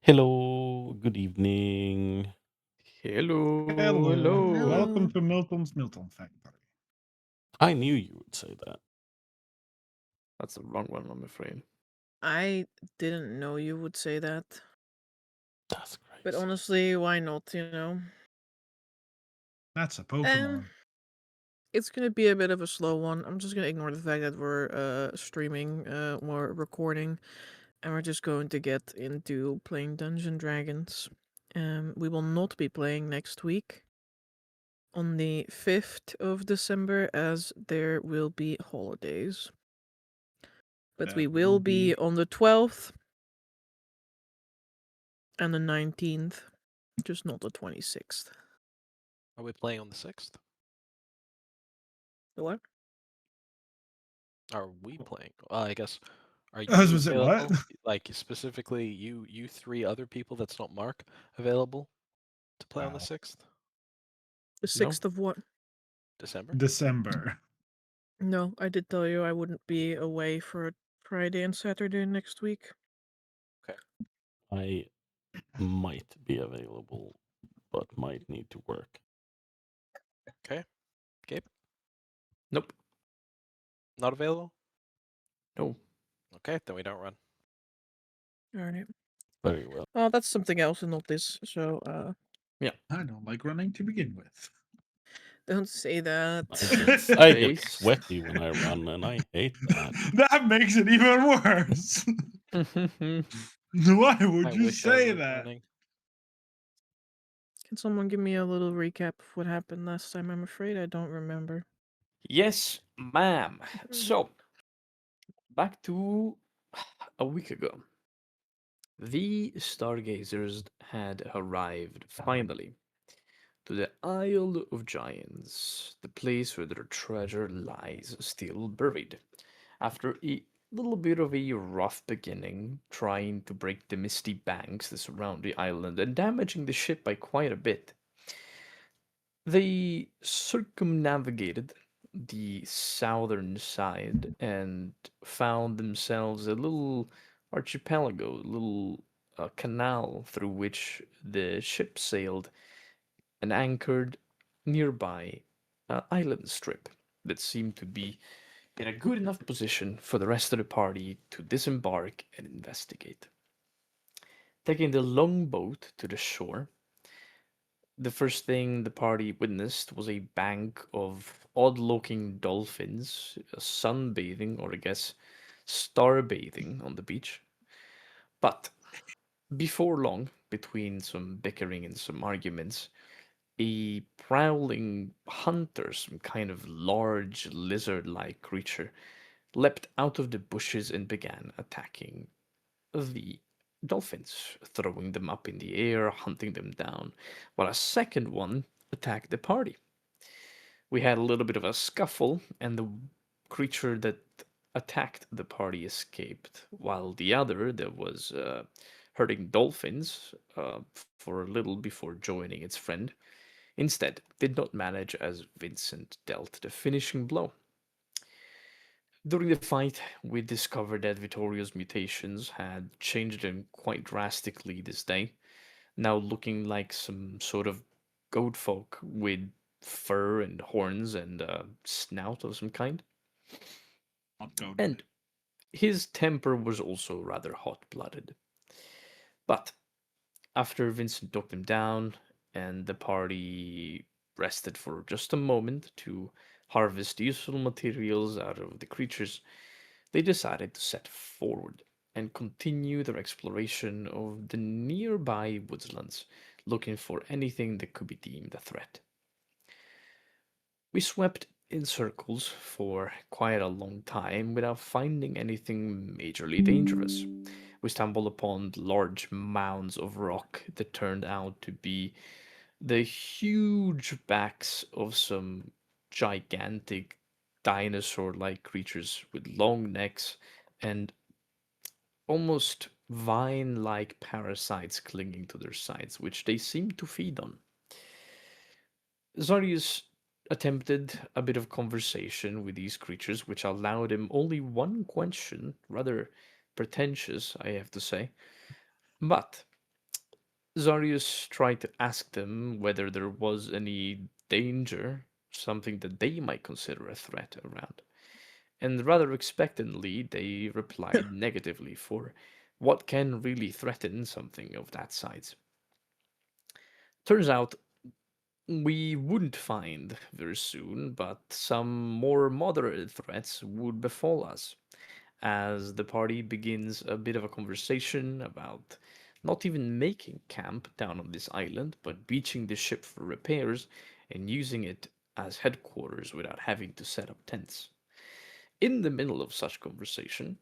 Hello, good evening. Hello, Hello, hello. welcome Hello. to Milton's Milton Factory. I knew you would say that. That's the wrong one, I'm afraid. I didn't know you would say that. That's But crazy. honestly, why not, you know? That's a And Pokemon. it's gonna be a bit of a slow one. I'm just gonna ignore the fact that we're streaming, we're recording, and we're just going to get into playing Dungeon Dragons. We will not be playing next week on the 5th of December as there will be holidays. But That we will will be be on the 12th and the 19th, just not the 26th. Are we playing on the 6th? The what? Are we playing? I guess. Are I was you gonna say what? available? Like specifically, you three other people that's not Mark available to play on the Wow. 6th The No? 6th of what? December? December. No, I did tell you I wouldn't be away for Friday and Saturday next week. Okay. I might be available, but might need to work. Okay. Gabe, Nope. not available. No. Okay, then we don't run. Alright. Very well. Well, that's something else and not this, so, I don't like running to begin with. don't say that. I get Face. sweaty when I run, and I hate that. That makes it even worse. Why would I you wish I say was that? running. Can someone give me a little recap of what happened last time? I'm afraid I don't remember. Yes, ma'am. So, back to a week ago. The Stargazers had arrived finally to the Isle of Giants, the place where their treasure lies still buried. After a little bit of a rough beginning, trying to break the misty banks that surround the island and damaging the ship by quite a bit, they circumnavigated the southern side and found themselves a little archipelago, a little canal through which the ship sailed and anchored nearby an island strip that seemed to be in a good enough position for the rest of the party to disembark and investigate. Taking the longboat to the shore, the first thing the party witnessed was a bank of odd looking dolphins sunbathing, or I guess star bathing on the beach. But before long, between some bickering and some arguments, a prowling hunter, some kind of large lizard like creature, leapt out of the bushes and began attacking the dolphins, throwing them up in the air, hunting them down, while a second one attacked the party. We had a little bit of a scuffle, and the creature that attacked the party escaped, while the other that was hurting dolphins for a little before joining its friend instead did not manage as Vincent dealt the finishing blow. During the fight, we discovered that Vittorio's mutations had changed him quite drastically this day, now looking like some sort of goat folk with fur and horns and a snout of some kind. Not goaded. And his temper was also rather hot blooded. But after Vincent took them down and the party rested for just a moment to harvest useful materials out of the creatures, they decided to set forward and continue their exploration of the nearby woodslands, looking for anything that could be deemed a threat. We swept in circles for quite a long time without finding anything majorly dangerous. We stumbled upon large mounds of rock that turned out to be the huge backs of some gigantic dinosaur like creatures with long necks and almost vine like parasites clinging to their sides, which they seem to feed on. Zarius attempted a bit of conversation with these creatures, which allowed him only one question, rather pretentious, I have to say. But Zarius tried to ask them whether there was any danger, something that they might consider a threat around. And rather expectantly, they replied negatively, for what can really threaten something of that size? Turns out we wouldn't find very soon, but some more moderate threats would befall us as the party begins a bit of a conversation about not even making camp down on this island, but beaching the ship for repairs and using it as headquarters without having to set up tents. In the middle of such conversation,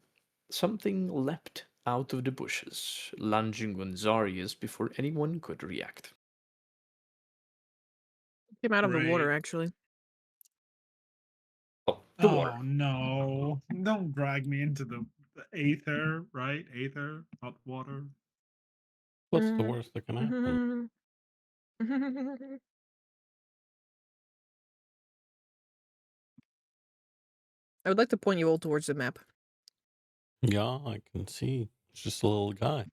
something leapt out of the bushes, lunging on Zarius before anyone could react. Came out of the water, Great. actually. Oh, the water. Oh no! Don't drag me into the aether, right? Aether, hot water. What's the worst that can happen? I would like to point you all towards the map. Yeah, I can see. It's just a little guy.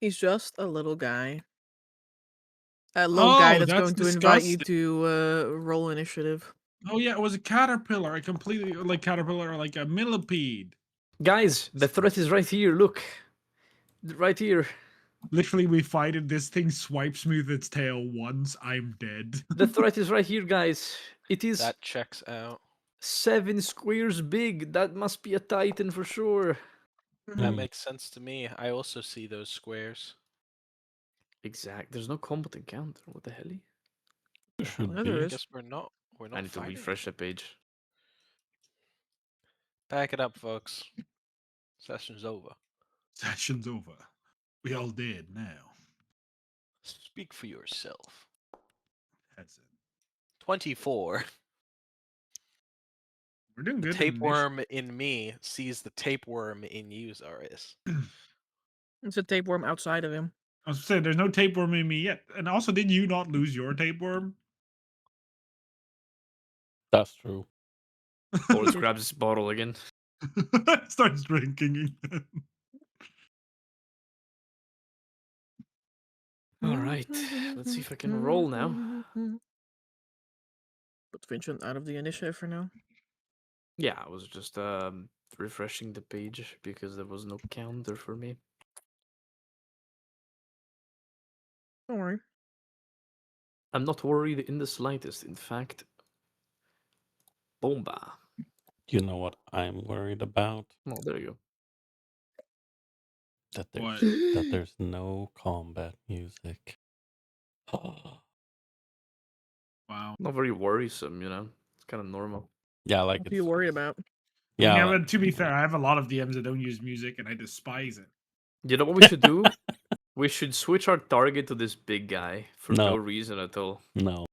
He's just a little guy. A little guy Oh, that's that's going to invite you disgusting. to roll initiative. Oh yeah, it was a caterpillar. I completely like caterpillar, like a millipede. Guys, the threat is right here. Look. Right here. Literally, we fight it. This thing swipes me with its tail once. I'm dead. The threat is right here, guys. It is That checks out. 7 squares big. That must be a titan for sure. That Mm. makes sense to me. I also see those squares. Exact. There's no combat encounter. What the hell? There should Yeah, there be. I is. guess we're not. We're I not need to fighting. refresh the page. Back it up, folks. Session's over. Session's over. We all dead now. Speak for yourself. That's it. 24. We're doing The good. tapeworm in me sees the tapeworm in you, Zarius. It's a tapeworm outside of him. I was saying there's no tapeworm in me yet. And also, did you not lose your tapeworm? That's true. Boris grabs his bottle again. Starts drinking again. Alright. Let's see if I can roll now. Put Vincent out of the initiative for now. Yeah, I was just refreshing the page because there was no counter for me. Don't worry. I'm not worried in the slightest. In fact, bomba. You know what I'm worried about? Oh, there you That What? there's no combat music. Wow. Not very worrisome, you know. It's kind of normal. Yeah, like What are you worried about? Yeah, Yeah, like- but to be fair, I have a lot of DMs that don't use music, and I despise it. You know what we should do? We should switch our target to this big guy for no No. reason at all. no.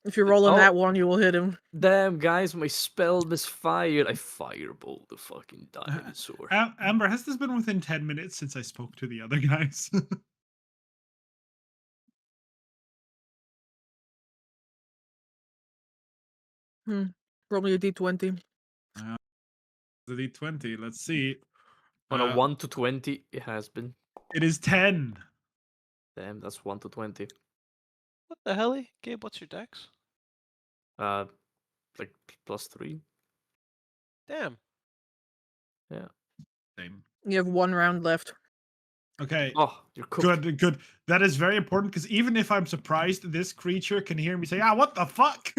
If you roll on Oh. that one, you will hit him. Damn, guys, my spell misfired. I fireball the fucking dinosaur. Amber, has this been within 10 minutes since I spoke to the other guys? Roll me a d20. The D20, let's see. On a 1 to 20, it has been. It is 10. Damn, that's 1 to 20. What the hell? Gabe, what's your dex? Like +3. Damn. Same. You have 1 round left. Okay. Oh, you're cooked. Good, good. That is very important because even if I'm surprised, this creature can hear me say, "Ah, what the fuck?"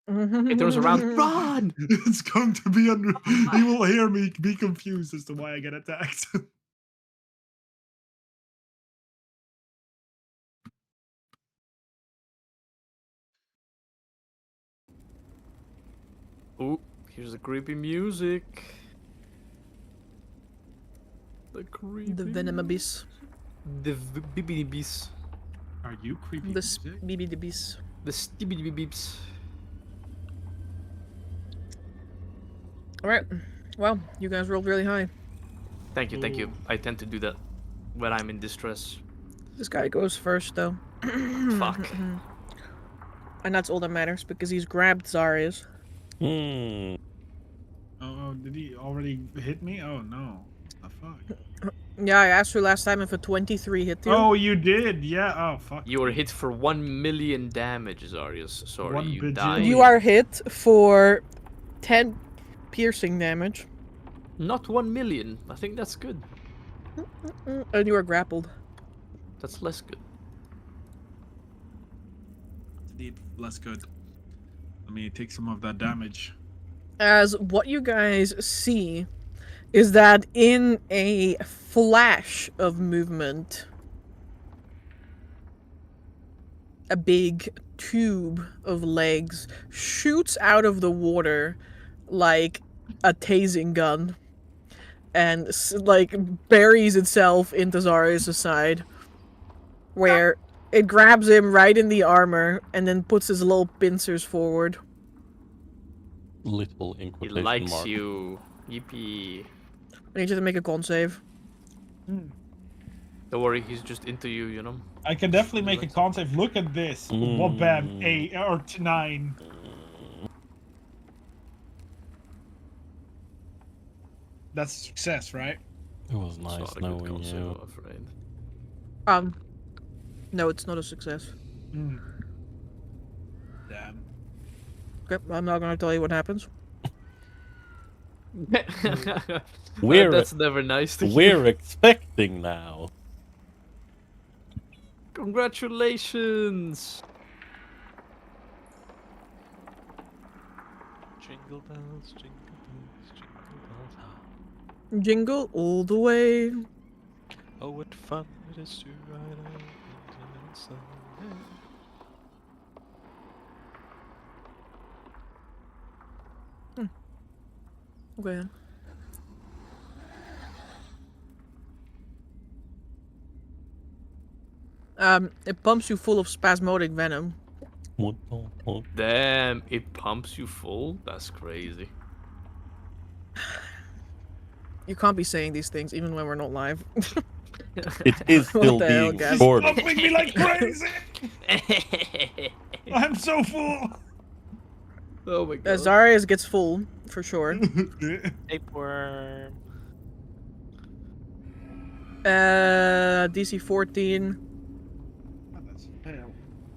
It turns around. Run! It's going to be he will hear me be confused as to why I get attacked. Ooh, here's the creepy music. The creepy. The Venom Abyss. The bibbidi beeps. Are you creepy? The music? BB Abyss. The stibbidi beeps. Alright. Well, you guys rolled really high. Thank you, thank you. Ooh. I tend to do that when I'm in distress. This guy goes first, though. Fuck. And that's all that matters, because he's grabbed Zarius. Hmm. Oh, did he already hit me? Oh no. The fuck? Yeah, I asked her last time if a 23 hit you. Oh, you did? Yeah. Oh, fuck. You were me. hit for 1 million damage, Zarius. Sorry, 1 you bajillion. died. You are hit for 10 piercing damage. Not 1 million. I think that's good. And you are grappled. That's less good. Indeed, less good. Let me take some of that damage. As what you guys see is that in a flash of movement, a big tube of legs shoots out of the water like a tasing gun and like buries itself into Zarius' side, where it grabs him right in the armor and then puts his little pincers forward. Little in He quotation likes mark. you. Yippee. I need you to make a con save. Don't worry, he's just into you, you know? I can definitely make a con save. Look at this. Wabam, 8 or 9. That's a success, right? It was It's nice not a good knowing concept, you. I'm afraid. No, it's not a success. Mm. Damn. Okay, I'm not gonna tell you what happens. We're- That's never nice to hear. We're expecting now. Congratulations! Jingle bells, jingle bells, jingle bells. Ah. Jingle all the way. Oh, what fun it is to ride out into the sun. Okay then. It pumps you full of spasmodic venom. What the fuck? Damn, it pumps you full? That's crazy. You can't be saying these things even when we're not live. It is What still the hell, being guys? recorded. Pumping me like crazy! I'm so full! Oh my god. Zarius gets full, for sure. Tapeworm. DC 14.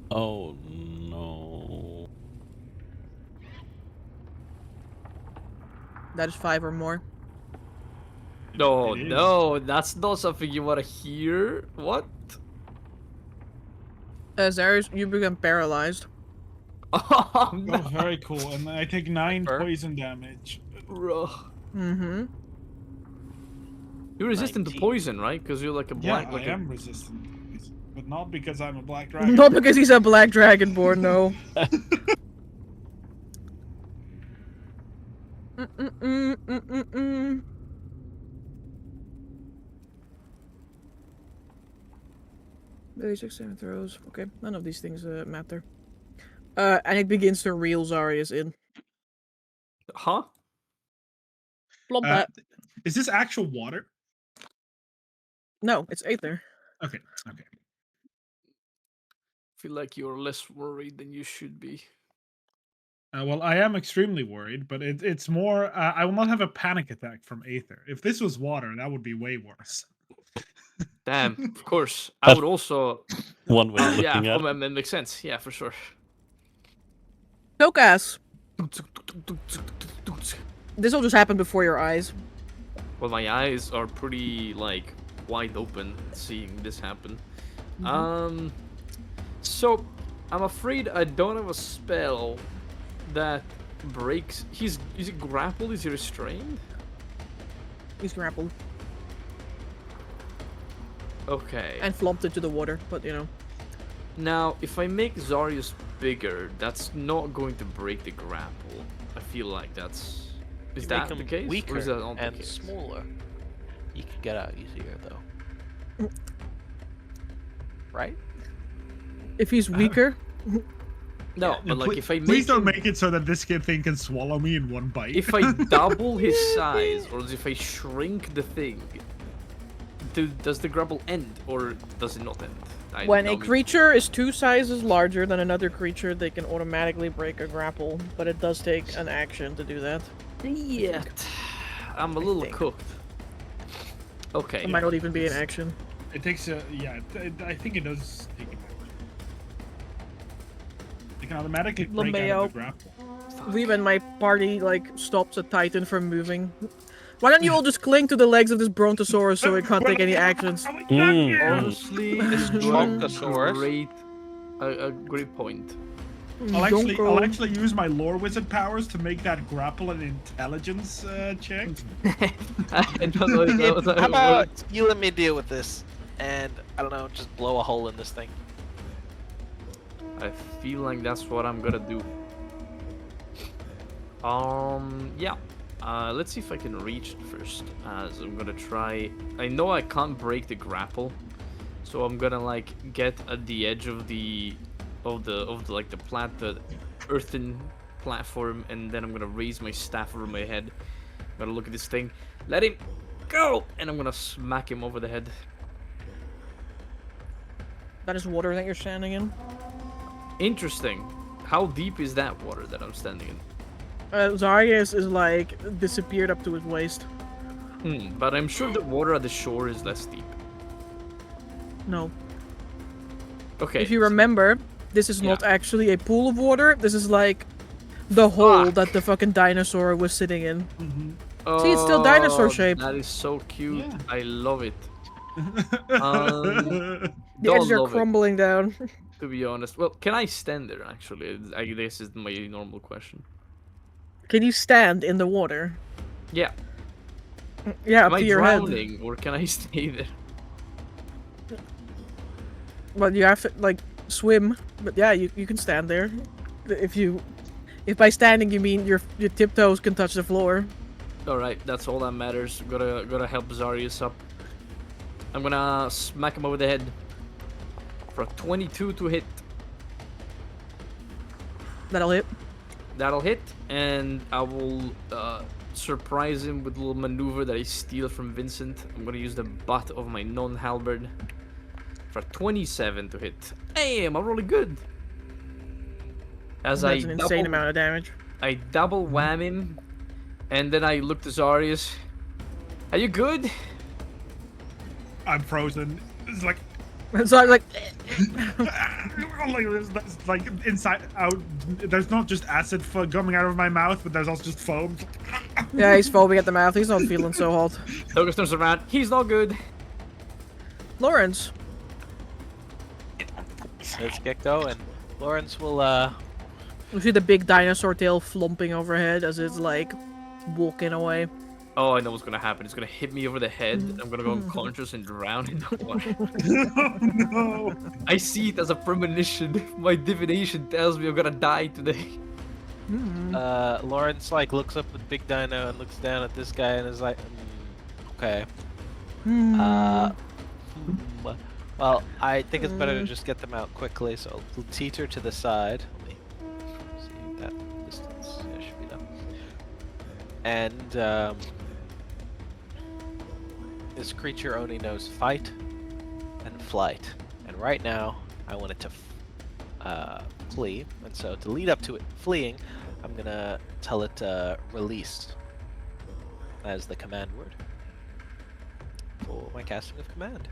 Oh no. That is 5 or more. No, It is. no, that's not something you want to hear. What? Zarius, you become paralyzed. Oh, Oh, no. very cool. And I take 9 Fur? poison damage. Bro. Mm-hmm. You're resistant to 19. poison, right? Because you're like a Yeah, black. Like I a... am resistant. But not because I'm a black dragon. Not because he's a black dragonborn, no. Basic 7 throws. Okay, none of these things matter. And it begins to reel Zarius in. Huh? Plump Uh, that. Is this actual water? No, it's Aether. Okay, okay. Feel like you're less worried than you should be. Well, I am extremely worried, but it's more. I will not have a panic attack from Aether. If this was water, that would be way worse. Damn, of course. I would also. One way of Yeah, looking at it. that makes sense. Yeah, for sure. Tokas! This will just happen before your eyes. Well, my eyes are pretty like wide open seeing this happen. So I'm afraid I don't have a spell that breaks. Is he grappled? Is he restrained? He's grappled Okay. and flopped into the water, but you know. Now, if I make Zarius bigger, that's not going to break the grapple. I feel like that's. Is You that make the him case? weaker Or is that not the and case? smaller. You can get out easier though. Right? If he's weaker, No, Yeah, but like if I make please don't him- make it so that this kid thing can swallow me in one bite. if I double his size, or if I shrink the thing, does the grapple end, or does it not end? when a creature is 2 sizes larger than another creature, they can automatically break a grapple, but it does take an action to do that. Yeah, I'm a little think. cooked. Okay. It might not even be in action. It takes a I think it does take an action. You can automatically break out of the grapple. Leave and my party like stops a Titan from moving. Why don't you all just cling to the legs of this Brontosaurus so it can't take any actions? Honestly, this is Brontosaurus. a great point. I'll Don't actually use my lore wizard powers to make that grapple an intelligence check. I don't know if that was How about you let me deal with this, and I don't know, just blow a hole in this thing. I feel like that's what I'm gonna do. Yeah. Let's see if I can reach it first. As I'm gonna try. I know I can't break the grapple, so I'm gonna like get at the edge of the earthen platform, and then I'm gonna raise my staff over my head. I'm gonna look at this thing. Let him go, and I'm gonna smack him over the head. That is water that you're standing in. Interesting. How deep is that water that I'm standing in? Zarius is like disappeared up to his waist. But I'm sure the water at the shore is less deep. No. Okay. If you remember, this is not actually a pool of water. This is like the hole that the fucking dinosaur was sitting in. See, it's still dinosaur shaped. That is so cute. Yeah. I love it. The Don't edges are love it, crumbling down. to be honest. Well, can I stand there, actually? I guess is my normal question. Can you stand in the water? Yeah. Yeah, Am up I to your head. drowning, or can I stay there? But you have to, like, swim. But yeah, you can stand there. If by standing you mean your tiptoes can touch the floor. Alright, that's all that matters. Gotta help Zarius up. I'm gonna smack him over the head. For a 22 to hit. That'll hit. That'll hit, and I will surprise him with a little maneuver that I steal from Vincent. I'm gonna use the butt of my non-halberd for 27 to hit. Damn, I'm really good. As That's an insane amount of damage. I double wham him, and then I look to Zarius. Are you good? I'm frozen. It's like So I'm like, that's like inside out. There's not just acid coming out of my mouth, but there's also just foam. yeah, he's foaming at the mouth. He's not feeling so hot. Douglas turns around. He's not good. Lawrence. Let's get going. Lawrence will You see the big dinosaur tail flomping overhead as it's like walking away. Oh, I know what's gonna happen. It's gonna hit me over the head. I'm gonna go unconscious and drown in the water. No. I see it as a premonition. My divination tells me I'm gonna die today. Lawrence like looks up at Big Dino and looks down at this guy and is like, okay. Well, I think it's better to just get them out quickly, so I'll teeter to the side. Let me see that distance. Yeah, should be enough. And this creature only knows fight and flight, and right now I want it to flee. And so to lead up to it fleeing, I'm gonna tell it release as the command word for my casting of command.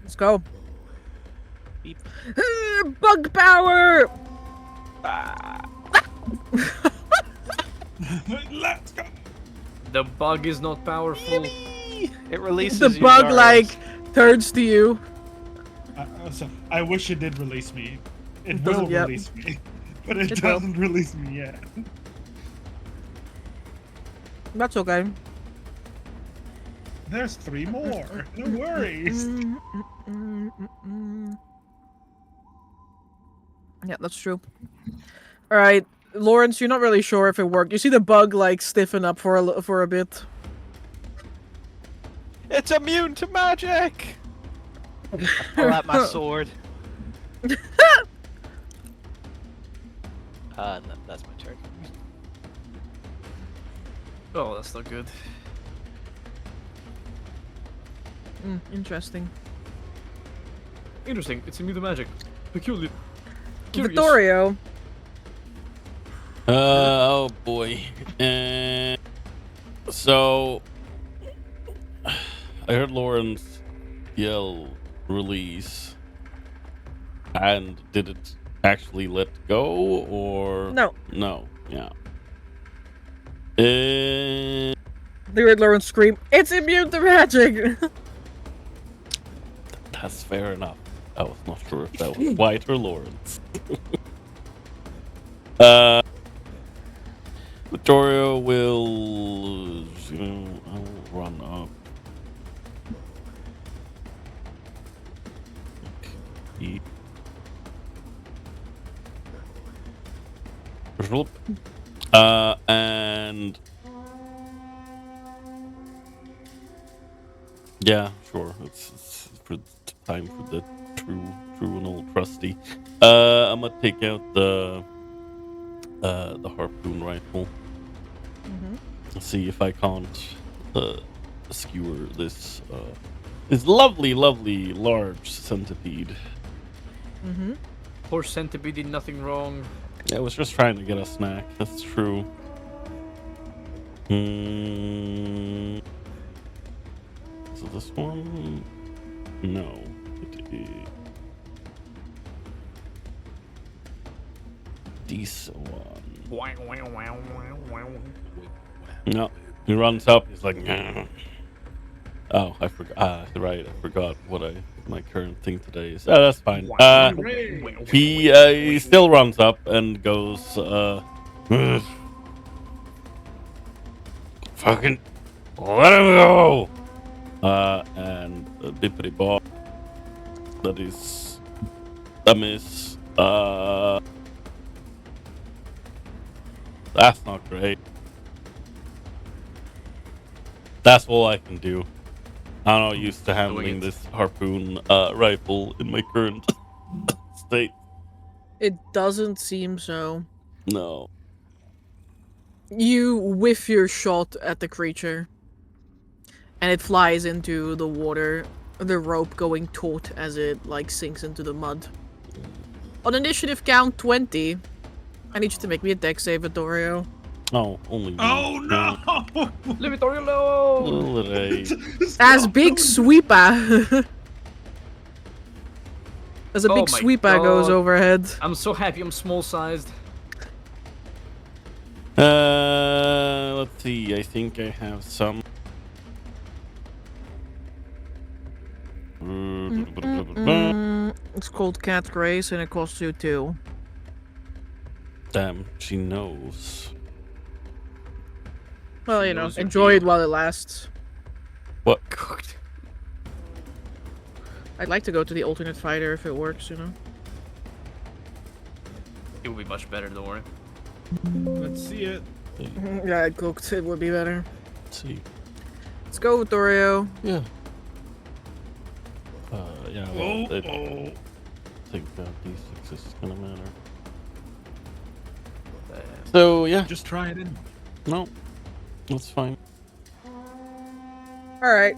Let's go. Beep. Bug power! Let's go. The bug is not powerful. It releases The you, bug Zarius. like turns to you. So I wish it did release me. It doesn't will yet. release me, but it It will. doesn't release me yet. That's okay. There's 3 more. No worries. Yeah, that's true. Alright, Lawrence, you're not really sure if it worked. You see the bug like stiffen up for a bit. It's immune to magic! I pull out my sword. And that's my turn. Oh, that's not good. Interesting. Interesting. It's immune to magic. Peculiar. Curious. Vittorio. Oh boy. So I heard Lawrence yell release. And did it actually let go or No. No. Yeah. Uh, The Red Lawrence scream, "It's immune to magic!" that's fair enough. I was not sure if that was White or Lawrence. Vittorio will, I'll run up. Okay. And yeah, sure. It's for time for the true and old trusty. I'm gonna take out the harpoon rifle. Let's see if I can't skewer this lovely large centipede. Poor centipede did nothing wrong. Yeah, I was just trying to get a snack. That's true. Is it this one? No. This one. No. He runs up. He's like, "Nah." Oh, I forgot. Right, I forgot what my current thing today is. Oh, that's fine. He still runs up and goes, fucking let him go. And a bippity bop. That is a miss. That's not great. That's all I can do. I'm not used to handling this harpoon rifle in my current state. It doesn't seem so. No. You whiff your shot at the creature, and it flies into the water, the rope going taut as it like sinks into the mud. On initiative count 20, I need you to make me a deck save, Vittorio. Oh, only. Oh no! Leave Vittorio alone! As big sweeper. As a Oh big my sweeper goes God. overhead. I'm so happy I'm small sized. Let's see. I think I have some. It's called Cat Grace and it costs you 2. Damn, she knows. Well, She you know, knows you enjoy it feel. while it lasts. What? I'd like to go to the alternate fighter if it works, you know. It will be much better, don't worry. Let's see it. Yeah, it cooked. It would be better. Let's see. Let's go, Vittorio. Yeah. Yeah. Well, I Oh. think D6 is gonna matter. So yeah. Just try it in. No. That's fine. Alright.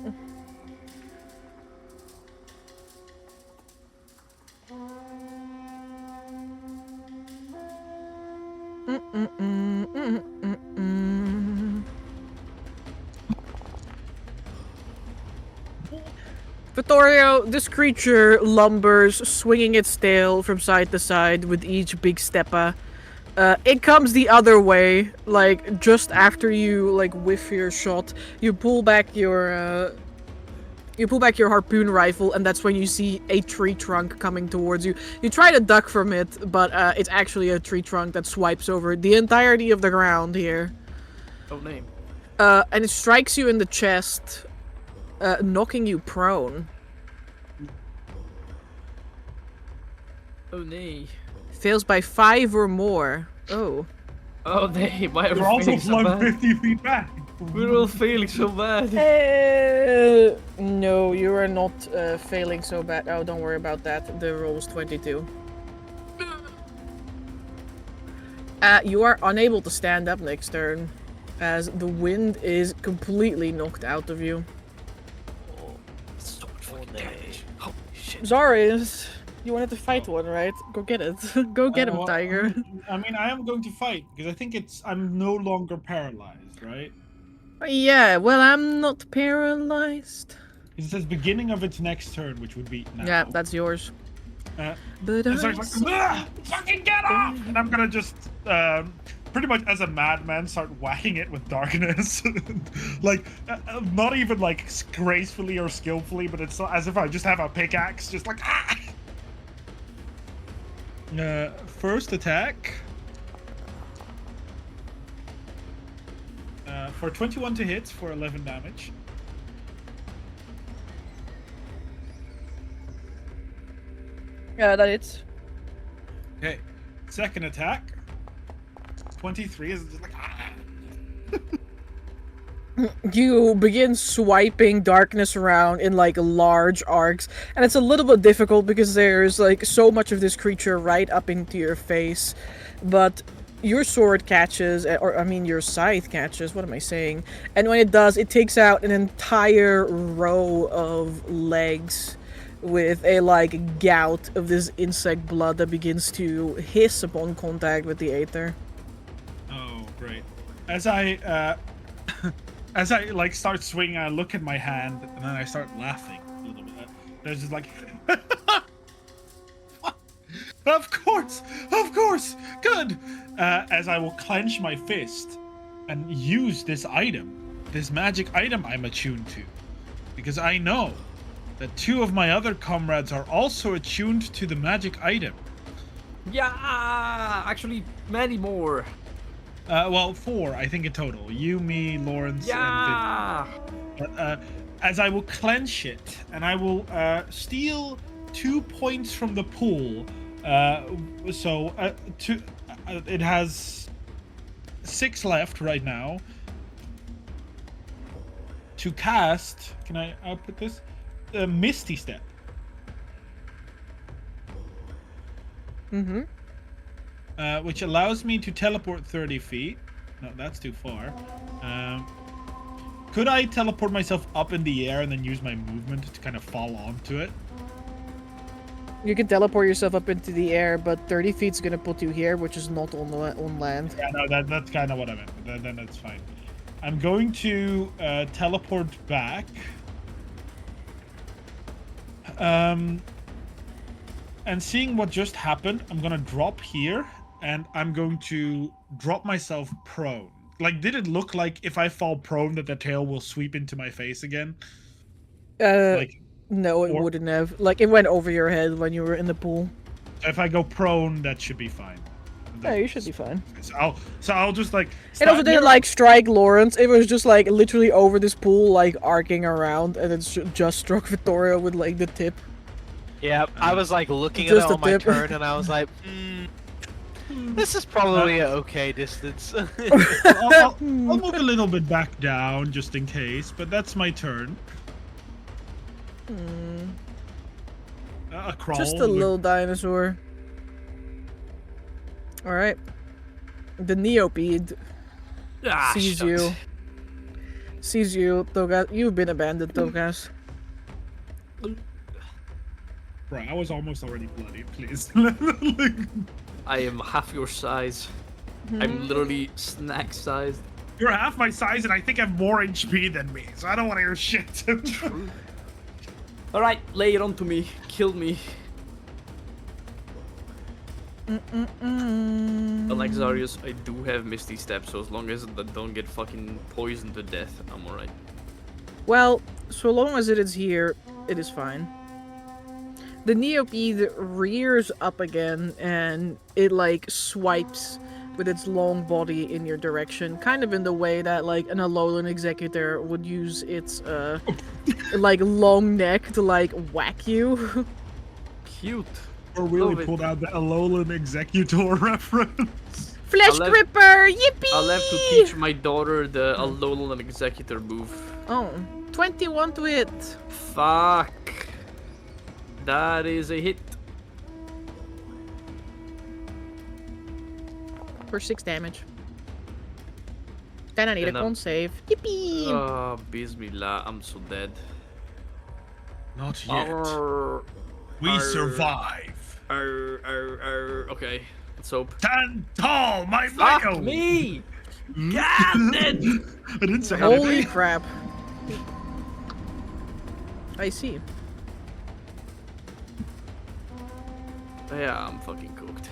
Vittorio, this creature lumbers, swinging its tail from side to side with each big stepper. It comes the other way, like, just after you, like, whiff your shot. You pull back your harpoon rifle, and that's when you see a tree trunk coming towards you. You try to duck from it, but it's actually a tree trunk that swipes over the entirety of the ground here. Oh, name. And it strikes you in the chest, knocking you prone. Oh, nay. Fails by 5 or more. Oh. Oh, nay. Why are We're we also failing so flung bad? 50 feet back. We're all failing so bad. No, you are not failing so bad. Oh, don't worry about that. The roll was 22. You are unable to stand up next turn, as the wind is completely knocked out of you. So much fucking damage. Holy shit. Zarius, you wanted to fight one, right? Go get it. Go get him, Well, Tiger. I mean, I am going to fight because I think I'm no longer paralyzed, right? Yeah, well, I'm not paralyzed. It says beginning of its next turn, which would be now. Yeah, that's yours. Uh, But and so it's like, "Ugh, fucking get off! And I'm gonna just, pretty much as a madman, start whacking it with darkness. Like, not even like gracefully or skillfully, but it's as if I just have a pickaxe, just like, ah! First attack. For 21 to hit for 11 damage. Yeah, that hits. Okay. Second attack. 23 is just like, ah! You begin swiping darkness around in like large arcs, and it's a little bit difficult because there's like so much of this creature right up into your face. But your sword catches, or I mean your scythe catches, what am I saying? And when it does, it takes out an entire row of legs with a like gout of this insect blood that begins to hiss upon contact with the aether. Oh, great. As I as I like start swinging, I look at my hand and then I start laughing a little bit. There's just like, of course, good. As I will clench my fist and use this item, this magic item I'm attuned to, because I know that 2 of my other comrades are also attuned to the magic item. Yeah, actually, many more. Well, 4, I think in total. You, me, Lawrence, Yeah. and But as I will clench it, and I will steal 2 points from the pool. It has 6 left right now. To cast, can I output this? Misty Step. Mm-hmm. Which allows me to teleport 30 feet. No, that's too far. Could I teleport myself up in the air and then use my movement to kind of fall onto it? You can teleport yourself up into the air, but 30 feet's gonna put you here, which is not on land. Yeah, no, that's kind of what I meant. Then that's fine. I'm going to teleport back. And seeing what just happened, I'm gonna drop here, and I'm going to drop myself prone. Like, did it look like if I fall prone that the tail will sweep into my face again? No, it wouldn't have. Like, it went over your head when you were in the pool. So if I go prone, that should be fine. Yeah, you should be fine. So I'll just like. It also didn't like strike Lawrence. It was just like literally over this pool, like arcing around, and it just struck Vittoria with like the tip. Yeah, I was like looking at Just it a on my tip. turn, and I was like, this is probably an okay distance. I'll move a little bit back down just in case, but that's my turn. A crawl. Just a little dinosaur. Alright. The Neopede sees shucks. you. Sees you, Togas. You've been abandoned, Togas. Bro, I was almost already bloody, please. I am half your size. I'm literally snack sized. You're half my size and I think I have more HP than me, so I don't want to hear shit. Alright, lay it onto me. Kill me. Unlike Zarius, I do have Misty Step, so as long as I don't get fucking poisoned to death, I'm alright. Well, so long as it is here, it is fine. The Neopede rears up again, and it, like, swipes with its long body in your direction, kind of in the way that, like, an Alolan Executor would use its, like, long neck to, like, whack you. Cute. Or really pulled out the Alolan Executor reference. Flesh Gripper! Yippee! I'll have to teach my daughter the Alolan Executor move. Oh, 21 to hit. Fuck. That is a hit. For 6 damage. Then I need Then a con save. Yippee! Oh, Bismillah, I'm so dead. Not yet. Arr, We arr, survive. Okay, let's hope. Stand tall, my Fuck Lego! me! God, dead! I didn't say Holy anything. crap. I see. Yeah, I'm fucking cooked.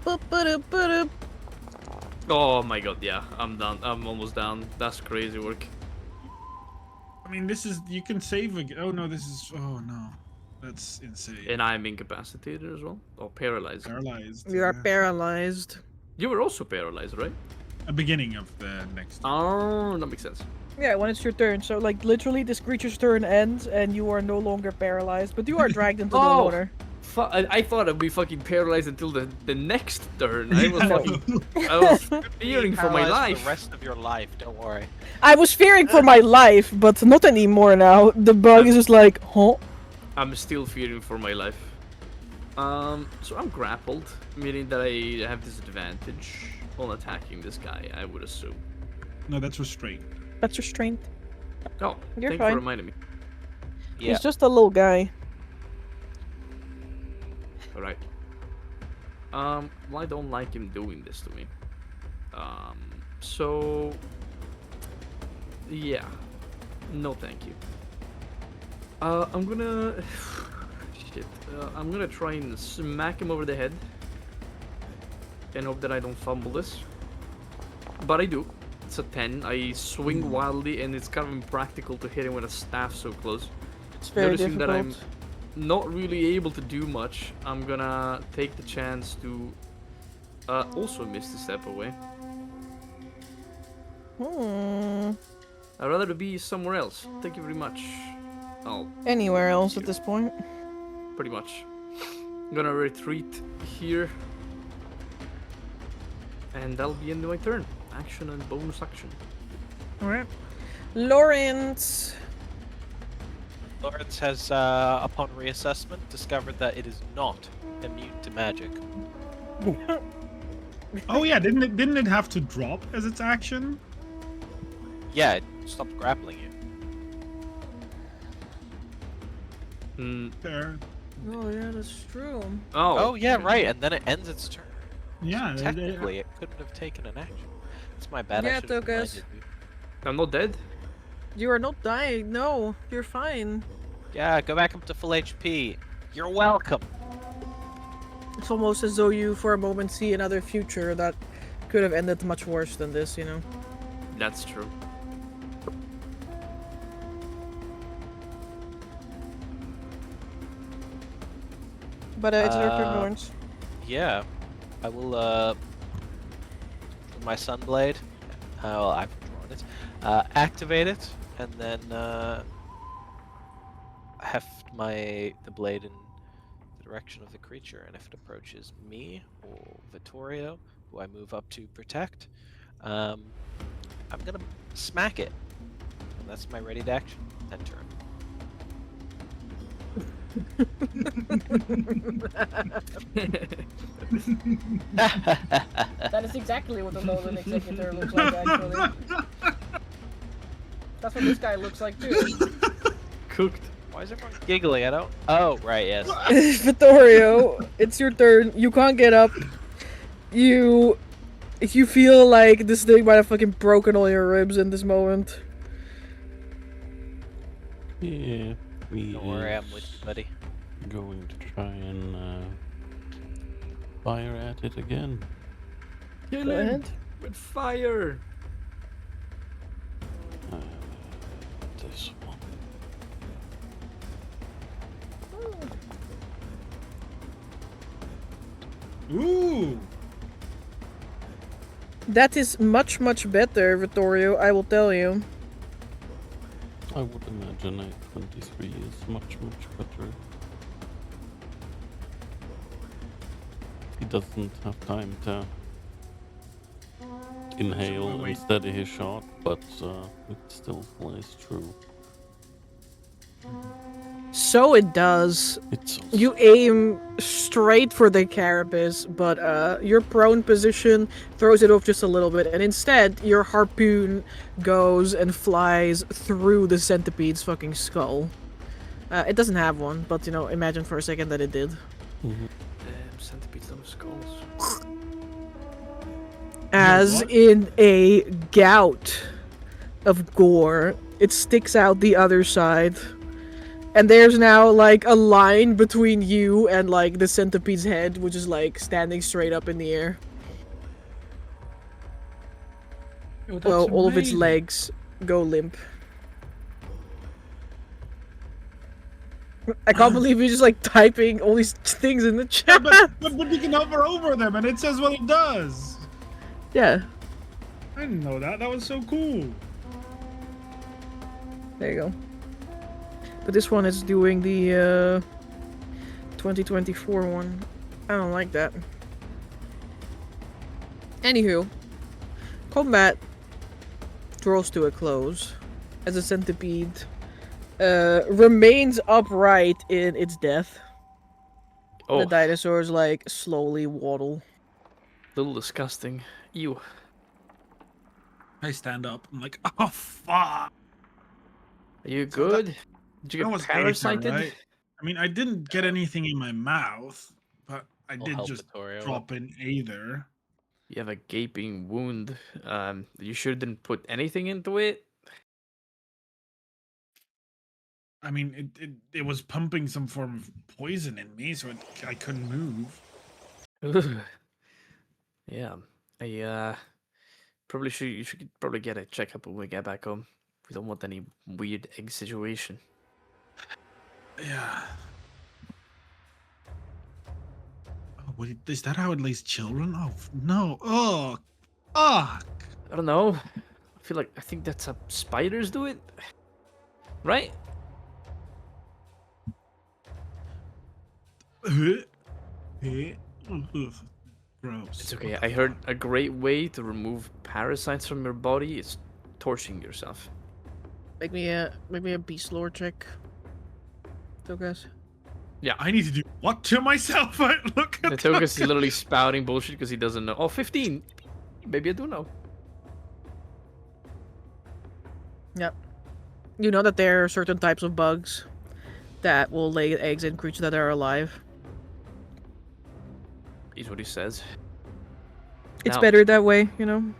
Boop-ba-doop-ba-doop. Oh my god, yeah, I'm done. I'm almost down. That's crazy work. I mean, this is you can save again. Oh no, this is. Oh no, that's insane. And I'm incapacitated as well. Or paralyzed. Paralyzed. You are yeah. paralyzed. You were also paralyzed, right? A beginning of the next. Oh, that makes sense. Yeah, when it's your turn. So, like, literally, this creature's turn ends, and you are no longer paralyzed, but you are dragged into the Oh! water. I thought I'd be fucking paralyzed until the next turn. I was fucking, I was fearing for my Paralyzed life. For the rest of your life, don't worry. I was fearing for my life, but not anymore now. The bug is just like, huh? I'm still fearing for my life. So I'm grappled, meaning that I have disadvantage on attacking this guy, I would assume. No, that's restraint. That's restraint. Oh, You're thank you fine. for reminding me. Yeah. He's just a little guy. Alright. Well, I don't like him doing this to me. So... Yeah. No thank you. I'm gonna... Shit. I'm gonna try and smack him over the head. And hope that I don't fumble this. But I do. It's a 10. I swing wildly and it's kind of impractical to hit him with a staff so close. It's very Noticing that I'm difficult. not really able to do much, I'm gonna take the chance to also miss the step away. I'd rather to be somewhere else. Thank you very much. Oh, Anywhere else at this point. pretty much. I'm gonna retreat here. And that'll be end of my turn. Action and bonus action. Alright. Lawrence. Lawrence has, upon reassessment, discovered that it is not immune to magic. Oh yeah, didn't it have to drop as its action? Yeah, it stopped grappling you. There. Oh yeah, that's true. Oh, yeah, right, and then it ends its turn. Yeah. Technically, it couldn't have taken an action. It's my bad. I Yeah, should have Tokas. reminded you. I'm not dead. You are not dying. No, you're fine. Yeah, go back up to full HP. You're welcome. It's almost as though you, for a moment, see another future that could have ended much worse than this. You know. That's true. But it's your turn, Uh, Lawrence. Yeah, I will, my Sunblade, well, I've drawn it, activate it, and then, heft the blade in the direction of the creature, and if it approaches me, or Vittorio, who I move up to protect, I'm gonna smack it, and that's my ready to action, end turn. That is exactly what the Nolan Executor looks like, actually. That's what this guy looks like, too. Cooked. Why is everyone giggling? I don't... Oh, right, yes. Vittorio, it's your turn. You can't get up. You feel like this thing might have fucking broken all your ribs in this moment. Yeah, we Don't worry, I'm with you, buddy. going to try and fire at it again. Kill Go him ahead. with fire. This one. Ooh. That is much, much better, Vittorio, I will tell you. I would imagine a 23 is much, much better. He doesn't have time to inhale and wait. steady his shot, but it still flies true. So it does. It's also You aim straight for the carapace, but your prone position throws it off just a little bit, and instead your harpoon goes and flies through the centipede's fucking skull. It doesn't have one, but you know, imagine for a second that it did. Mhm. Centipedes don't have as what? in a gout of gore, it sticks out the other side. And there's now, like, a line between you and, like, the centipede's head, which is, like, standing straight up in the air. Oh, that's Well, all of its amazing. legs go limp. I can't believe you're just, like, typing all these things in the Yeah, chat. but you can hover over them and it says what it does. Yeah, I didn't know that. That was so cool. there you go. But this one is doing the 2024 one. I don't like that. Anywho, combat draws to a close as a centipede remains upright in its death. Oh, The dinosaurs like slowly waddle. little disgusting. Ew. I stand up. I'm like, oh fuck. Are you So that- good? Did you That get was Aether, parasited? right? I mean, I didn't get anything in my mouth, but I I'll did help just Vittorio. drop in Aether. You have a gaping wound. You sure didn't put anything into it? I mean, it was pumping some form of poison in me, so I couldn't move. Ugh. Yeah. You should probably get a checkup when we get back home. We don't want any weird egg situation. Yeah. Oh, wait, is that how it lays children? Oh no! Oh, fuck! I don't know. I think that's how spiders do it. Right? Gross. It's okay. I heard a great way to remove parasites from your body is torching yourself. Make me a beast lore check. Togas. I need to do what to myself? Look at The Togus is literally spouting bullshit because he doesn't know. Oh, 15. Maybe I do know. Yep. You know that there are certain types of bugs that will lay eggs in creatures that are alive. Is what he says. It's Now- better that way, you know?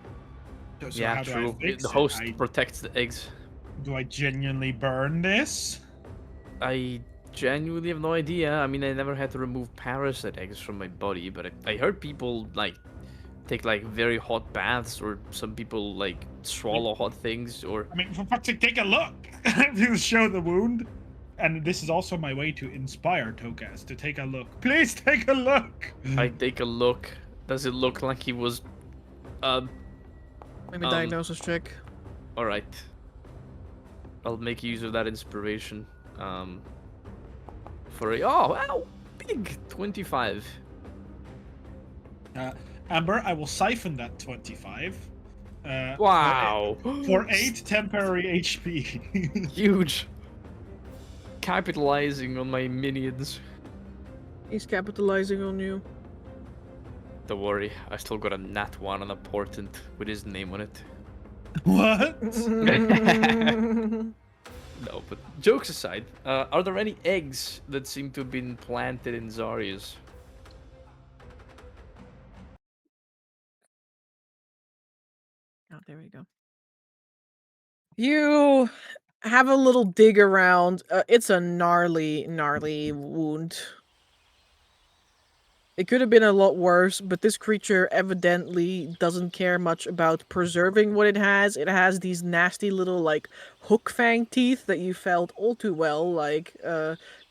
So Yeah, how do I true. fix The it? host protects the eggs. Do I genuinely burn this? I genuinely have no idea. I mean, I never had to remove parasite eggs from my body, but I heard people like take like very hot baths, or some people like swallow hot things, or I mean, for fuck's sake, take a look to show the wound. And this is also my way to inspire Tokas to take a look. Please take a look. I take a look. Does it look like he was? Maybe diagnosis check. All right. I'll make use of that inspiration. For a ow, big 25. Amber, I will siphon that 25. Wow. For 8 temporary HP. Huge. Capitalizing on my minions. He's capitalizing on you. Don't worry, I still got a nat 1 on a portent with his name on it. What? No, but jokes aside, are there any eggs that seem to have been planted in Zarius? Oh, there we go. You have a little dig around. It's a gnarly wound. It could have been a lot worse, but this creature evidently doesn't care much about preserving what it has. It has these nasty little, like, hook fang teeth that you felt all too well, like,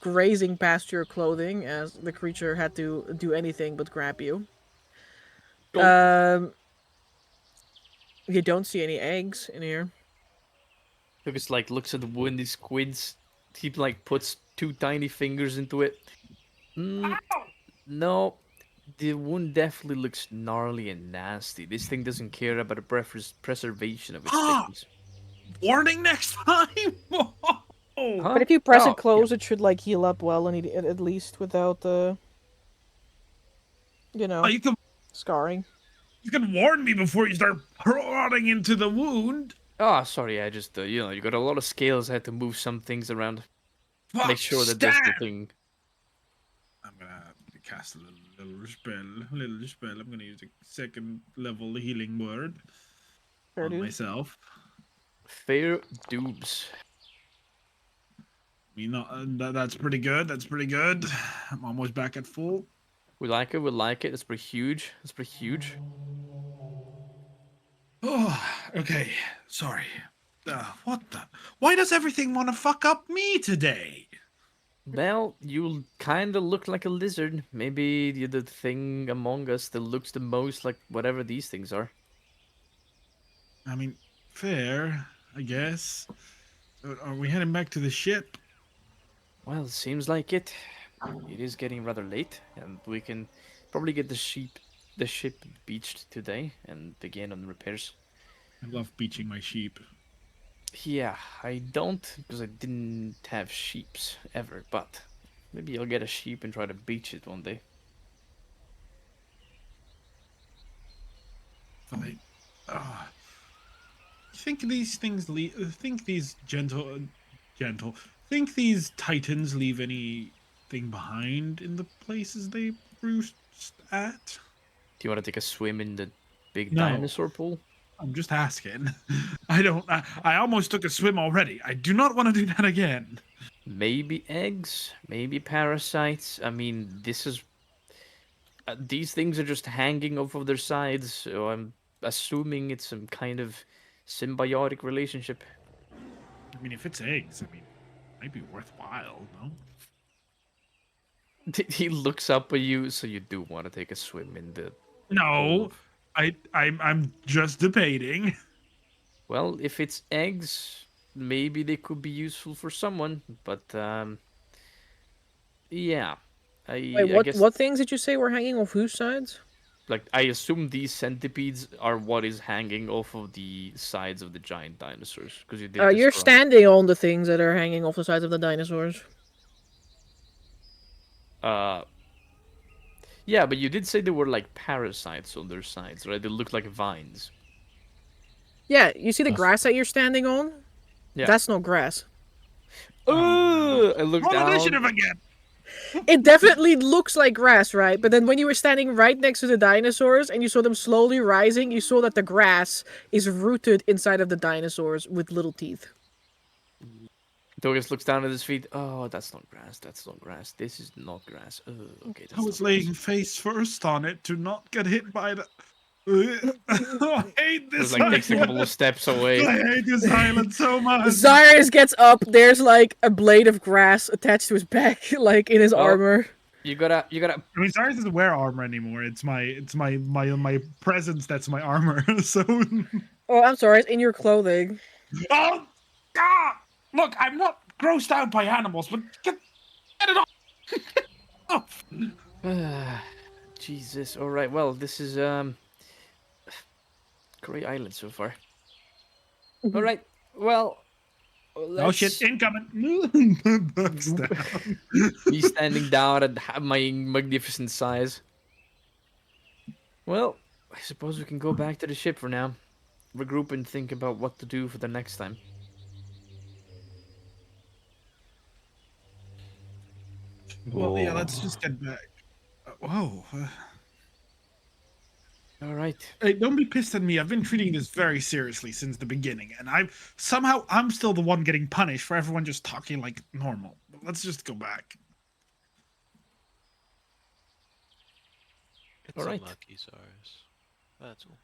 grazing past your clothing as the creature had to do anything but grab you. You don't see any eggs in here. Lucas like looks at the wound, he squids. He like puts 2 tiny fingers into it. No, the wound definitely looks gnarly and nasty. This thing doesn't care about the preservation of its victims. Warning next time. Huh? But if you press Oh, it close, it should like heal up well, and at least without You scarring. can warn me before you start prodding into the wound. Oh, sorry, I just, you got a lot of scales. I had to move some things around. Fuck, Make sure that there's stab! nothing. I'm gonna cast a little spell. I'm gonna use a second level healing word Fair on dues. myself. Fair dubes. That's pretty good. That's pretty good. I'm almost back at full. We like it. We like it. It's pretty huge. It's pretty huge. Oh, okay. Sorry. What the? Why does everything want to fuck up me today? Well, you kind of look like a lizard. Maybe you're the thing among us that looks the most like whatever these things are. I mean, fair, I guess. Are we heading back to the ship? Well, it seems like it. It is getting rather late, and we can probably get the ship beached today and begin on repairs. I love beaching my sheep. Yeah, I don't because I didn't have sheeps ever, but maybe I'll get a sheep and try to beach it one day. Fine. Think these things think these think these titans leave anything behind in the places they roost at? Do you want to take a swim in the big No. dinosaur pool? I'm just asking. I almost took a swim already. I do not want to do that again. Maybe eggs, maybe parasites. I mean, these things are just hanging off of their sides, so I'm assuming it's some kind of symbiotic relationship. I mean, if it's eggs, I mean, it might be worthwhile, no? He looks up at you, so you do want to take a swim in the No, I'm just debating. Well, if it's eggs, maybe they could be useful for someone, but yeah. Wait, I guess what things did you say were hanging off whose sides? like I assume these centipedes are what is hanging off of the sides of the giant dinosaurs because you did You're describe- standing on the things that are hanging off the sides of the dinosaurs. Yeah, but you did say there were like parasites on their sides, right? They look like vines. Yeah, you see the That's- grass that you're standing on? Yeah. That's no grass. Oh, I looked Roll down. initiative again. It definitely looks like grass, right? But then when you were standing right next to the dinosaurs and you saw them slowly rising, you saw that the grass is rooted inside of the dinosaurs with little teeth. Douglas looks down at his feet. Oh, that's not grass. That's not grass. This is not grass. Oh, okay. That's I was not grass. laying face first on it to not get hit by the. I hate this. Just like takes a couple of steps away. I hate this island so much. Cyrus gets up, there's like a blade of grass attached to his back, like in his Oh. armor. You gotta. I mean, Cyrus doesn't wear armor anymore. It's my presence that's my armor. So. Oh, I'm sorry, it's in your clothing. Oh, God! Look, I'm not grossed out by animals, but get it off. Jesus. All right. Well, this is great island so far. All right. Well. Oh shit! Incoming. Bugs down. Me standing down at my magnificent size. Well, I suppose we can go back to the ship for now. Regroup and think about what to do for the next time. Well, yeah. Let's just get back. Whoa. All right. Hey, don't be pissed at me. I've been treating this very seriously since the beginning, and I'm still the one getting punished for everyone just talking like normal. Let's just go back. It's All right. unlucky, Cyrus. That's all.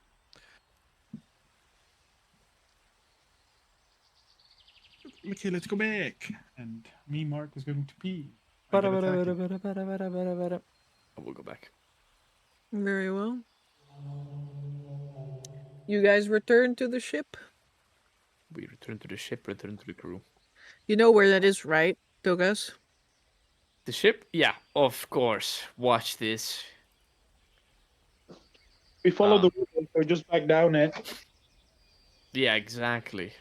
Okay, let's go back. And me, Mark, is going to pee. I I get attacked. will go back. Very well. You guys return to the ship? We return to the ship, return to the crew. You know where that is, right, Douglas? The ship? Yeah, of course. Watch this. We follow the river, so just back down it. Yeah, exactly.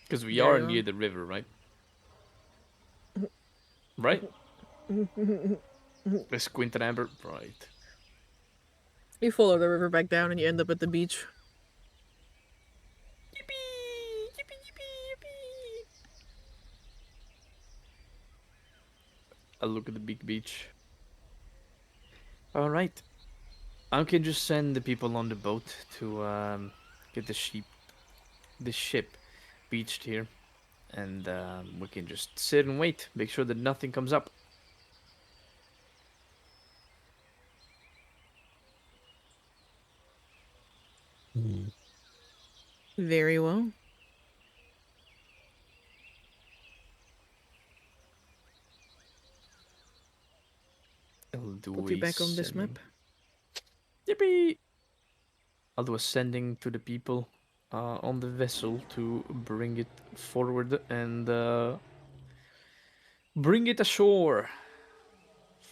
Because we There are you near are. the river, right? Right? The squint and amber, right? You follow the river back down and you end up at the beach. Yippee! Yippee! Yippee! Yippee! I'll look at the big beach. All right. I can just send the people on the boat to get the ship beached here, and we can just sit and wait. Make sure that nothing comes up. Hmm. Very well. I'll do Put you a back on this sending. map. Yippee! I'll do a sending to the people on the vessel to bring it forward and bring it ashore.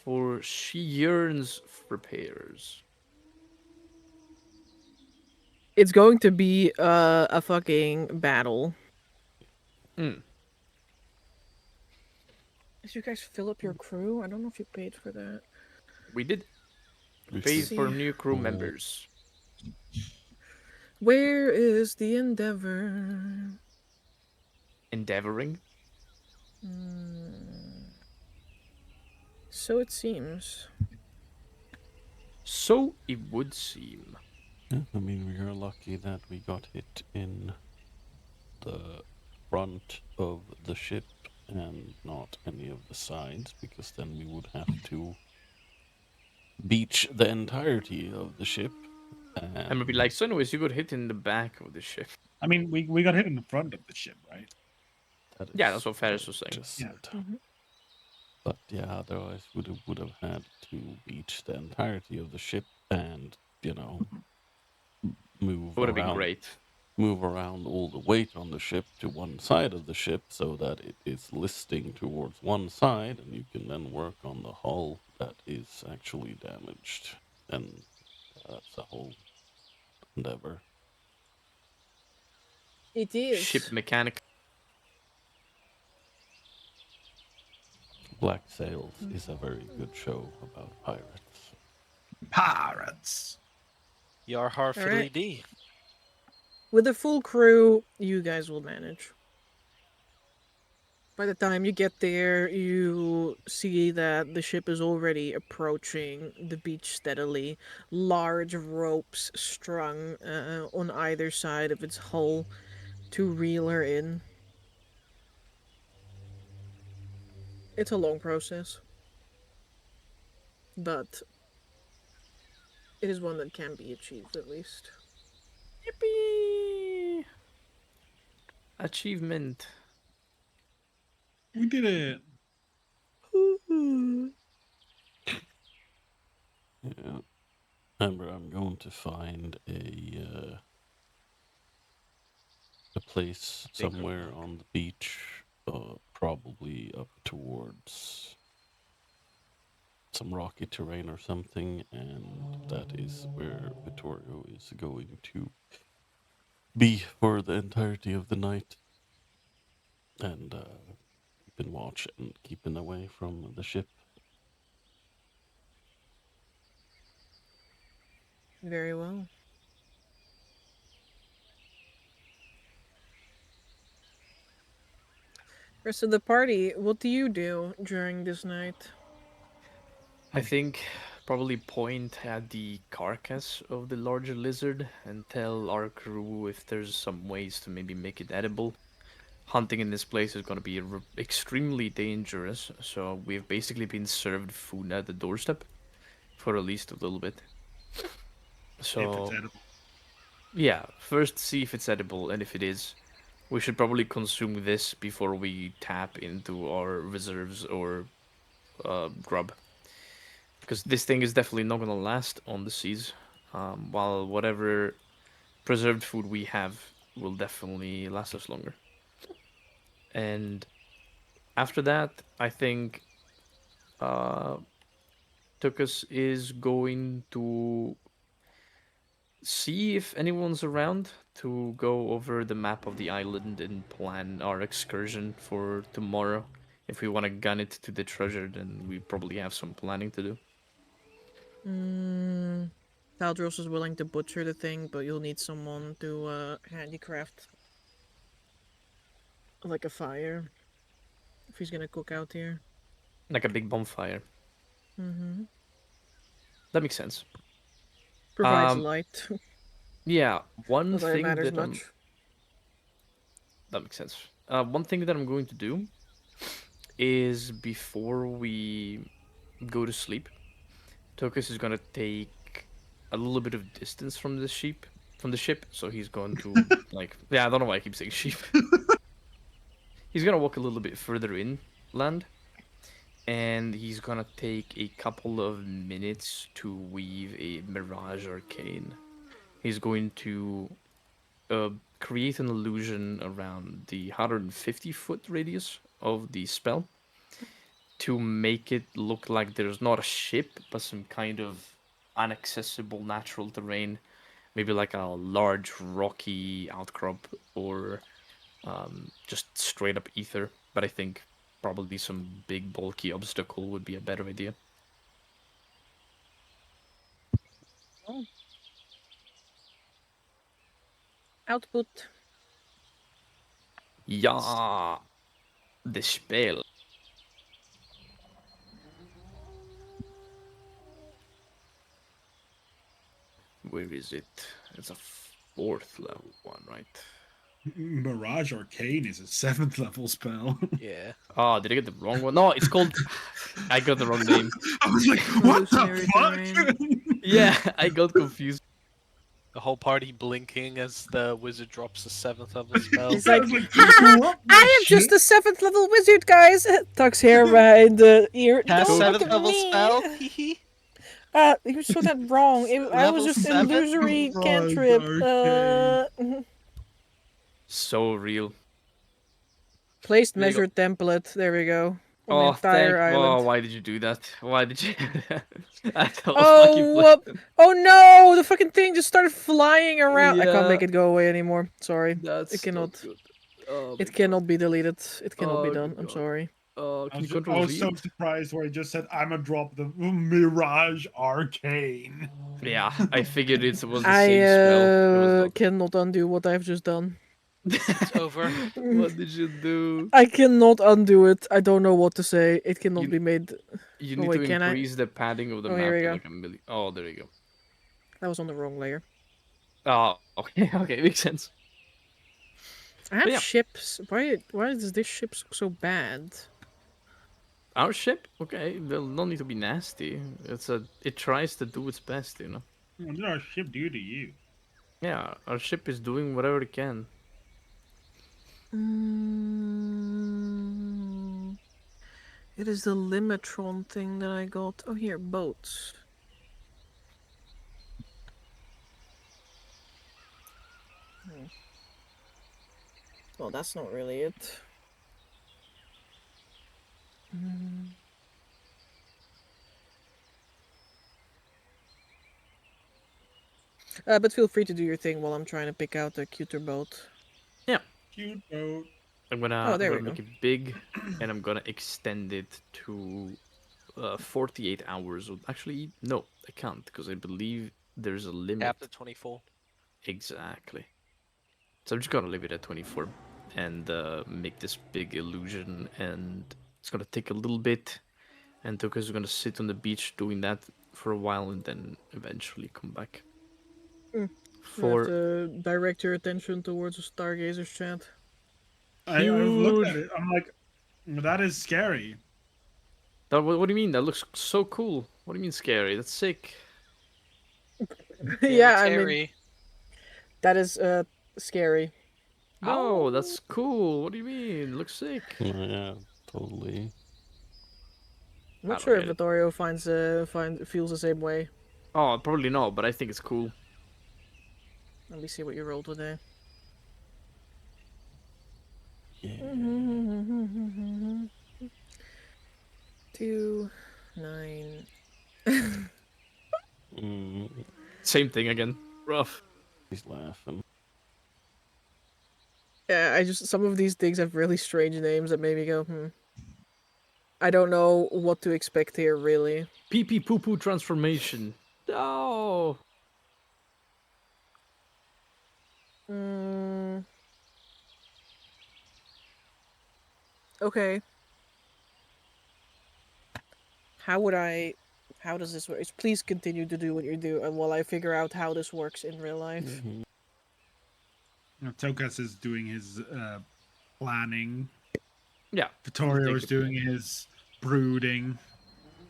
For she yearns for repairs. It's going to be a fucking battle. Hmm. Did you guys fill up your crew? I don't know if you paid for that. We did We pay should for see. new crew all- members. Where is the Endeavor? Endeavoring. Hmm. So it seems. So it would seem. Yeah, I mean, we are lucky that we got hit in the front of the ship and not any of the sides, because then we would have to beach the entirety of the ship. And we'd be like, so anyways, you got hit in the back of the ship. I mean, we got hit in the front of the ship, right? that Yeah, is that's what Ferris was I saying. just Yeah. said. But yeah, otherwise would have had to beach the entirety of the ship and move It would have been around great. move around all the weight on the ship to one side of the ship so that it is listing towards one side, and you can then work on the hull that is actually damaged. And that's a whole endeavor. It is. Ship mechanic. Black Sails is a very good show about pirates. Pirates. Yar har All right. fiddly-dee. With a full crew, you guys will manage. By the time you get there, you see that the ship is already approaching the beach steadily. Large ropes strung on either side of its hull to reel her in. It's a long process, but it is one that can be achieved at least. Yippee! Achievement. We did it. Yeah. Remember, I'm going to find a place Big somewhere grimdark. on the beach, probably up towards some rocky terrain or something, and that is where Vittorio is going to be for the entirety of the night, and keeping watch and keeping away from the ship. Very well. Rest of the party, what do you do during this night? I think probably point at the carcass of the larger lizard and tell our crew if there's some ways to maybe make it edible. Hunting in this place is going to be extremely dangerous, so we've basically been served food at the doorstep for at least a little bit. If it's So, edible. yeah, first see if it's edible, and if it is, we should probably consume this before we tap into our reserves or grub. Because this thing is definitely not going to last on the seas, while whatever preserved food we have will definitely last us longer. And after that, I think Tukas is going to see if anyone's around to go over the map of the island and plan our excursion for tomorrow. If we want to gun it to the treasure, then we probably have some planning to do. Taldros is willing to butcher the thing, but you'll need someone to handicraft like a fire if he's gonna cook out here. Like a big bonfire. Mm-hmm. That makes sense. Provides Um, light. yeah, one Not that it thing matters that I'm much. that makes sense. One thing that I'm going to do is before we go to sleep, Tokus is gonna take a little bit of distance from the ship. So he's going to yeah, I don't know why I keep saying sheep. He's gonna walk a little bit further inland, and he's gonna take a couple of minutes to weave a Mirage Arcane. He's going to uh, create an illusion around the 150-foot radius of the spell to make it look like there's not a ship, but some kind of inaccessible natural terrain, maybe like a large rocky outcrop or just straight up ether. But I think probably some big bulky obstacle would be a better idea. Oh. Output. Ja, the spell. Where is it? It's a fourth level one, right? Mirage Arcane is a 7th level spell. Yeah. Oh, did I get the wrong one? No, it's called. I got the wrong name. I was like, what the Hallucinatory terrain. fuck? Yeah, I got confused. The whole party blinking as the wizard drops a 7th level spell. He's I like, was like, haha, what the I am just shit? a 7th level wizard, guys. Tucks hair behind the ear. Cast Don't look 7th at level me. spell. Hee hee. You saw that wrong. I was Level just 7. illusory Right, cantrip. okay. So real. Placed There you go. measured template. There we go. On the Oh, entire island. Oh, why did you do that? Why did you? That was lucky Oh, oh no! The fucking thing just started flying around. I can't Yeah, make it go away anymore. Sorry. It that's not cannot. good. Oh my It cannot be deleted. It god. cannot be Oh done. good I'm god. sorry. Can you I control was Z so it? surprised where he just said, "I'm gonna drop the Mirage Arcane." Yeah, I figured it was the I same spell. It was not. cannot undo what I've just done. It's over. What did you do? I cannot undo it. I don't know what to say. It cannot You be made. you Oh need to wait, can I? increase the padding of the Oh, here map we by go. like a million. Oh, there you go. That was on the wrong layer. Oh, okay, okay, makes sense. I have But yeah, ships. Why does this ship look so bad? our ship, okay, they'll not need to be nasty. It tries to do its best, you know. What did our ship do to you? Yeah, our ship is doing whatever it can. It is the Limatron thing that I got. Oh, here, boats. Well, that's not really it. But feel free to do your thing while I'm trying to pick out a cuter boat. Yeah, Cute boat. I'm gonna Oh, I'm there gonna we go. make it big, and I'm gonna extend it to 48 hours. Actually, no, I can't because I believe there's a limit. After 24. Exactly. So I'm just gonna leave it at 24 and make this big illusion, and it's gonna take a little bit. And Tokas is gonna sit on the beach doing that for a while, and then eventually come back. You have For to direct your attention towards a Stargazers chat. I've looked dude, at it. I'm like, that is scary. what do you mean? That looks so cool. What do you mean scary? That's sick. Yeah, I mean, Terry. that is scary. No, that's cool. What do you mean? Looks sick. Yeah, totally. I'm I not don't sure if get it. Vittorio feels the same way. Oh, probably not, but I think it's cool. Let me see what you rolled today. Yeah. 2, 9. Same thing again. Rough. He's laughing. Yeah, some of these things have really strange names that made me go, I don't know what to expect here, really. Pee pee poo poo transformation. Oh. Okay. how would I? How does this work? Please continue to do what you do, and while I figure out how this works in real life. Mhm. Tokas is doing his planning. Yeah. Vittorio take is it. doing his brooding.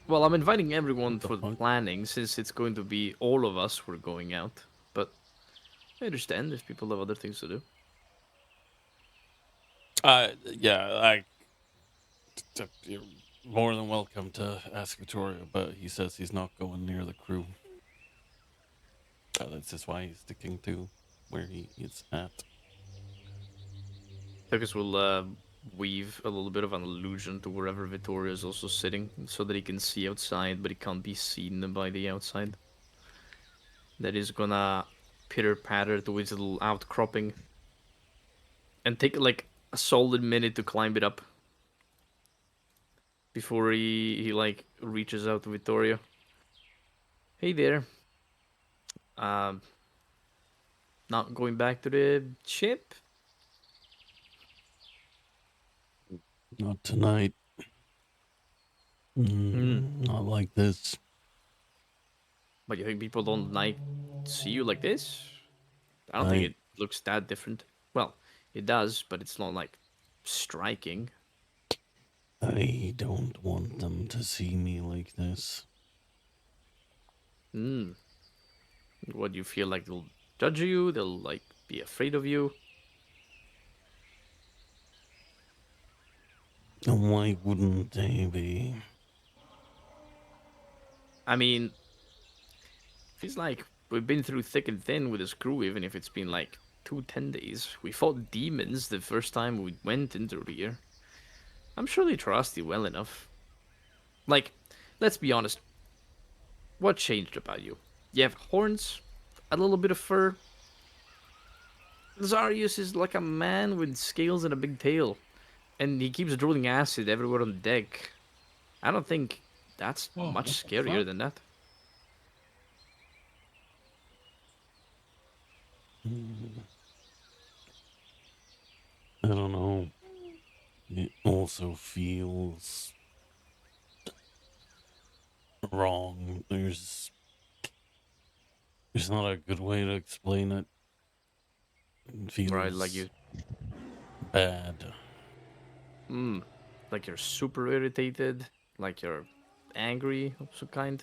Well, I'm inviting everyone What the for the fuck? planning since it's going to be all of us who are going out. But I understand if people have other things to do. Yeah, you're more than welcome to ask Vittorio, but he says he's not going near the crew. That's just why he's sticking to where he is at. Lucas will weave a little bit of an illusion to wherever Vittorio is also sitting, so that he can see outside, but he can't be seen by the outside. That is gonna pitter patter to his little outcropping, and take like a solid minute to climb it up before he like reaches out to Vittorio. Hey there. Um, not going back to the ship? Not tonight. Not like this. But you think people don't like see you like this? I don't think I it looks that different. Well, it does, but it's not like striking. I don't want them to see me like this. Hmm. What do you feel like they'll judge you? They'll like be afraid of you? Why wouldn't they be? I mean, feels like we've been through thick and thin with this crew, even if it's been like 10 days. We fought demons the first time we went into here. I'm sure they trust you well enough. Like, let's be honest. What changed about you? You have horns, a little bit of fur. Zarius is like a man with scales and a big tail, and he keeps drooling acid everywhere on the deck. I don't think that's Whoa, much what the scarier fuck? than that. I don't know. It also feels wrong. There's not a good way to explain it. It Right, like feels you, bad. mm, like you're super irritated, like you're angry of some kind.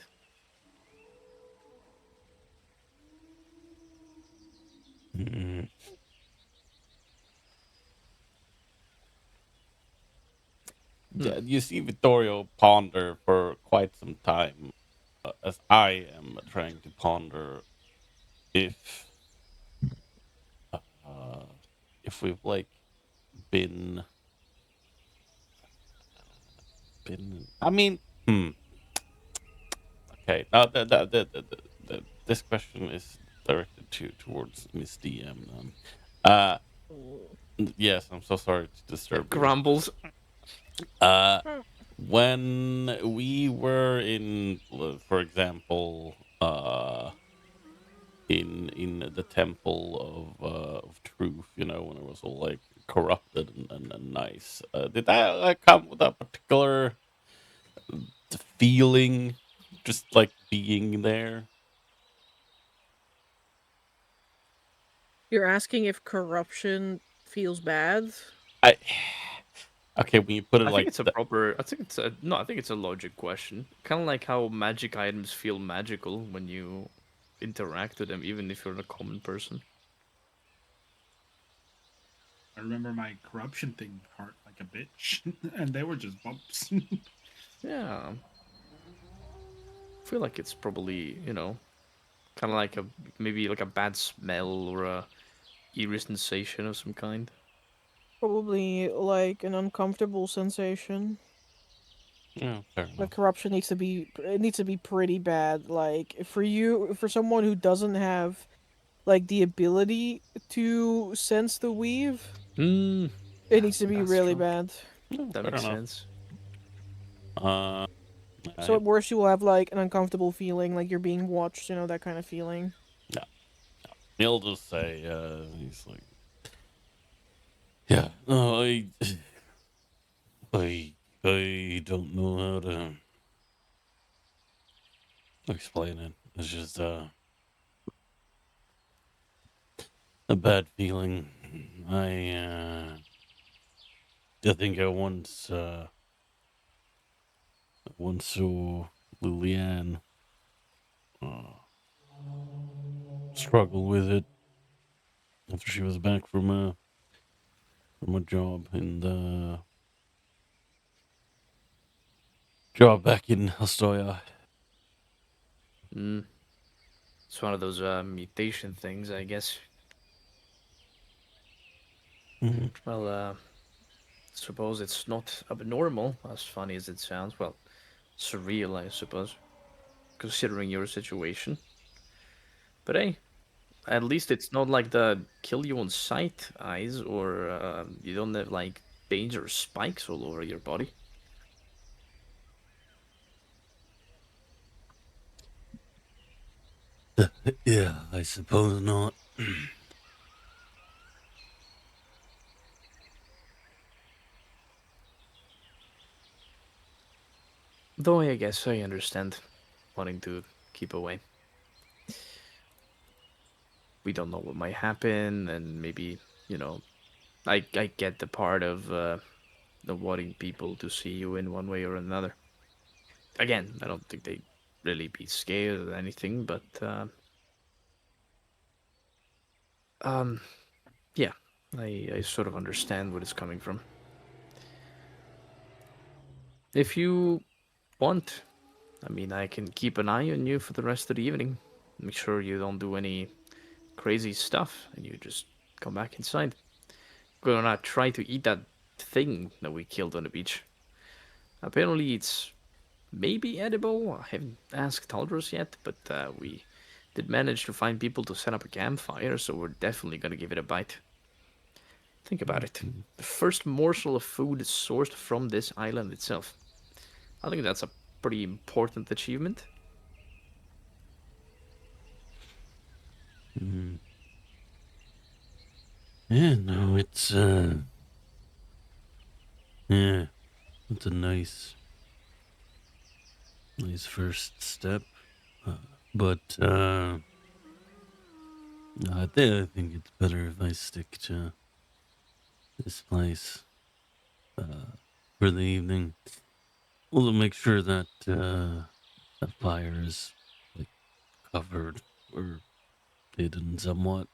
Mm. Hmm. Yeah, you see Vittorio ponder for quite some time, as I am trying to ponder if uh, if we've like been been. I mean, okay. Now this question is directed towards Miss DM. Uh, yes, I'm so sorry to disturb you. Grumbles. Uh, when we were in, for example, in the temple of truth, you know, when it was all like corrupted and nice, did that like come with a particular feeling, just like being there? You're asking if corruption feels bad? I okay, when you put it I think like it's a that, proper. I think it's a no. I think it's a logic question. Kind of like how magic items feel magical when you interact with them, even if you're a common person. I remember my corruption thing hurt like a bitch, and they were just bumps. Yeah, I feel like it's probably kind of like a maybe like a bad smell or a eerie sensation of some kind. Probably like an uncomfortable sensation. yeah, fair Like enough. corruption needs to be pretty bad. Like for you, for someone who doesn't have like the ability to sense the weave, Hmm. it needs to be That's really true. bad. Yeah, That fair makes enough. sense. Uh, So I, at worst, you will have like an uncomfortable feeling, like you're being watched. You know, that kind of feeling. yeah, he'll just say, he's like, yeah, no, I don't know how to. explain it. It's just a bad feeling. I think I once saw Liliane uh, struggle with it after she was back from a job in the job back in Astoria. Mm, it's one of those mutation things, I guess. Mhm. Well, suppose it's not abnormal, as funny as it sounds. Well, surreal, I suppose, considering your situation. But hey, at least it's not like the kill you on sight eyes, or you don't have like dangerous spikes all over your body. Yeah, I suppose not. Though I guess I understand wanting to keep away. We don't know what might happen, and maybe, you know, I get the part of the wanting people to see you in one way or another. Again, I don't think they really be scared or anything, but um, yeah, I sort of understand where it's coming from. If you want, I mean, I can keep an eye on you for the rest of the evening. Make sure you don't do any crazy stuff, and you just come back inside. Gonna try to eat that thing that we killed on the beach. Apparently, it's maybe edible. I haven't asked Taldros yet, but we did manage to find people to set up a campfire, so we're definitely gonna give it a bite. Think about it. The first morsel of food is sourced from this island itself. I think that's a pretty important achievement. Mhm. Yeah, no, yeah, it's a nice first step. Uh, but I think it's better if I stick to this place for the evening. Well, to make sure that the fire is like covered or hidden somewhat.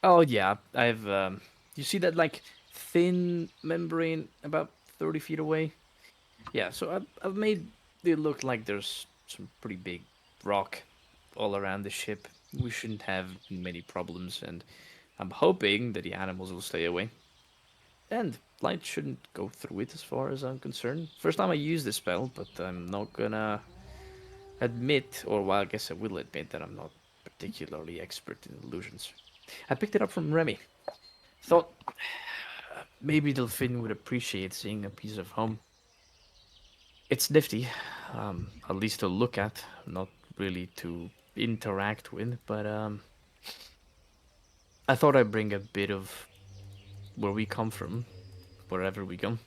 Oh yeah, I've you see that like thin membrane about 30 feet away? Yeah, so I've made it look like there's some pretty big rock all around the ship. We shouldn't have many problems, and I'm hoping that the animals will stay away. And light shouldn't go through it as far as I'm concerned. First time I use this spell, but I'm not gonna admit, or well, I guess I will admit that I'm not particularly expert in illusions. I picked it up from Remy. Thought maybe Delphine would appreciate seeing a piece of home. It's nifty, at least to look at, not really to interact with, but I thought I'd bring a bit of where we come from, wherever we go.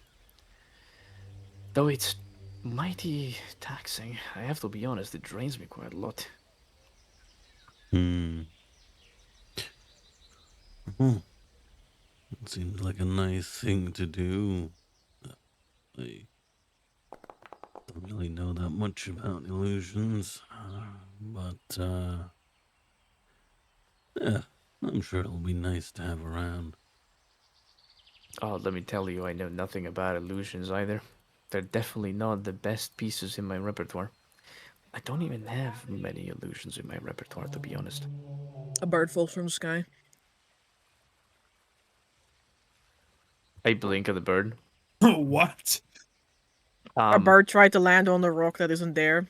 Though it's mighty taxing, I have to be honest, it drains me quite a lot. Hmm. Hmm. It seems like a nice thing to do. I don't really know that much about illusions, but yeah, I'm sure it'll be nice to have around. Oh, let me tell you, I know nothing about illusions either. They're definitely not the best pieces in my repertoire. I don't even have many illusions in my repertoire, to be honest. A bird falls from the sky. I blink at the bird. What? A Um, bird tried to land on the rock that isn't there.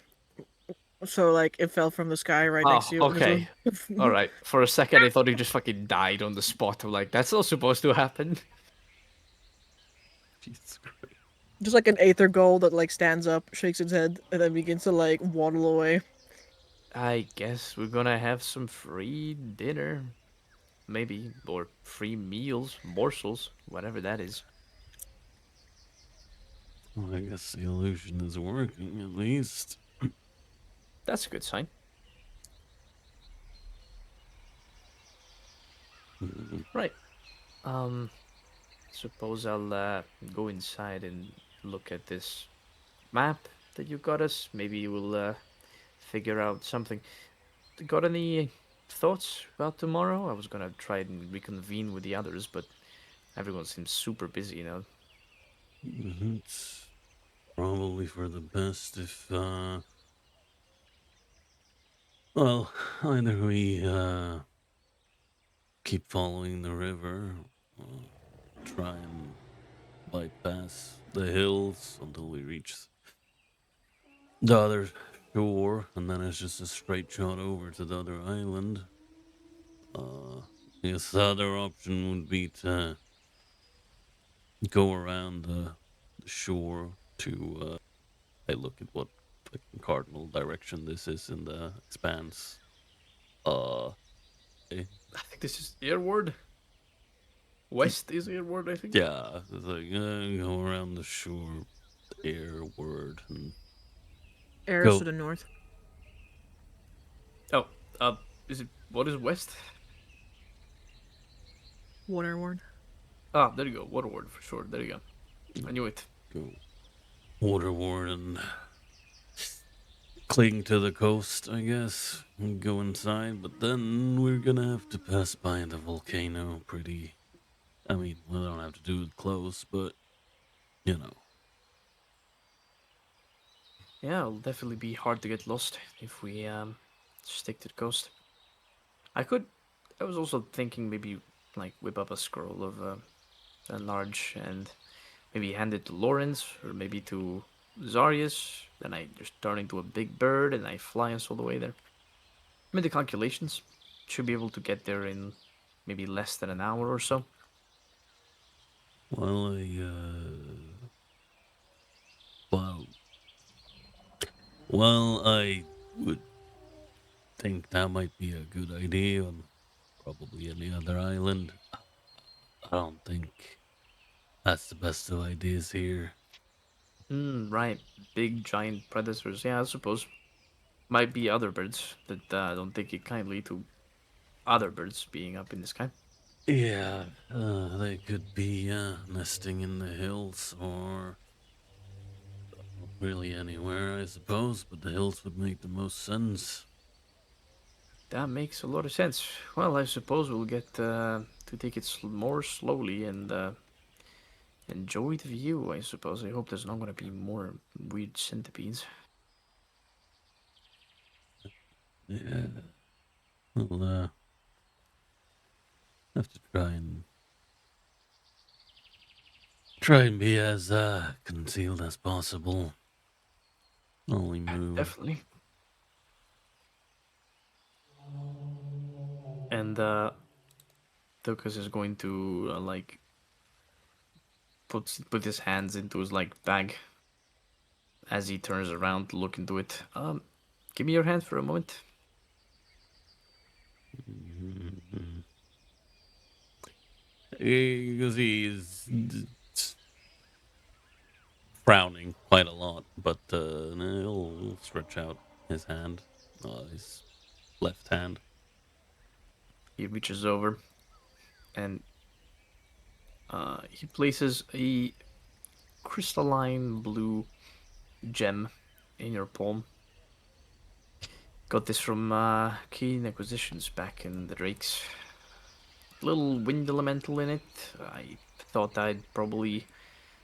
So, like, it fell from the sky right next oh, to you. And just okay. All right. For a second, I thought he just fucking died on the spot. I'm like, that's not supposed to happen. Jesus Christ. just like an aether gull that, like, stands up, shakes its head, and then begins to, like, waddle away. I guess we're gonna have some free dinner, maybe, or free meals, morsels, whatever that is. Well, I guess the illusion is working at least. That's a good sign. Mhm. Right. Um, suppose I'll go inside and look at this map that you got us. Maybe we'll figure out something. Got any thoughts about tomorrow? I was gonna try and reconvene with the others, but everyone seems super busy, you know. It's probably for the best if, well, either we keep following the river, uh, try and bypass the hills until we reach the other shore, and then it's just a straight shot over to the other island. Uh, yes, the other option would be to go around the shore to look at what like cardinal direction this is in the expanse. Eh, I think this is Airward. West is Airward, I think. yeah, it's like go around the shore, air word, and Air is to go. the north. Oh, is it what is West? Waterward. Ah, there you go. Waterward for sure. There you go. I knew it. Go waterward and cling to the coast, I guess, and go inside. But then we're gonna have to pass by the volcano pretty. I mean, we don't have to do it close, but you know. Yeah, it'll definitely be hard to get lost if we stick to the coast. I could. I was also thinking maybe like whip up a scroll of a large and maybe hand it to Lawrence or maybe to Zarius. Then I just turn into a big bird and I fly us all the way there. Made the calculations. Should be able to get there in maybe less than an hour or so. Well, well, I would think that might be a good idea on probably any other island. I don't think that's the best of ideas here. Right. Big giant predators. Yeah, I suppose. Might be other birds that don't take it kindly to other birds being up in the sky. Yeah, they could be nesting in the hills or really anywhere, I suppose, but the hills would make the most sense. That makes a lot of sense. Well, I suppose we'll get to take it more slowly and enjoy the view, I suppose. I hope there's not going to be more weird centipedes. Yeah, we'll have to try and be as concealed as possible. Only move. Definitely. And Tokus is going to like put his hands into his like bag as he turns around to look into it. Give me your hand for a moment. Because he's frowning quite a lot, but he'll stretch out his hand, his left hand. He reaches over and he places a crystalline blue gem in your palm. Got this from Keen Acquisitions back in the Drakes. Little wind elemental in it. I thought I'd probably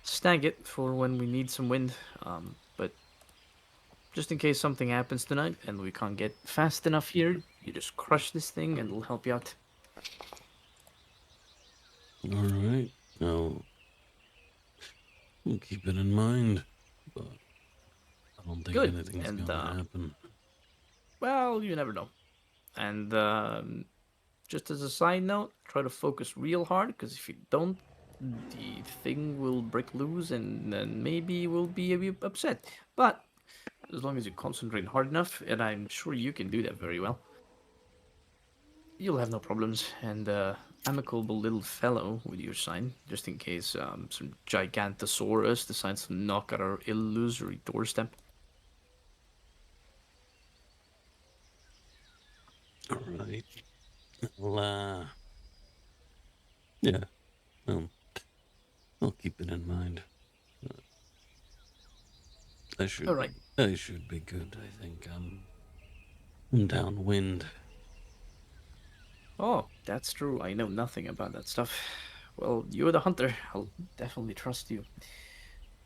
snag it for when we need some wind, but just in case something happens tonight and we can't get fast enough here, you just crush this thing and it'll help you out. All right, now we'll keep it in mind, but I don't think Good. anything's And gonna happen. well, you never know. And just as a side note, try to focus real hard because if you don't, the thing will break loose and then maybe we'll be a bit upset. But as long as you concentrate hard enough, and I'm sure you can do that very well, you'll have no problems. And amicable little fellow with your sign, just in case some gigantosaurus decides to knock at our illusory doorstep. Well, yeah, um, I'll keep it in mind. I All should right. be. I should be good. I think I'm downwind. Oh, that's true. I know nothing about that stuff. Well, you're the hunter. I'll definitely trust you.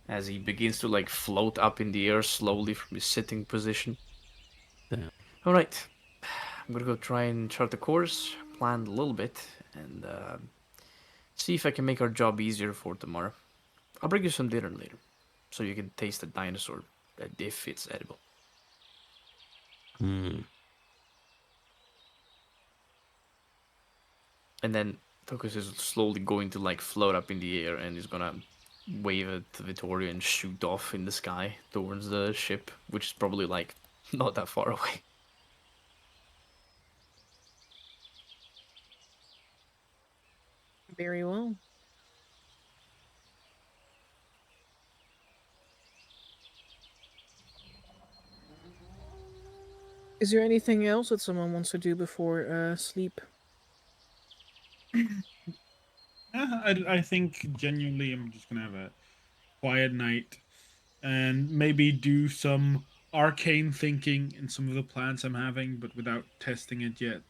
As he begins to like float up in the air slowly from his sitting position. Damn. All right, I'm gonna go try and chart the course, plan a little bit, and see if I can make our job easier for tomorrow. I'll bring you some dinner later, so you can taste the dinosaur, if it's edible. Hmm. And then Tokus is slowly going to like float up in the air and is gonna wave at Vittorio and shoot off in the sky towards the ship, which is probably like not that far away. Very well. Is there anything else that someone wants to do before sleep? I think genuinely I'm just gonna have a quiet night and maybe do some arcane thinking in some of the plans I'm having, but without testing it yet.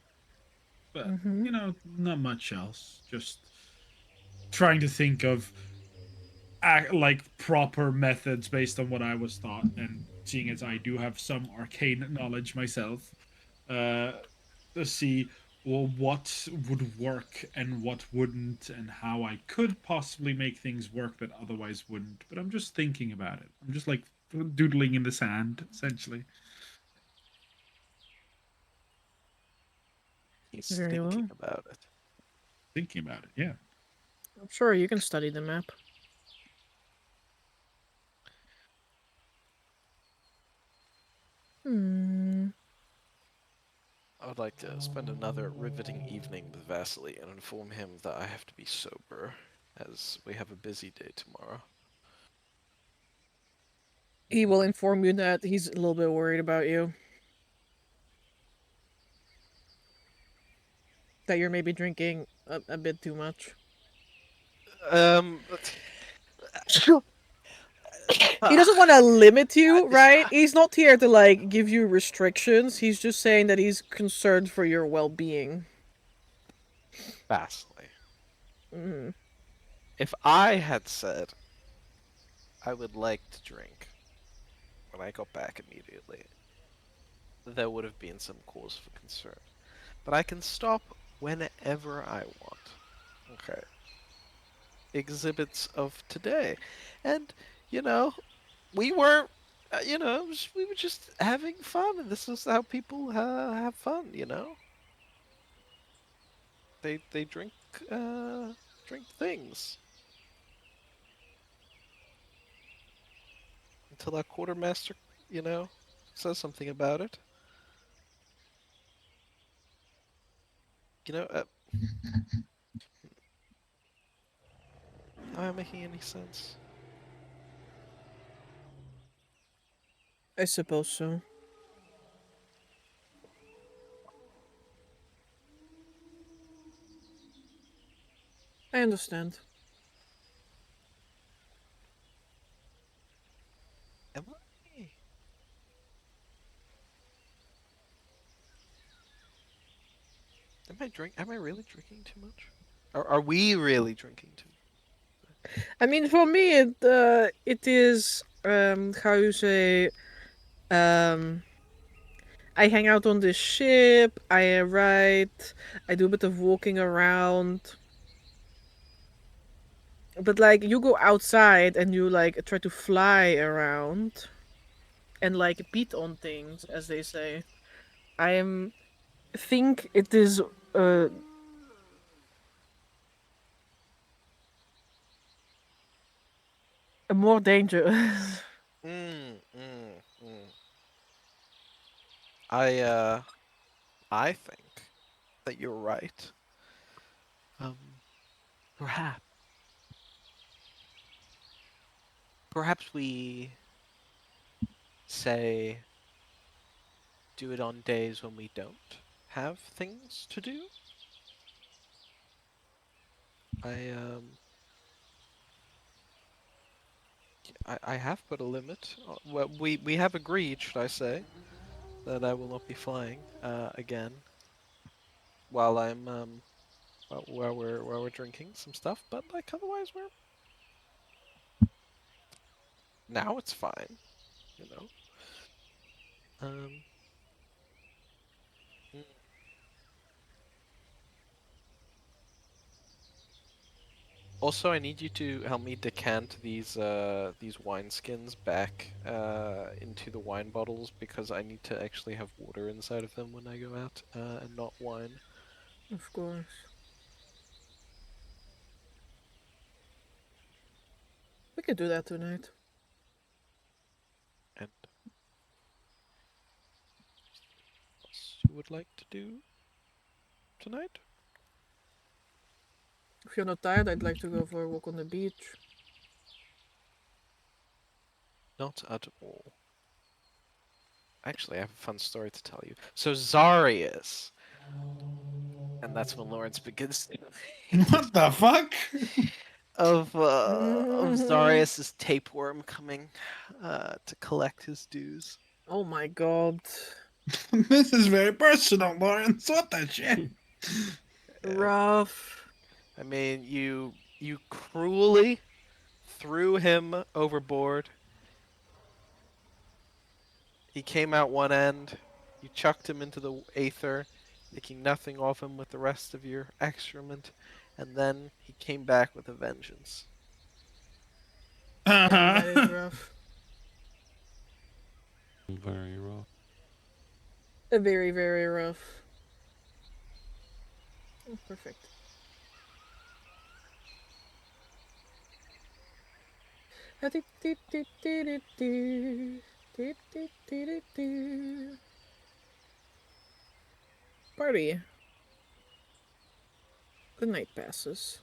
But Mm-hmm. not much else. Just trying to think of like proper methods based on what I was taught, and seeing as I do have some arcane knowledge myself, uh, to see well what would work and what wouldn't, and how I could possibly make things work that otherwise wouldn't. But I'm just thinking about it. I'm just like doodling in the sand, essentially. He's Very thinking well. about it. Thinking about it, yeah. I'm sure you can study the map. Hmm. I would like to spend another riveting evening with Vasily and inform him that I have to be sober, as we have a busy day tomorrow. He will inform you that he's a little bit worried about you. That you're maybe drinking a bit too much. But He doesn't want to limit you, right? He's not here to like give you restrictions. He's just saying that he's concerned for your well-being. Vasily, Mm. if I had said I would like to drink when I got back immediately, there would have been some cause for concern. But I can stop whenever I want. Okay. Exhibits of today. And, you know, we weren't, we were just having fun, and this is how people have fun, you know? They drink things until our quartermaster, you know, says something about it. You know, am I making any sense? I suppose so. I understand. Am I? Am I really drinking too much? Are we really drinking too much? I mean, for me, it is how you say um. I hang out on this ship. I write. I do a bit of walking around. But like, you go outside and you like try to fly around and like beat on things, as they say. I am think it is uh more dangerous. Mm, mm, mm. I uh I think that you're right. Um, perhaps perhaps we say do it on days when we don't have things to do. I have put a limit. Well, we have agreed, should I say, that I will not be flying again while I'm while we're drinking some stuff. But like otherwise, we're now it's fine, you know. Um. mm. Also, I need you to help me decant these wine skins back into the wine bottles because I need to actually have water inside of them when I go out and not wine. Of course. We could do that tonight. And what else you would like to do tonight? If you're not tired, I'd like to go for a walk on the beach. Not at all. Actually, I have a fun story to tell you. So Zarius, and that's when Lawrence begins What the fuck? of Zarius's tapeworm coming to collect his dues. Oh my god. This is very personal, Lawrence. What the shit? Rough. I mean, you cruelly threw him overboard. He came out one end. You chucked him into the aether, taking nothing off him with the rest of your excrement, and then he came back with a vengeance. Damn, that is Uh-huh. rough. Very rough. Very, very rough. Oh, perfect. Party. The night passes.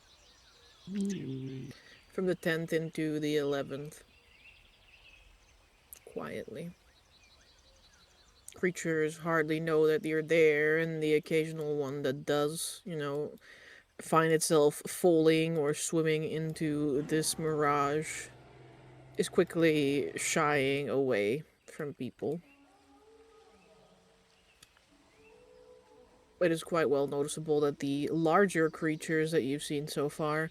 From the 10th into the 11th. Quietly. Creatures hardly know that you're there, and the occasional one that does, find itself falling or swimming into this mirage is quickly shying away from people. It is quite well noticeable that the larger creatures that you've seen so far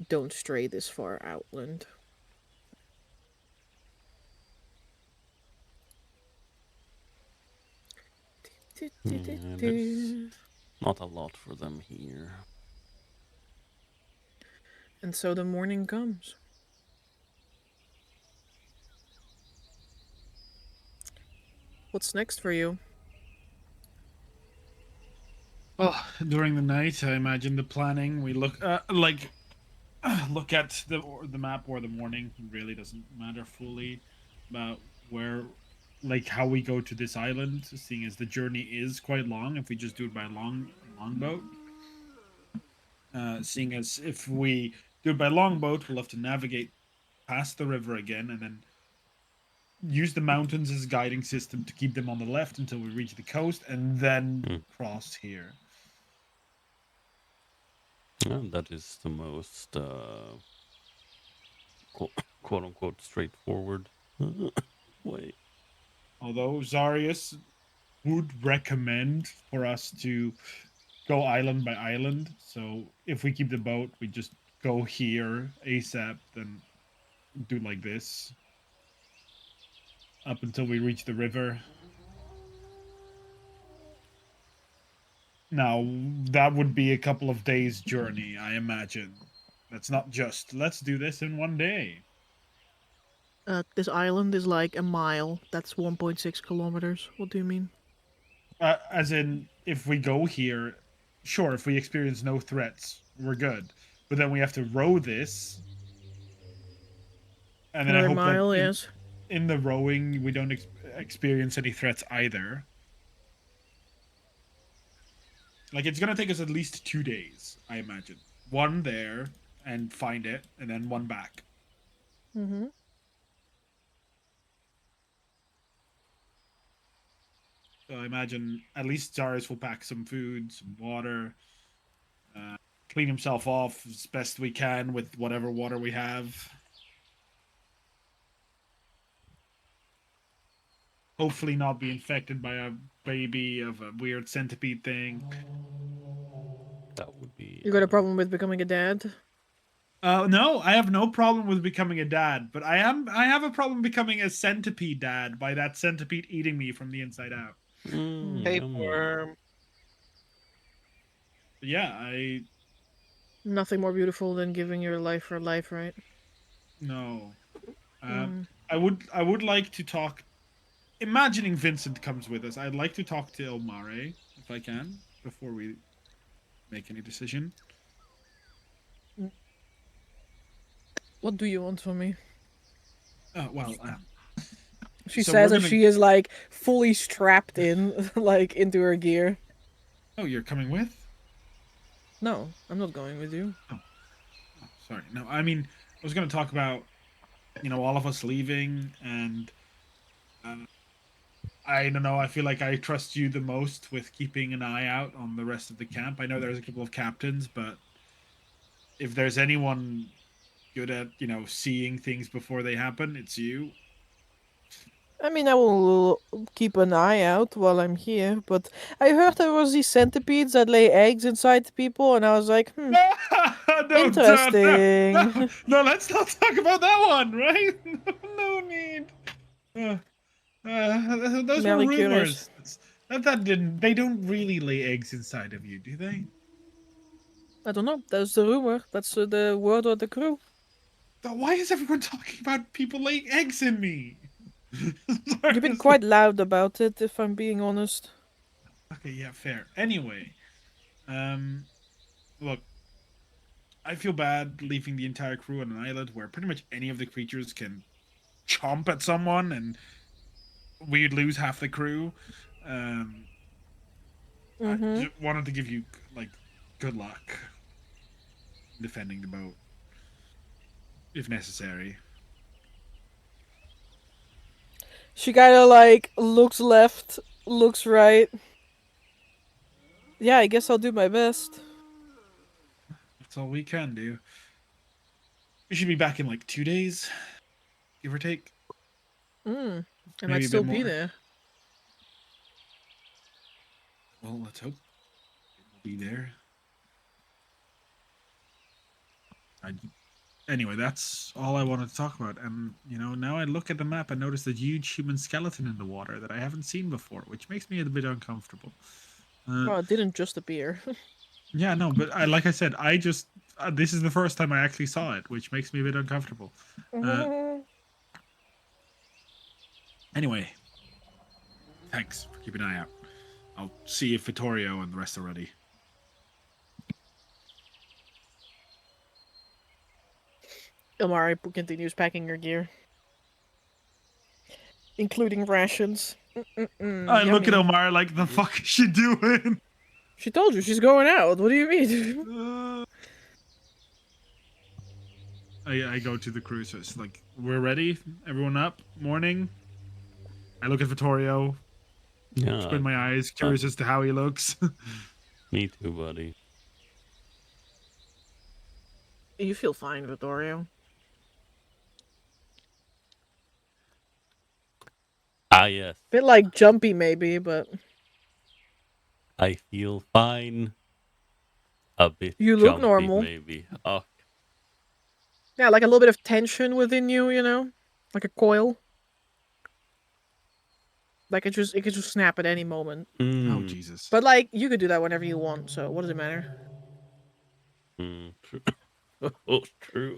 don't stray this far outland. Yeah, there's not a lot for them here. And so the morning comes. What's next for you? Well, during the night, I imagine the planning. We look look at the map or the morning. It really doesn't matter fully about where, like how we go to this island. Seeing as the journey is quite long, if we just do it by longboat. Seeing as if we do it by longboat, we'll have to navigate past the river again, and then use the mountains as a guiding system to keep them on the left until we reach the coast, and then cross here. And that is the most quote unquote straightforward way. Although Zarius would recommend for us to go island by island. So if we keep the boat, we just go here ASAP, then do like this up until we reach the river. Now, that would be a couple of days' journey, I imagine. That's not just, let's do this in one day. This island is like a mile. That's 1.6 kilometers. What do you mean? As in, if we go here, sure, if we experience no threats, we're good. But then we have to row this. And then I Another hope mile, that yes. in the rowing, we don't experience any threats either. Like, it's going to take us at least 2 days, I imagine. One there and find it, and then one back. Mm-hmm. So I imagine at least Zarius will pack some food, some water. clean himself off as best we can with whatever water we have. Hopefully not be infected by a baby of a weird centipede thing. That would be. You got a problem with becoming a dad? No, I have no problem with becoming a dad, but I have a problem becoming a centipede dad by that centipede eating me from the inside out. Yummy. Tapeworm. But yeah, Nothing more beautiful than giving your life for life, right? no. Mm. I would like to talk. Imagining Vincent comes with us, I'd like to talk to Ilmare if I can before we make any decision. What do you want from me? Well, She so says we're as gonna- she is like fully strapped in, like into her gear. oh, you're coming with? No, I'm not going with you. Oh, sorry. No, I mean, I was going to talk about, all of us leaving, and I don't know. I feel like I trust you the most with keeping an eye out on the rest of the camp. I know there's a couple of captains, but if there's anyone good at, seeing things before they happen, it's you. I mean, I will keep an eye out while I'm here, but I heard there was these centipedes that lay eggs inside people, and I was like, No, interesting. no, let's not talk about that one, right? No need. Those were Merely rumors. curious. That didn't. They don't really lay eggs inside of you, do they? I don't know. That's the rumor. That's the word of the crew. But why is everyone talking about people laying eggs in me? You've been quite loud about it, if I'm being honest. Okay, yeah, fair. Anyway, look, I feel bad leaving the entire crew on an island where pretty much any of the creatures can chomp at someone, and we'd lose half the crew. I just wanted to give you good luck defending the boat, if necessary. She kinda like looks left, looks right. Yeah, I guess I'll do my best. That's all we can do. We should be back in 2 days, give or take. I Maybe might a still bit be more. there. Well, let's hope we'll be there. Anyway, that's all I wanted to talk about. And, now I look at the map and notice the huge human skeleton in the water that I haven't seen before, which makes me a bit uncomfortable. Well, it didn't just appear. Yeah, no, but like I said, this is the first time I actually saw it, which makes me a bit uncomfortable. Anyway, thanks for keeping an eye out. I'll see if Vittorio and the rest are ready. Ilmari continues packing her gear, including rations. I look at Yummy. Omar like, the fuck is she doing? She told you she's going out. What do you mean? I go to the crew, so it's like, we're ready? Everyone up? Morning? I look at Vittorio, Yeah. squint my eyes, curious as to how he looks. Me too, buddy. You feel fine, Vittorio. Ah, yes. Bit like jumpy, maybe, but I feel fine. A bit. You look jumpy, normal. Maybe. Oh, yeah, like a little bit of tension within you, like a coil. Like it could just snap at any moment. Oh, Jesus. But like you could do that whenever you want. So what does it matter? True. Oh, true.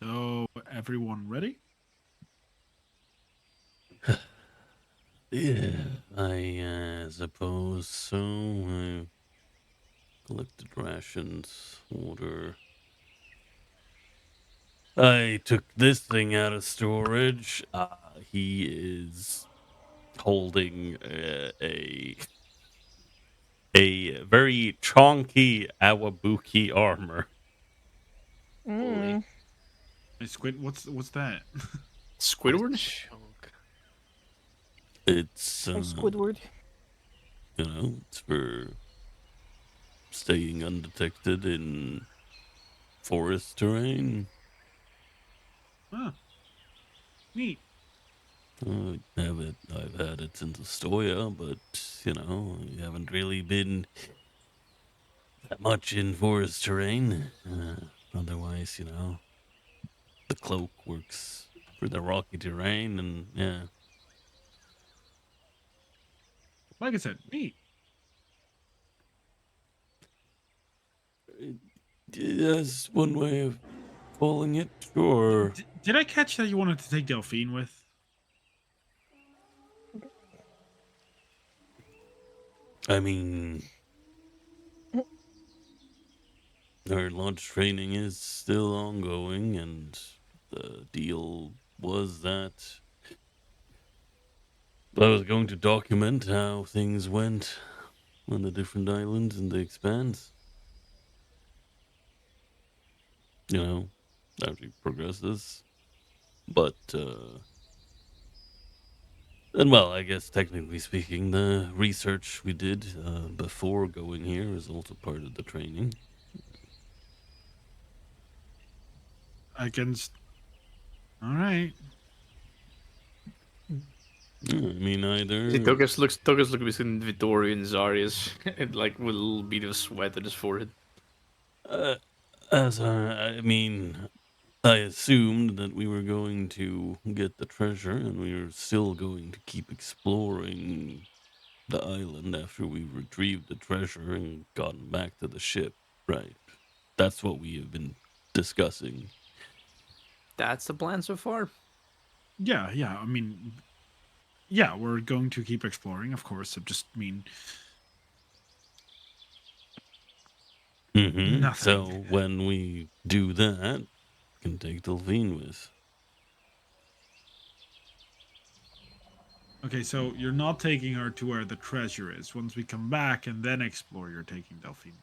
So, everyone ready? Yeah, I suppose so. I collected rations, water. I took this thing out of storage. He is holding a very chonky Awabuki armor. Holy Hey, Squint, what's that? Squidward? chunk. It's Like Squidward. it's for staying undetected in forest terrain. Huh. Neat. I've had it since Astoria, but you haven't really been that much in forest terrain. Otherwise, the cloak works for the rocky terrain, and yeah. Like I said, neat. That's one way of calling it, sure. Did I catch that you wanted to take Delphine with? I mean, our launch training is still ongoing, and the deal was that I was going to document how things went on the different islands in the expanse. As we progresses. But, and well, I guess technically speaking, the research we did before going here is also part of the training. Against. All right. I mean, either. Togus looks between Vittorio and Zarius, and like with a little bead of sweat on his forehead. I mean, I assumed that we were going to get the treasure, and we were still going to keep exploring the island after we retrieved the treasure and gotten back to the ship, right? That's what we have been discussing. That's the plan so far. Yeah. I mean, yeah, we're going to keep exploring, of course. I just mean Mm-hmm. nothing. So when we do that, we can take Delphine with. Okay, so you're not taking her to where the treasure is. Once we come back and then explore, you're taking Delphine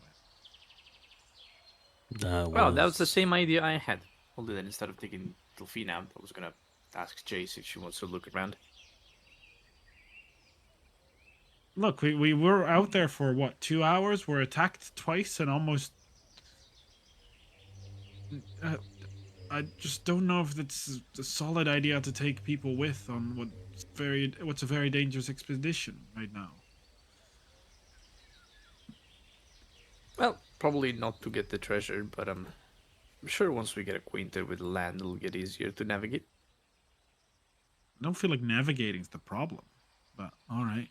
with. Well, that was the same idea I had. Only then instead of taking Delphine out, I was gonna ask Jace if she wants to look around. Look, we were out there for what, 2 hours? We're attacked twice and almost. I just don't know if it's a solid idea to take people with on what's a very dangerous expedition right now. Well, probably not to get the treasure, but I'm sure once we get acquainted with the land, it'll get easier to navigate. I don't feel like navigating's the problem, but all right.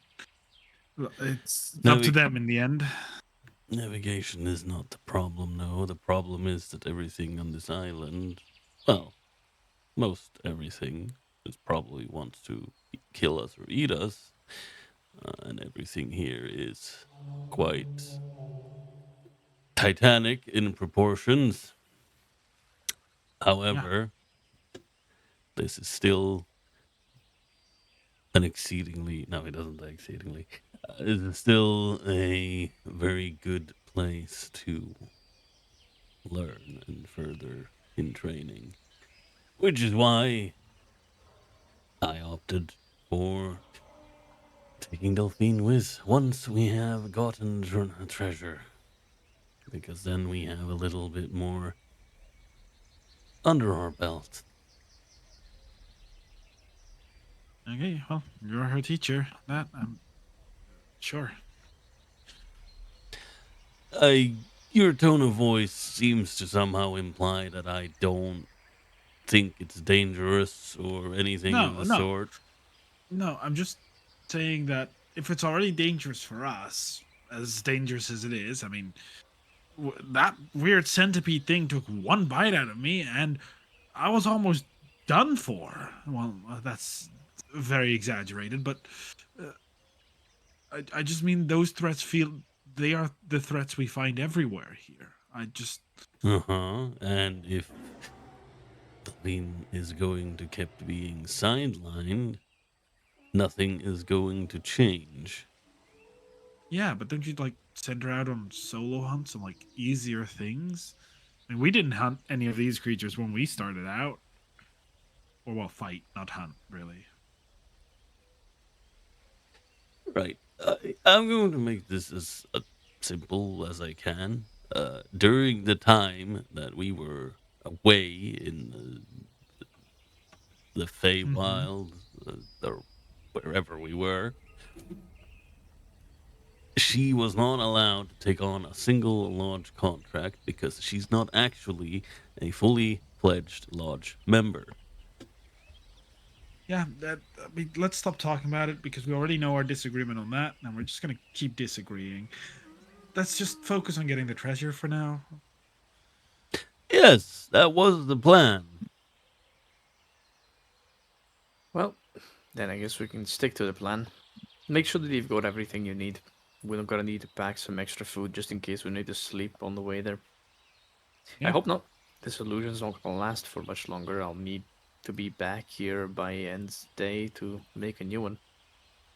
It's up to Navig- them in the end. Navigation is not the problem, no. The problem is that everything on this island, well, most everything, is probably wants to kill us or eat us. And everything here is quite titanic in proportions. However, this is still an exceedingly, no, it doesn't say exceedingly. This is still a very good place to learn and further in training, which is why I opted for taking Delphine with once we have gotten treasure, because then we have a little bit more under our belt. Okay, well, you're her teacher. That I'm sure. Your tone of voice seems to somehow imply that I don't think it's dangerous or anything of the sort. No, I'm just saying that if it's already dangerous for us, as dangerous as it is, I mean, that weird centipede thing took one bite out of me, and I was almost done for. Well, that's very exaggerated, but I just mean those threats they are the threats we find everywhere here. I just. And if Delphine is going to keep being sidelined, nothing is going to change. Yeah, but don't you like send her out on solo hunts and like easier things? I mean, we didn't hunt any of these creatures when we started out. Or well, fight, not hunt, really. Right. I'm going to make this as a simple as I can. During the time that we were away in the Feywild, or wherever we were, she was not allowed to take on a single lodge contract because she's not actually a fully fledged lodge member. Yeah, that. I mean, let's stop talking about it because we already know our disagreement on that, and we're just gonna keep disagreeing. Let's just focus on getting the treasure for now. Yes, that was the plan. Well, then I guess we can stick to the plan. Make sure that you've got everything you need. We're gonna need to pack some extra food just in case we need to sleep on the way there. I Yeah. hope not. This illusion's not gonna last for much longer. I'll need to be back here by end's day to make a new one.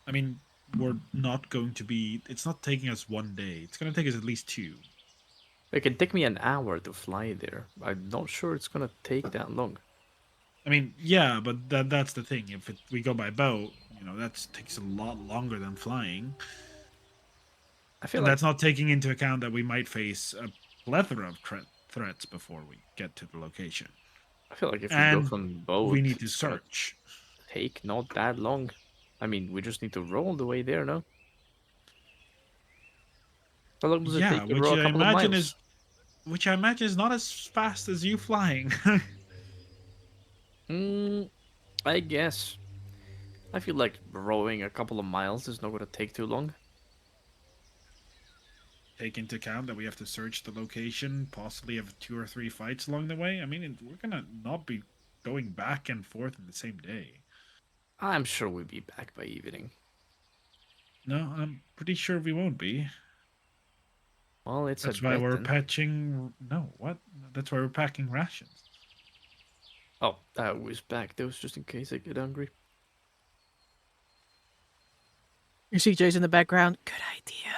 I mean, we're not going to be. It's not taking us one day. It's gonna take us at least two. It can take me an hour to fly there. I'm not sure it's gonna take that long. I mean, yeah, but that's the thing. If we go by boat, that takes a lot longer than flying. I feel And like that's not taking into account that we might face a plethora of threats before we get to the location. if we go And from boat, we need to it's gonna search. take not that long. I mean, we just need to roll the way there, no? How long does it Yeah, take to roll a couple of miles? which I imagine is not as fast as you flying. I guess. I feel like rowing a couple of miles is not gonna take too long. Take into account that we have to search the location, possibly have 2 or 3 fights along the way. I mean, we're gonna not be going back and forth in the same day. I'm sure we'll be back by evening. No, I'm pretty sure we won't be. Well, it's That's a why bet we're then. patching. No, what? That's why we're packing rations. Oh, I was back those just in case I get hungry. You see Jay's in the background. Good idea.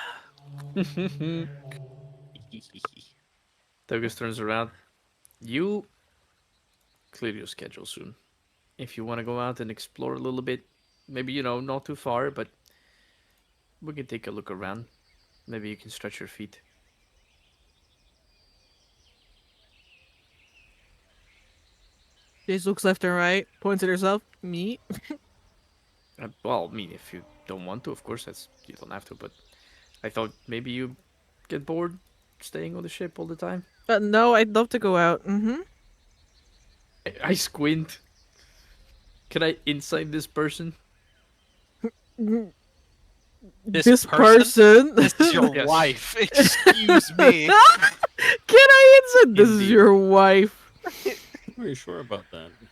Douglas turns around. You clear your schedule soon. If you want to go out and explore a little bit, maybe, not too far, but we can take a look around. Maybe you can stretch your feet. Jace looks left and right, points at herself. Me? Well, I mean, if you don't want to, of course, you don't have to, but I thought maybe you get bored staying on the ship all the time. No, I'd love to go out. Mm-hmm. I squint. Can I insight this person? This person? This is your Yes. wife. Excuse me. Can I insight this is Indeed. your wife? Are you sure about that? I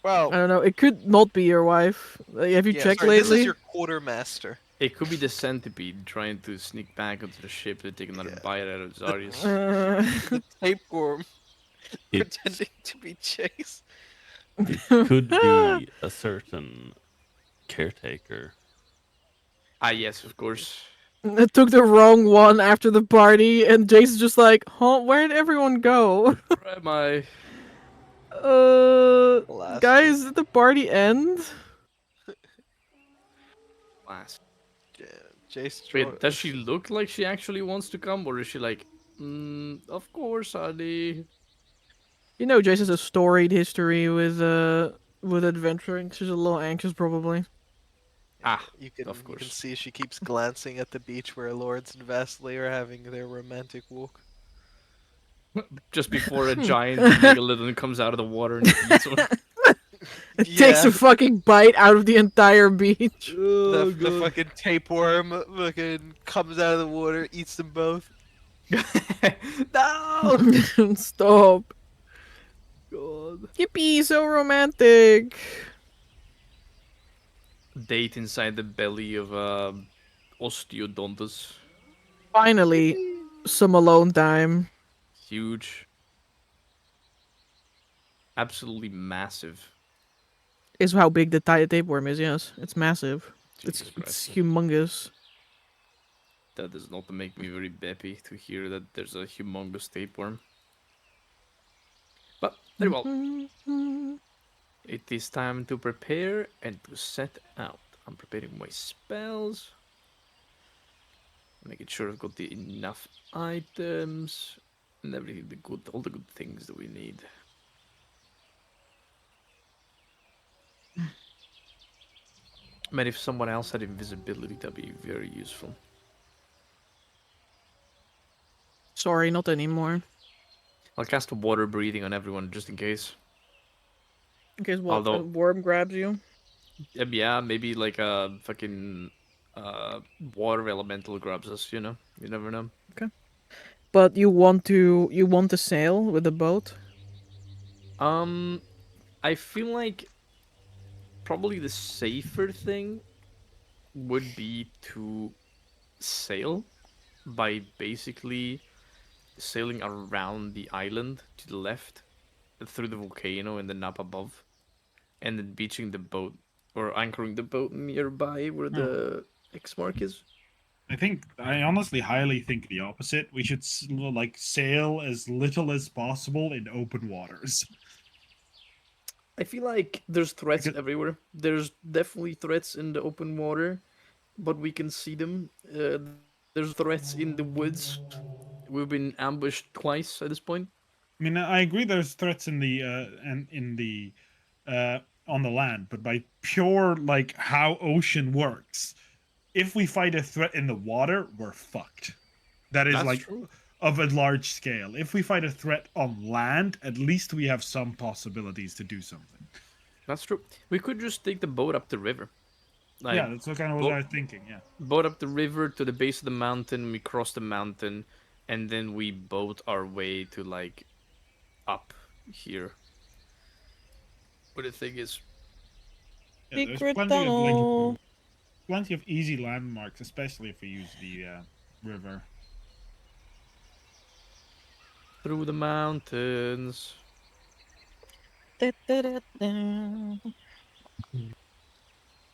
Well, don't know. It could not be your wife. Have you yeah, checked sorry, this lately? is your quartermaster. It could be the centipede trying to sneak back onto the ship to take another Yeah. bite out of Zarius. The tapeworm It pretending to be Chase. could be a certain caretaker. Ah, yes, of course. I took the wrong one after the party, and Jason's just like, huh, where'd everyone go? Where am I? Last Guys, did the party end? Last. Yeah, Jace. Wait, does she look like she actually wants to come, or is she like, of course, honey? You know, Jace has a storied history with adventuring. She's a little anxious, probably. Ah, you of can course. see she keeps glancing at the beach where Lords and Vasily are having their romantic walk. Just before a giant megalodon comes out of the water and eats one. It takes a fucking bite out of the entire beach. The fucking tapeworm fucking comes out of the water, eats them both. No! Stop. God. Yippee, so romantic. Date inside the belly of Osteodontus. Finally, some alone time. Huge. Absolutely massive. Is how big the tapeworm is, yes. It's massive. Jesus It's Christ. humongous. That does not make me very happy to hear that there's a humongous tapeworm. But very well. It is time to prepare and to set out. I'm preparing my spells. Making sure I've got the enough items and everything, all the good things that we need. Man, if someone else had invisibility, that'd be very useful. Sorry, not anymore. I'll cast water breathing on everyone just in case. In case what a Although, worm grabs you. yeah, maybe like a fucking uh, water elemental grabs us. You never know. But you want to sail with the boat? Um, I feel like probably the safer thing would be to sail by basically sailing around the island to the left through the volcano and then up above, and then beaching the boat or anchoring the boat nearby where No. the X mark is. I honestly highly think the opposite. We should like sail as little as possible in open waters. I feel like there's threats Because everywhere. There's definitely threats in the open water, but we can see them. There's threats in the woods. We've been ambushed twice at this point. I mean, I agree. There's threats in the and in the on the land, but by pure like how ocean works, if we fight a threat in the water, we're fucked. That is That's like true. of a large scale. If we fight a threat on land, at least we have some possibilities to do something. That's true. We could just take the boat up the river. Like, Yeah, that's what kind of what I was thinking. Yeah. boat up the river to the base of the mountain. We cross the mountain, and then we boat our way to like up here. But the thing is, Yeah, there's Secret plenty of like tunnel. plenty of easy landmarks, especially if we use the river. through the mountains. Da-da-da-da.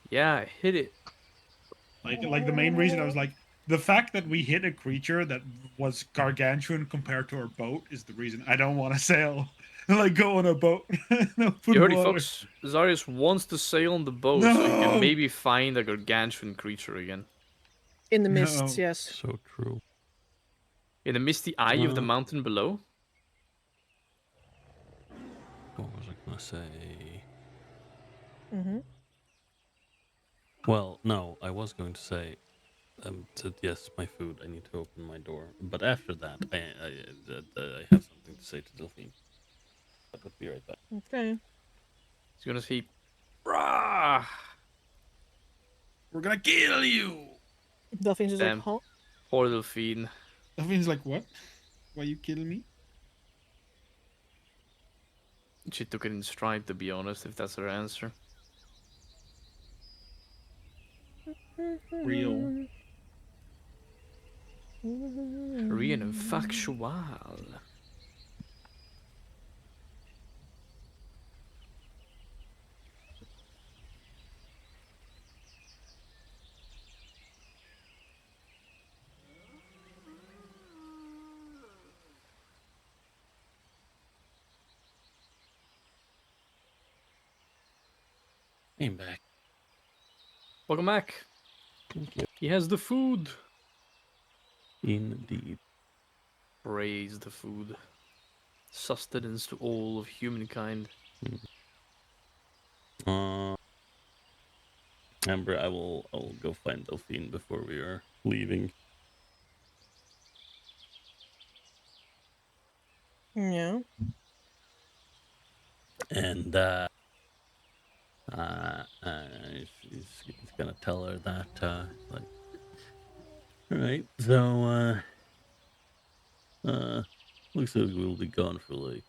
Yeah, I hit it. Like the main reason I was like the fact that we hit a creature that was gargantuan compared to our boat is the reason I don't want to sail. Like go on a boat in open You heard it, water. folks. Zarius wants to sail on the boat so he can No! maybe find a gargantuan creature again. In the No. mists, yes. So true. In the misty eye of the mountain below. What was I gonna say? Mm-hmm. Well, no, I was going to say, yes, my food. I need to open my door. But after that, I have something to say to Delphine. But I'll be right back. Okay. He's gonna say, "Rah!" We're gonna kill you! Delphine's just like, Damn. huh? Poor Delphine. Delphine's like, what? Why you killing me? She took it in stride, to be honest, if that's her answer. Real. Korean and factual. Came back. Welcome back. Thank you. He has the food. Indeed. Praise the food. Sustenance to all of humankind. Amber, I will go find Delphine before we are leaving. Yeah. And she's gonna tell her that like, all right, so looks like we'll be gone for like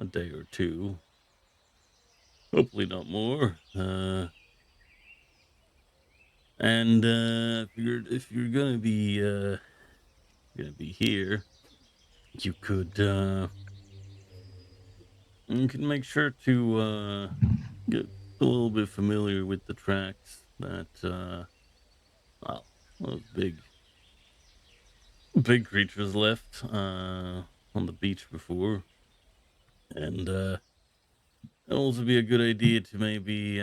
a day or two, hopefully not more. And if you're gonna be here, you can make sure to get a little bit familiar with the tracks that well, those big creatures left on the beach before, and it'll also be a good idea to maybe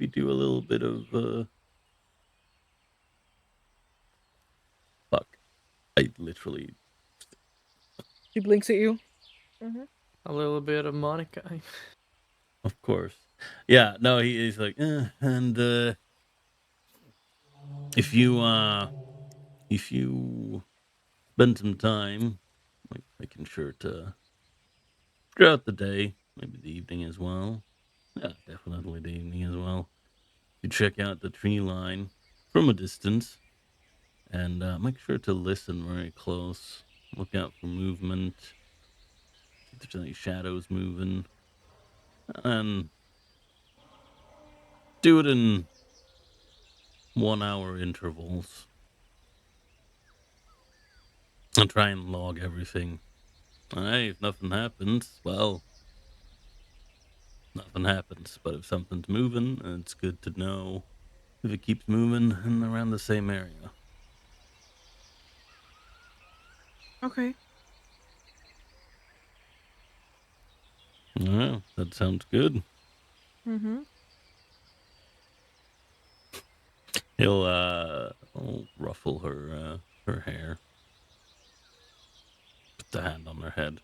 do a little bit of I literally, She blinks at you. A little bit of Monica. of course. Yeah, no, he's like, and if you spend some time, like making sure to throughout the day, maybe the evening as well. Yeah, definitely the evening as well. You check out the tree line from a distance, and make sure to listen very close. Look out for movement. See if there's any shadows moving, and do it in 1 hour intervals. And try and log everything. Hey, if nothing happens, well, nothing happens. But if something's moving, it's good to know if it keeps moving and around the same area. Okay. Yeah, that sounds good. Mm-hmm. He'll ruffle her hair. Put the hand on her head.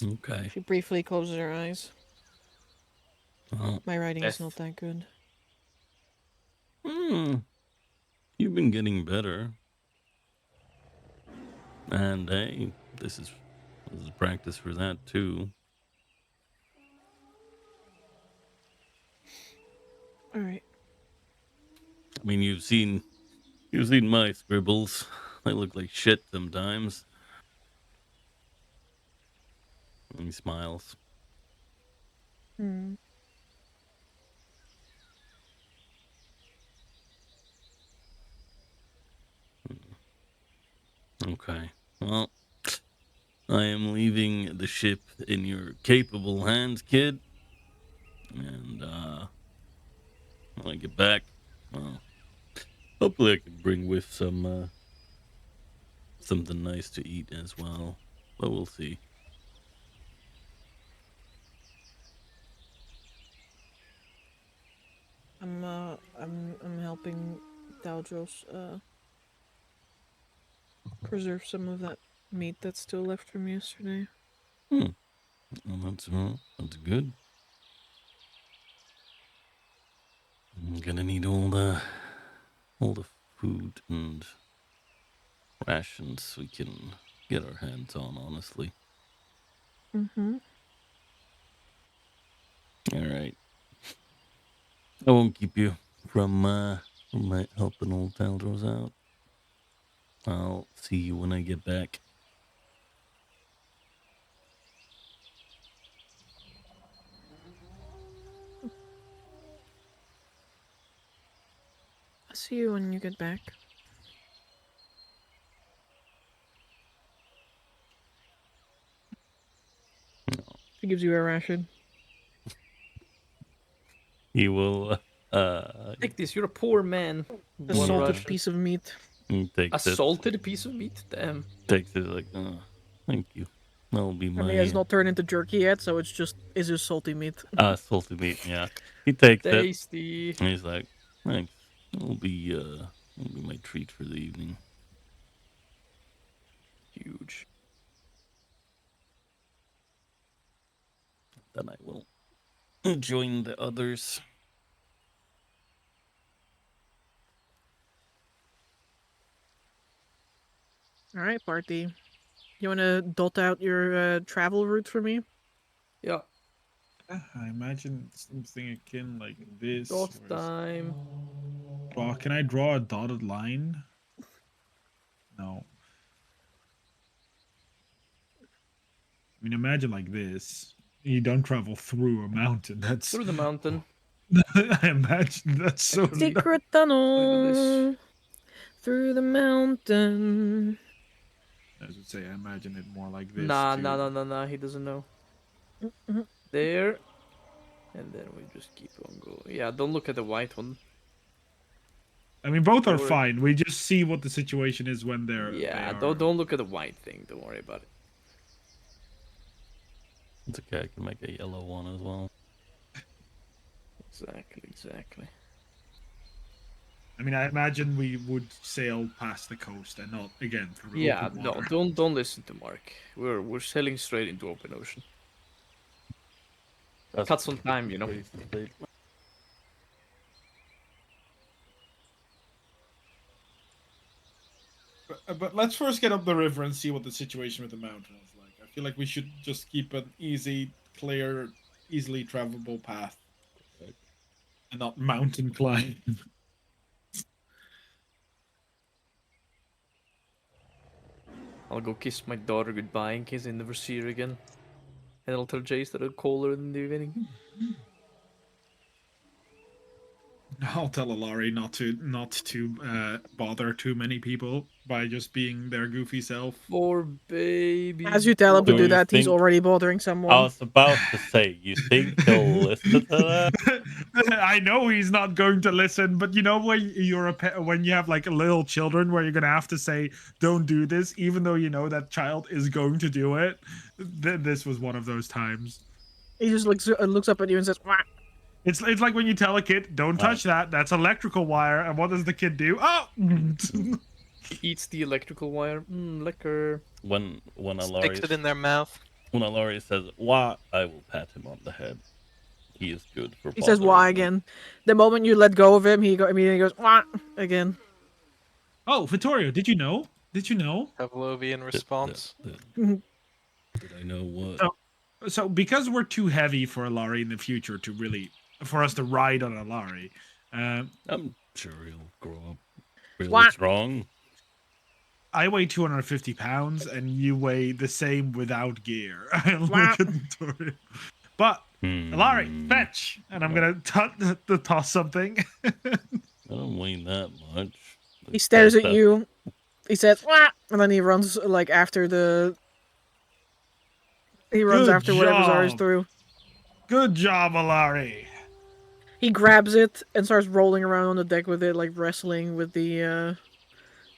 Okay. She briefly closes her eyes. Well, My writing is Yes. not that good. you've been getting better. And hey, this is practice for that too. All right. I mean, you've seen my scribbles. They look like shit sometimes. And he smiles. Hmm. Okay. Well, I am leaving the ship in your capable hands, kid. And when I get back, well, hopefully I can bring with some something nice to eat as well. But we'll see. I'm helping Daldros preserve some of that meat that's still left from yesterday. Well, that's good. I'm gonna need all the food and rations we can get our hands on, honestly. Mm-hmm. All right. I won't keep you from my helping old Taldros out. I'll see you when I get back. I'll see you when you get back. She gives you a ration. He will Take this, you're a poor man. A One salted Russian. piece of meat. he A takes it salted piece of meat? Damn. like, thank you. That'll be I mean, it's my not turned into jerky yet, so it's just salty meat. salty meat, yeah. He takes it Tasty. and he's like, thanks. It'll be my treat for the evening. Huge. Then I will join the others. All right, party. You want to dot out your travel route for me? Yeah. I imagine something akin like this. Dot where it's- time. Can I draw a dotted line? No. I mean, imagine like this. You don't travel through a mountain. That's. Through the mountain. I imagine that's so. Actually- Secret Look at tunnel this. through the mountain. I would say I imagine it more like this. Nah, too. nah. He doesn't know. Mhm. There. And then we just keep on going. Yeah, don't look at the white one. I mean, both are Or- fine. We just see what the situation is when they're. Yeah, they are... don't look at the white thing. Don't worry about it. It's okay, I can make a yellow one as well. Exactly. I mean, I imagine we would sail past the coast and not again through Yeah, open no, water. don't listen to Mark. We're sailing straight into open ocean. That's Cut some time, you know. crazy statement. But let's first get up the river and see what the situation with the mountain is like. I feel like we should just keep an easy, clear, easily travelable path and not mountain climb. I'll go kiss my daughter goodbye in case I never see her again. And I'll tell Jace that I'll call her in the evening. I'll tell Alari not to bother too many people by just being their goofy self. Poor baby. As you tell him to Do do you that, he's think- already bothering I someone. was about to say, you think he'll listen to that? I know he's not going to listen, but you know when when you have like little children where you're gonna have to say don't do this, even though you know that child is going to do it. This was one of those times. He just looks up at you and says, "Wah." It's like when you tell a kid don't touch that. That's electrical wire, and what does the kid do? Oh. He eats the electrical wire. Liquor. When Sticks it in their mouth. Alari says "wah," I will pat him on the head. He is good for. He says why bothering me. again. The moment you let go of him, he immediately goes wah again. Oh, Vittorio, did you know? Did you know? Pavlovian response. Did I know what? Oh. So because we're too heavy for Alari in the future to really for us to ride on Alari, I'm sure he'll grow up really What? strong. I weigh 250 pounds and you weigh the same without gear. Look Wow. at Vittorio. But Alari, fetch, and I'm gonna toss something. I don't weigh that much. He stares at That- you. He says wah, and then he runs like after the. He runs Good after whatever Zari's job. through. Good job, Alari. He grabs it and starts rolling around on the deck with it, like wrestling with the.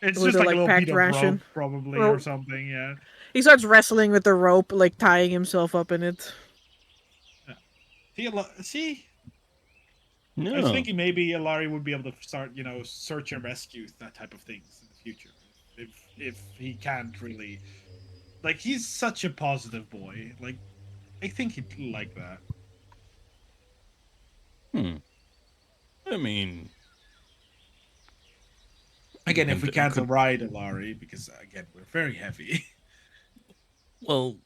It's With just the, like like, a little packed piece of ration. rope, probably, Well- or something. Yeah. He starts wrestling with the rope, like tying himself up in it. See, No. I was thinking maybe Alari would be able to start, search and rescue, that type of things in the future. If he can't really, like, he's such a positive boy. Like, I think he'd like that. I mean, Again, if we can't Could- ride Alari, because again we're very heavy. well,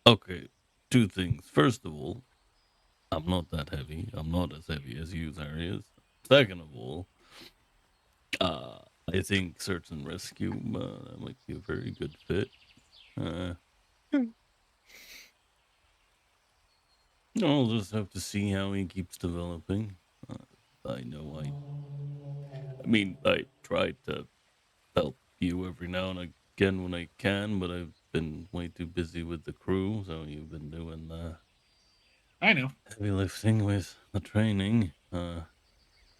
okay. Two things. First of all, I'm not that heavy. I'm not as heavy as you, Zarius. Second of all, I think search and rescue might be a very good fit. I'll just have to see how he keeps developing. I know I mean, I try to help you every now and again when I can, but I've been way too busy with the crew, so you've been doing the I know. heavy lifting with the training.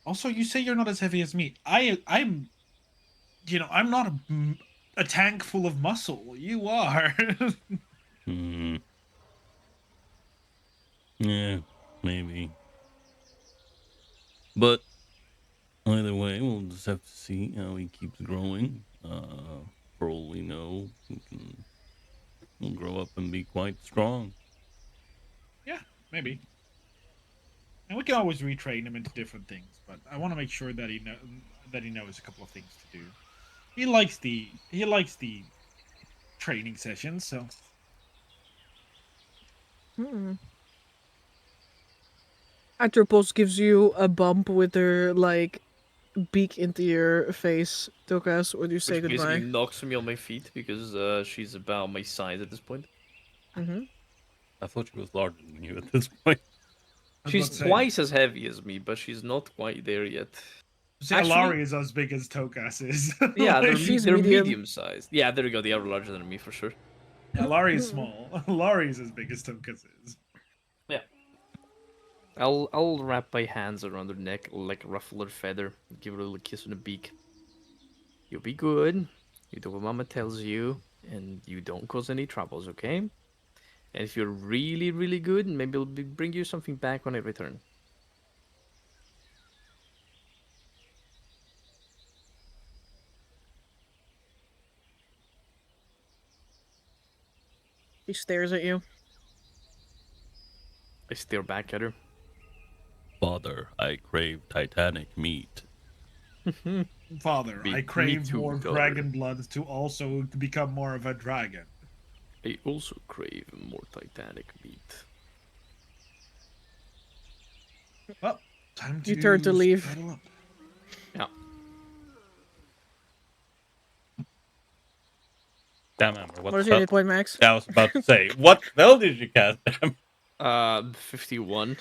Also, you say you're not as heavy as me. I'm not a tank full of muscle. You are. Yeah, maybe. But either way, we'll just have to see how he keeps growing. For all we know, he'll grow up and be quite strong. Yeah, maybe. And we can always retrain him into different things, but I want to make sure that he knows a couple of things to do. He likes the training sessions, so Atropos gives you a bump with her like beak into your face, Tokas, when you say Which goodbye. basically knocks me on my feet because she's about my size at this point. Mm-hmm. I thought she was larger than you at this point. I was She's about to say, twice as heavy as me, but she's not quite there yet. Alari Actually- is as big as Tokas is. Yeah, they're, She's they're medium. medium sized. Yeah, there you go. They are larger than me for sure. Alari is small. Alari is as big as Tokas is. Yeah. I'll wrap my hands around her neck, like ruffle her feather, give her a little kiss on the beak. You'll be good. You do what Mama tells you, and you don't cause any troubles, okay? And if you're really, really good, maybe I'll bring you something back when I return. She stares at you. I stare back at her. Father, I crave titanic meat. Father, Me I crave too, more daughter. dragon blood to also become more of a dragon. I also crave more Titanic meat. Well, time to You turn to leave. settle up. Yeah. Damn, Amber, what What is the your hell? hit point, Max? I was about to say, what spell did you cast? 51.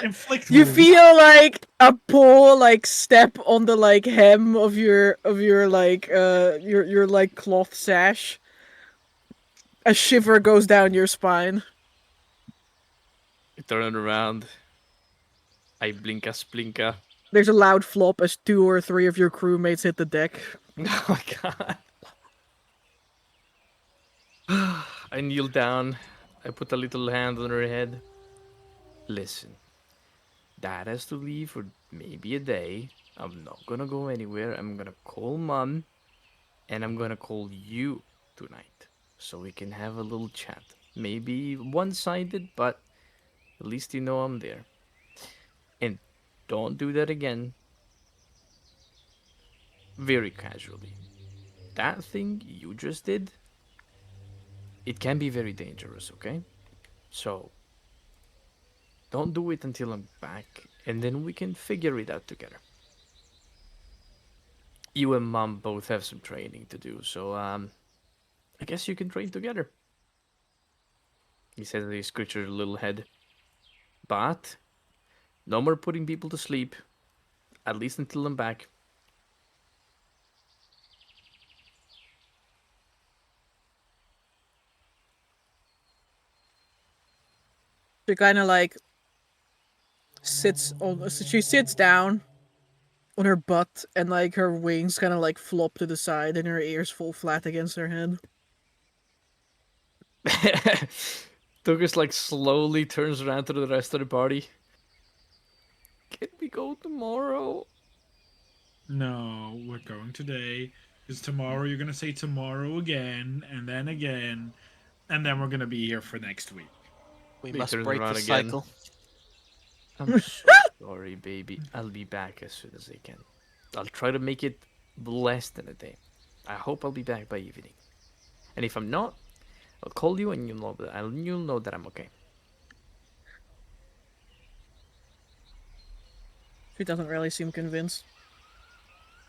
Inflict You wounds. feel like a paw like step on the like hem of your like your like cloth sash. A shiver goes down your spine. I turn around. I blinka splinka. There's a loud flop as 2 or 3 of your crewmates hit the deck. Oh my god. I kneel down. I put a little hand on her head. Listen, Dad has to leave for maybe a day. I'm not gonna go anywhere. I'm gonna call Mom, and I'm gonna call you tonight so we can have a little chat. Maybe one-sided, but at least you know I'm there. And don't do that again. Very casually. That thing you just did, it can be very dangerous, okay? So, don't do it until I'm back, and then we can figure it out together. You and Mom both have some training to do, so, I guess you can train together. He says as he scratches her little head. But, no more putting people to sleep, at least until I'm back. She kind of like sits on. She sits down on her butt, and like her wings kind of like flop to the side, and her ears fall flat against her head. Douglas like slowly turns around to the rest of the party. Can we go tomorrow? No, we're going today. Because tomorrow you're gonna say tomorrow again, and then we're gonna be here for next week. We He must turns break around the again. cycle. I'm so sorry, baby. I'll be back as soon as I can. I'll try to make it less than a day. I hope I'll be back by evening. And if I'm not, I'll call you and you'll know that I'm okay. She doesn't really seem convinced.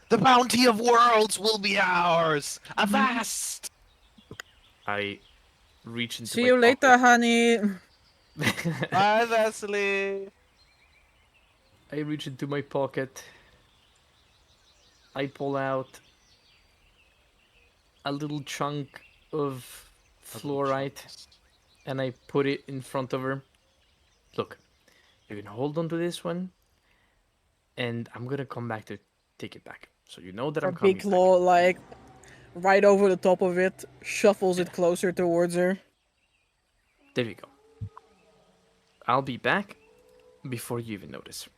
The bounty of worlds will be ours! Avast! I reach into See my you later, pocket. honey. Bye, Vasily! I reach into my pocket. I pull out a little chunk of fluorite and I put it in front of her. Look, you can hold on to this one, and I'm gonna come back to take it back. So you know that Her I'm coming big back. claw, like, right over the top of it, shuffles it closer towards her. There you go. I'll be back before you even notice.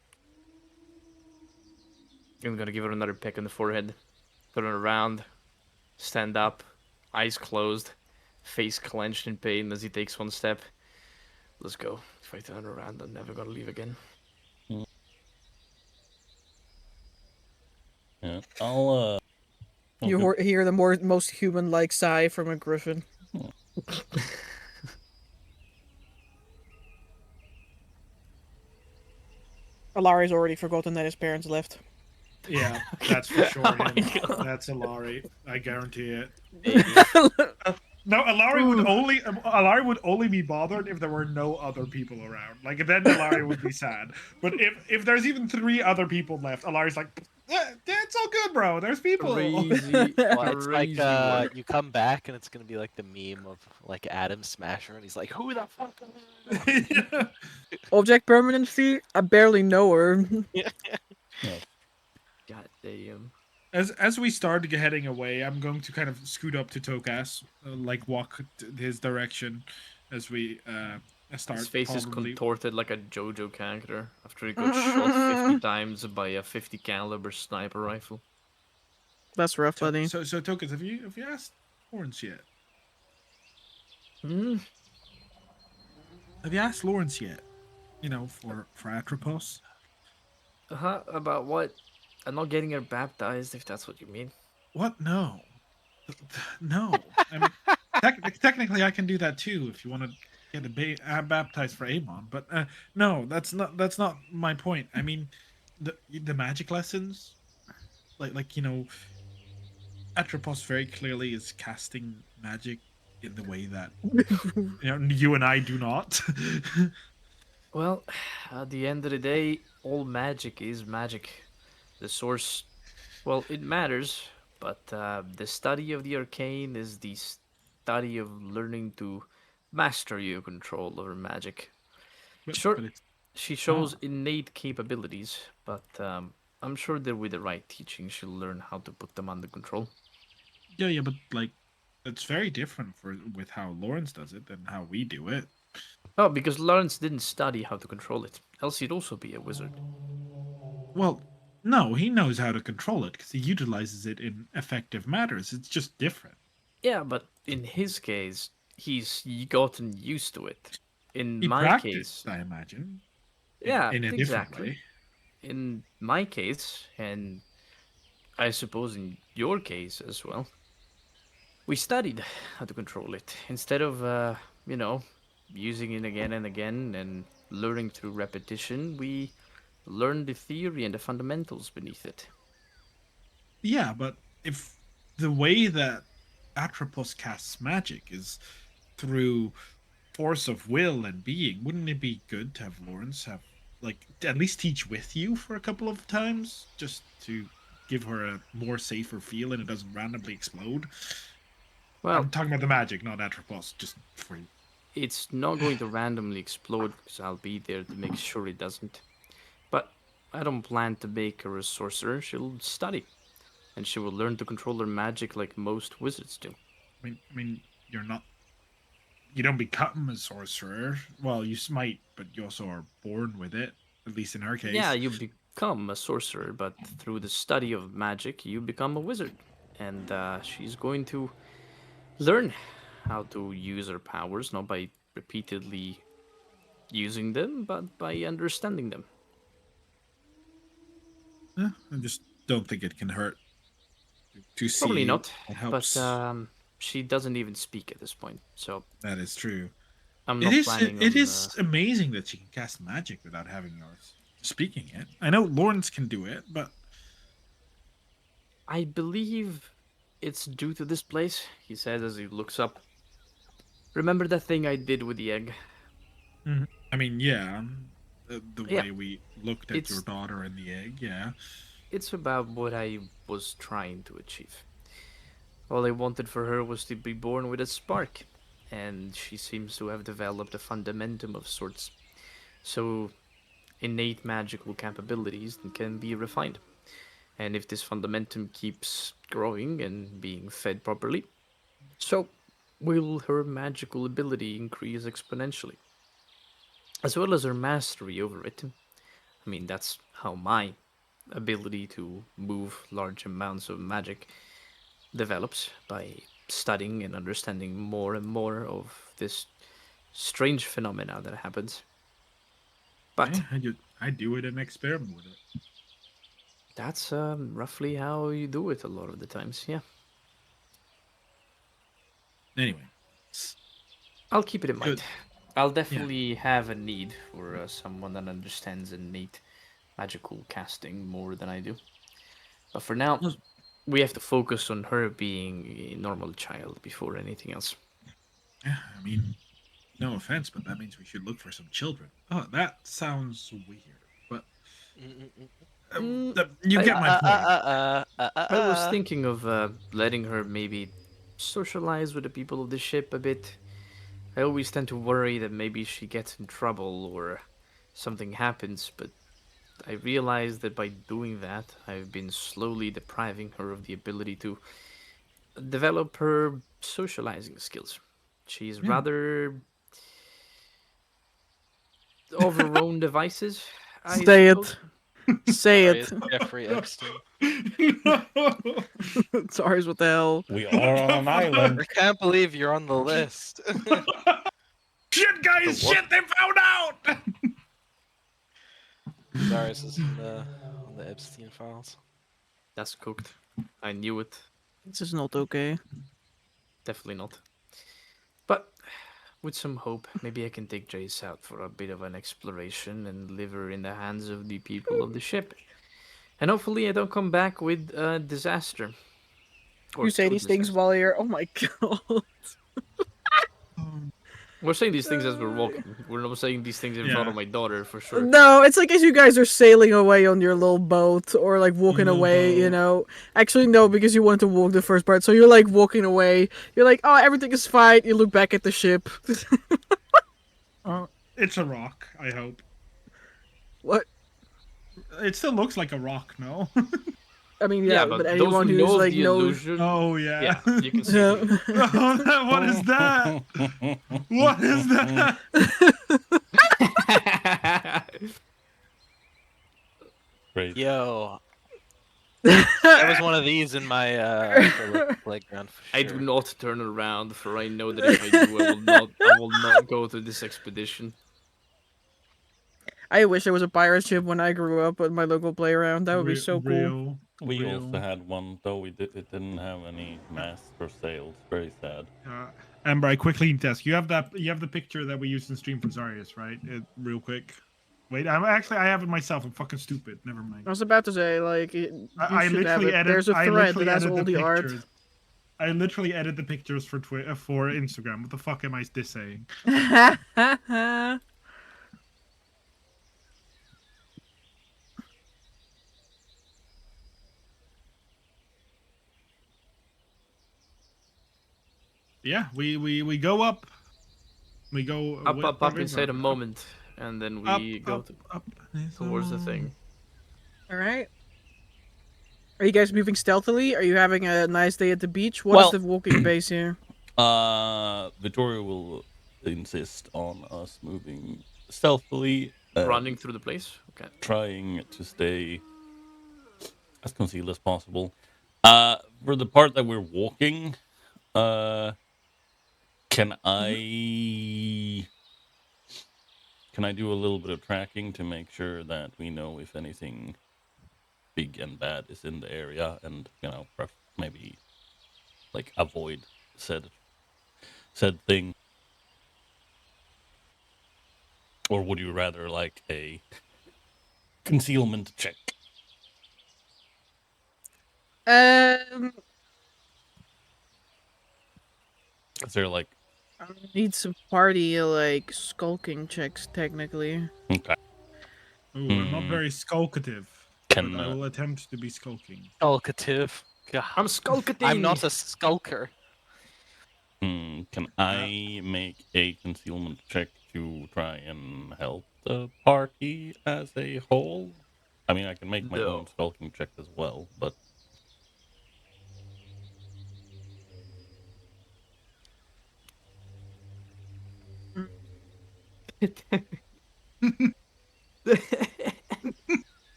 I'm gonna give her another peck on the forehead, turn around, stand up, eyes closed, face clenched in pain as he takes one step. Let's go. If I turn around, I'm never gonna leave again. Yeah, I'll You hear the most human-like sigh from a griffin. Alari's already forgotten that his parents left. Yeah, that's for sure. Oh my him. God. That's Alari. I guarantee it. Maybe. No, Alari would only be bothered if there were no other people around. Like then Alari would be sad. But if there's even 3 other people left, Alari's like, it's all good, bro. There's people. Crazy, Well, it's like crazy work. you come back and it's gonna be like the meme of like Adam Smasher and he's like, "Who the fuck?" Am I?" Yeah. Object permanency? I barely know her. God damn. As we start heading away, I'm going to kind of scoot up to Tokas, like walk his direction as we start. His face is probably- contorted like a JoJo character after he got shot 50 times by a 50 caliber sniper rifle. That's rough, buddy. So Tokas, have you asked Lawrence yet? Hmm? Have you asked Lawrence yet? For Atropos? About what? I'm not getting her baptized, if that's what you mean. What? No. No. I mean, technically, I can do that too if you want to get baptized for Amon. But no, that's not my point. I mean, the magic lessons, like Atropos very clearly is casting magic in the way that you and I do not. Well, at the end of the day, all magic is magic. The source, well, it matters, but the study of the arcane is the study of learning to master your control over magic. but Sure, but it's she shows not. innate capabilities, but I'm sure that with the right teaching, she'll learn how to put them under control. Yeah, but like it's very different for with how Lawrence does it than how we do it. Oh, because Lawrence didn't study how to control it, else he'd also be a wizard. Well, no, he knows how to control it because he utilizes it in effective matters. It's just different. Yeah, but in his case, he's gotten used to it. In He my practiced, case, I imagine, yeah, in a different exactly. way. In my case, and I suppose in your case as well, we studied how to control it instead of, you know, using it again and again and learning through repetition. We learned the theory and the fundamentals beneath it. Yeah, but if the way that Atropos casts magic is through force of will and being, wouldn't it be good to have Lawrence have like at least teach with you for a couple of times just to give her a more safer feel and it doesn't randomly explode? Well, I'm talking about the magic, not Atropos, just for you. it's not going to randomly explode because I'll be there to make sure it doesn't. But I don't plan to make her a sorcerer. She'll study, and she will learn to control her magic like most wizards do. I mean, you don't become a sorcerer. Well, you might, but you also are born with it. At least in her Yeah, case. you become a sorcerer, but through the study of magic, you become a wizard. And she's going to learn how to use her powers, not by repeatedly using them, but by understanding them. I just don't think it can hurt to Probably see not, what but helps. she doesn't even speak at this point, so That is true. I'm It not is planning it on. is amazing that she can cast magic without having yours speaking it. I know Lawrence can do it, but I believe it's due to this place, he says as he looks up. Remember that thing I did with the egg? I mean, yeah, the Yeah, way we looked at your it's daughter and the egg, yeah. it's about what I was trying to achieve. All I wanted for her was to be born with a spark, and she seems to have developed a fundamentum of sorts. So innate magical capabilities can be refined. And if this fundamentum keeps growing and being fed properly, so will her magical ability increase exponentially, as well as her mastery over it. I mean, that's how my ability to move large amounts of magic develops by studying and understanding more and more of this strange phenomena that happens. But I do it and experiment with it. that's roughly how you do it a lot of the times, yeah. Anyway, it's I'll keep it in good. mind. I'll Yeah. definitely have a need for someone that understands innate magical casting more than I do. But for now, Well, we have to focus on her being a normal child before anything else. yeah, I mean, no offense, but that means we should look for some children. Oh, that sounds weird, but Mm, you I get my point. I was thinking of letting her maybe socialize with the people of the ship a bit. I always tend to worry that maybe she gets in trouble or something happens, but I realize that by doing that, I've been slowly depriving her of the ability to develop her socializing skills. She's Yeah. rather of her own devices, I Say suppose. it. Say Sorry, it. it's Jeffrey Epstein. No. Sorry, what the hell? We are on an island. I can't believe you're on the list. Shit, guys! The what? Shit, they found out! Darius is on the Epstein files. That's cooked. I knew it. This is not okay. Definitely not. But with some hope, maybe I can take Jace out for a bit of an exploration and deliver her in the hands of the people of the ship. And hopefully I don't come back with a disaster. Or You say two these things disasters. while you're. Oh my god. We're saying these things as we're walking. We're not saying these things in front Yeah. of my daughter, for sure. No, it's like as you guys are sailing away on your little boat or like walking Little away, you boat. know. Actually, no, because you wanted to walk the first part. So you're like walking away. You're like, oh, everything is fine. You look back at the ship. It's a rock, I hope. What? It still looks like a rock, no? I mean, Yeah, yeah, but but those anyone who who's know like the knows. illusion, Oh, yeah. yeah, you can see. Yeah. Oh, what is that? What is that? Great. Yo, there was one of these in my playground for sure. I do not turn around, for I know that if I do, I will not go to this expedition. I wish there was a pirate ship when I grew up at my local playground. That would be so cool. Real. We Real. also had one, though it didn't have any masts or sails. Very sad. Amber, I quickly need to ask. You have the picture that we used in stream for Zarius, right? Real quick. Wait, I have it myself. I'm fucking stupid. Never mind. I was about to say, like, you I should have literally it. edit. There's a I thread literally that has edit all the art. pictures. I literally edit the pictures for for Instagram. What the fuck am I this saying? Yeah, we go up. We go Up inside a moment, and then we go up towards the thing. All right. Are you guys moving stealthily? Are you having a nice day at the beach? What is Well- the walking base here? Victoria will insist on us moving stealthily, Running through the place? Okay. trying to stay as concealed as possible. For the part that we're walking, can I do a little bit of tracking to make sure that we know if anything big and bad is in the area, and maybe like avoid said thing? Or would you rather like a concealment check? Is there like I need some party like skulking checks technically. okay? Ooh, I'm not very skulkative. Can, But I will attempt to be skulking. Skulkative. God, I'm skulking. I'm not a skulker. Can I make a concealment check to try and help the party as a whole? I mean, I can make my No. own skulking check as well, but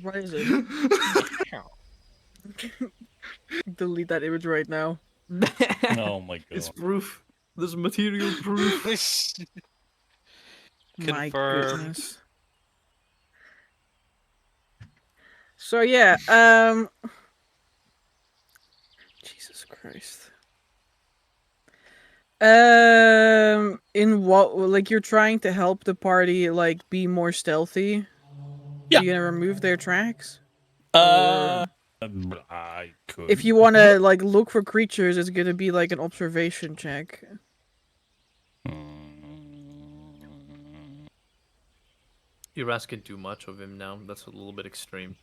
What is it? Delete that image right now. oh my god! It's proof. There's material proof. My Confirmed. goodness. So yeah, Jesus Christ. In what, like, you're trying to help the party like be more stealthy? Yeah. You're gonna remove their tracks? I could. If you wanna like look for creatures, it's gonna be like an observation check. You're asking too much of him now. That's a little bit extreme.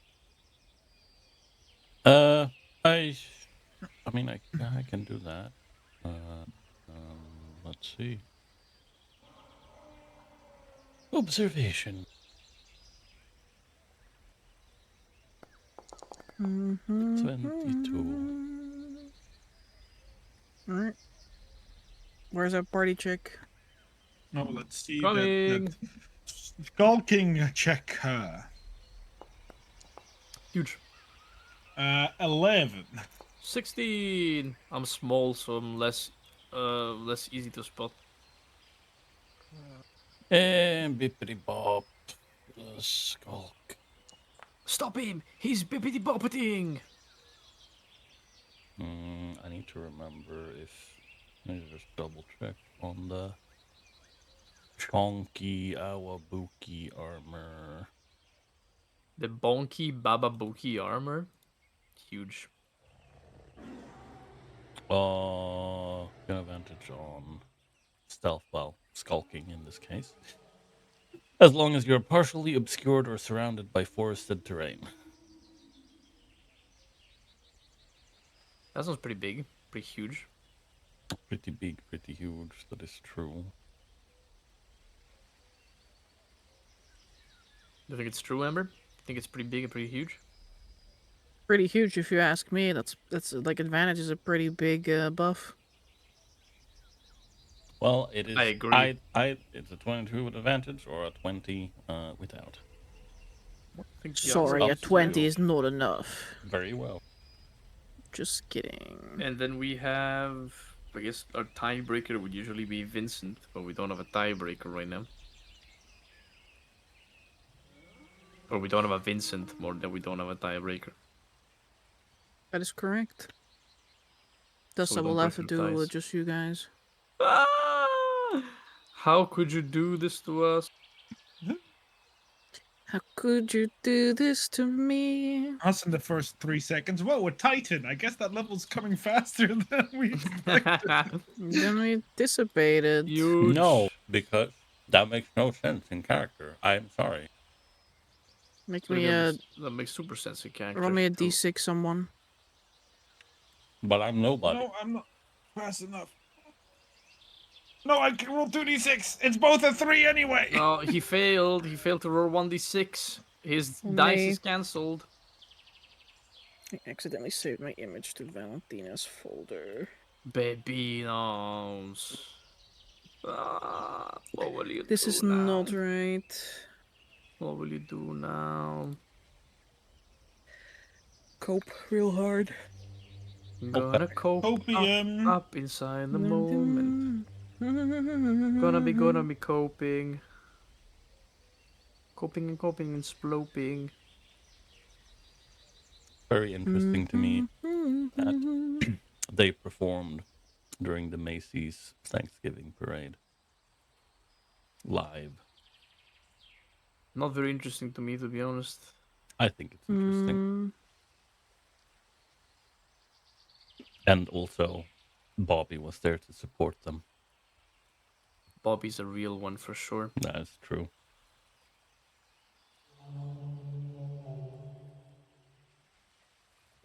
I mean, I can do that. Let's see. Observation. 22. Alright. Where's that party chick? Oh, let's see. Coming. That skulking check her. Huge. 11. 16. I'm small, so I'm less easy to spot. And bippity bop. Skulk. Stop him! He's bippity boppeting! I need to remember if. I need to just double check on the chonky awabuki armor. The bonky bababuki armor. Huge. Get advantage on stealth, well, skulking in this case. As long as you're partially obscured or surrounded by forested terrain. That sounds pretty big. Pretty huge. Pretty big, pretty huge, that is true. Do you think it's true, Amber? Think it's pretty big and pretty huge? Pretty huge, if you ask me. That's like advantage is a pretty big buff. Well, it is. I agree. It's a 22 with advantage or a 20 without. I think the Sorry, answer a is 20 is not enough. Very well. Just kidding. And then we have, I guess, our tiebreaker would usually be Vincent, but we don't have a tiebreaker right now. Or we don't have a Vincent more than we don't have a tiebreaker. That is correct. Thus, So we I will don't have to break do the with ties. just you guys. Ah! How could you do this to us? How could you do this to me? Us in the first 3 seconds. Whoa, a Titan. I guess that level's coming faster than we expected. Then we dissipated. Huge. No, because that makes no sense in character. I'm sorry. Make So me again, a that makes super sense in character. roll me a too. d6, someone. But I'm nobody. No, I'm not fast enough. No, I can roll 2d6. It's both a 3 anyway. Oh, he failed. He failed to roll 1d6. His Oh, dice me. is cancelled. I accidentally saved my image to Valentina's folder. Babinos. What will you This do is now? not right. What will you do now? Cope real hard. I'm gonna cope Copium. up inside the moment. Gonna be coping. Coping and sploping. Very interesting to me that they performed during the Macy's Thanksgiving parade. Live. Not very interesting to me, to be honest. I think it's interesting. And also, Bobby was there to support them. Bobby's a real one for sure. That is true.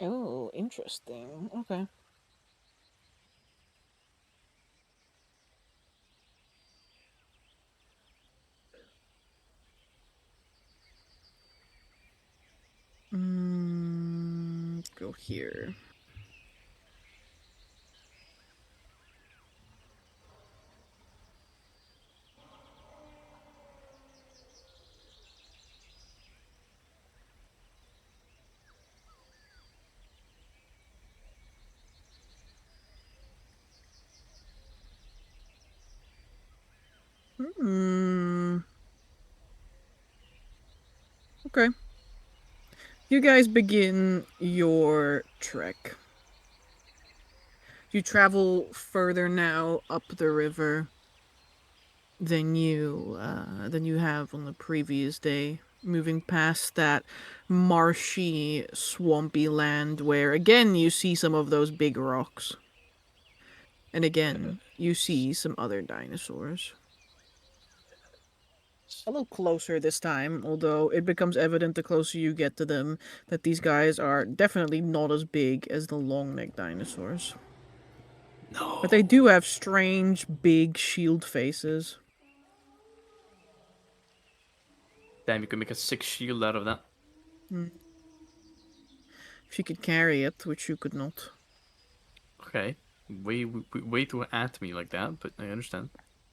Oh, interesting. Okay. Go here. Okay. You guys begin your trek. You travel further now up the river than you have on the previous day, moving past that marshy, swampy land where again you see some of those big rocks. And again, you see some other dinosaurs. A little closer this time, although it becomes evident the closer you get to them that these guys are definitely not as big as the long-necked dinosaurs. No. But they do have strange, big shield faces. Damn, you could make a 6 shield out of that. If you could carry it, which you could not. Okay. Way to at me like that, but I understand.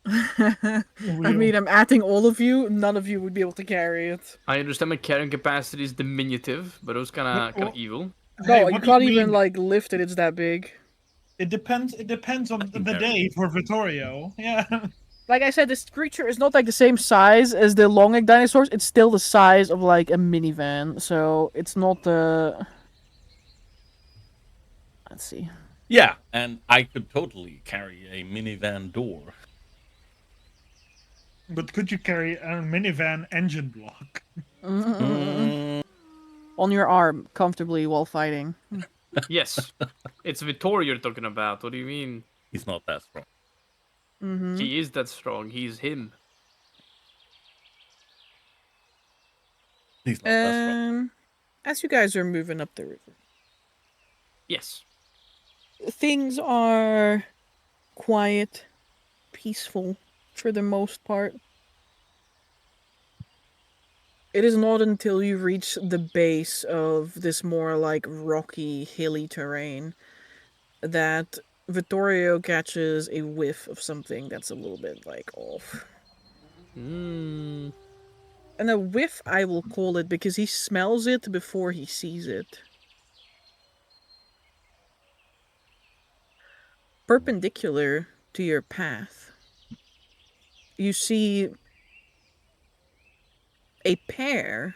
I Wheel. mean, I'm adding all of you. None of you would be able to carry it. I understand my carrying capacity is diminutive, but it was kind of evil. Hey, No, you what do you can't even mean? like lift it. It's that big. It depends. It depends on can the carry day it. for Vittorio. Yeah. Like I said, this creature is not like the same size as the long-necked dinosaurs. It's still the size of like a minivan, so it's not the. Let's see. Yeah, and I could totally carry a minivan door. But could you carry a minivan engine block? Mm, On your arm comfortably while fighting. Yes, it's Vittorio you're talking about. What do you mean? he's not that strong. Mm-hmm. He is that strong. He's him. He's not that strong. As you guys are moving up the river, Yes. things are quiet, peaceful for the most part. It is not until you reach the base of this more like rocky, hilly terrain that Vittorio catches a whiff of something that's a little bit like off. Hmm. And a whiff, I will call it, because he smells it before he sees it. Perpendicular to your path, you see a pair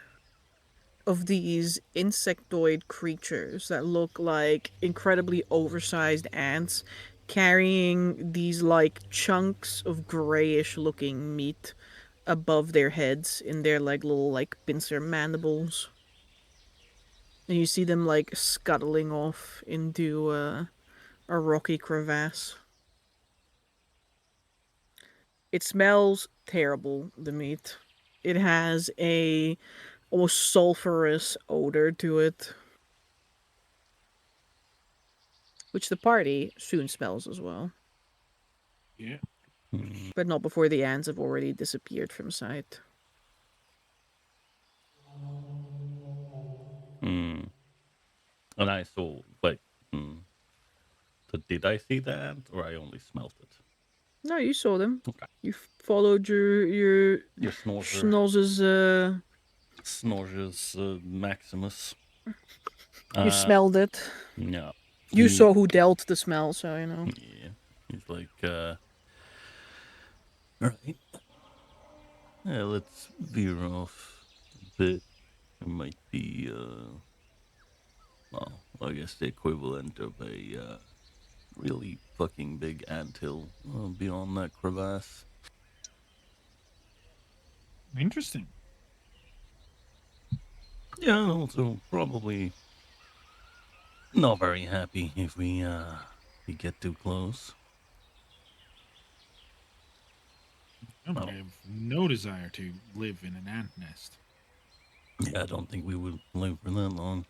of these insectoid creatures that look like incredibly oversized ants carrying these like chunks of grayish looking meat above their heads in their like little like pincer mandibles. And you see them like scuttling off into a rocky crevasse. It smells terrible, the meat. It has a almost sulfurous odor to it, which the party soon smells as well. Yeah. But not before the ants have already disappeared from sight. Mm. And I saw, like, so did I see that, or I only smelt it? No, you saw them. Okay. You followed your Your snorter. schnozz's, Snorges Maximus. you smelled it. No. You saw who dealt the smell, so you know. Yeah. He's like, alright. Yeah, let's veer off a bit. It might be, well, I guess the equivalent of a, really fucking big anthill beyond that crevasse. Interesting. Yeah, also probably not very happy if we get too close. I have no desire to live in an ant nest. Yeah, I don't think we would live for that long.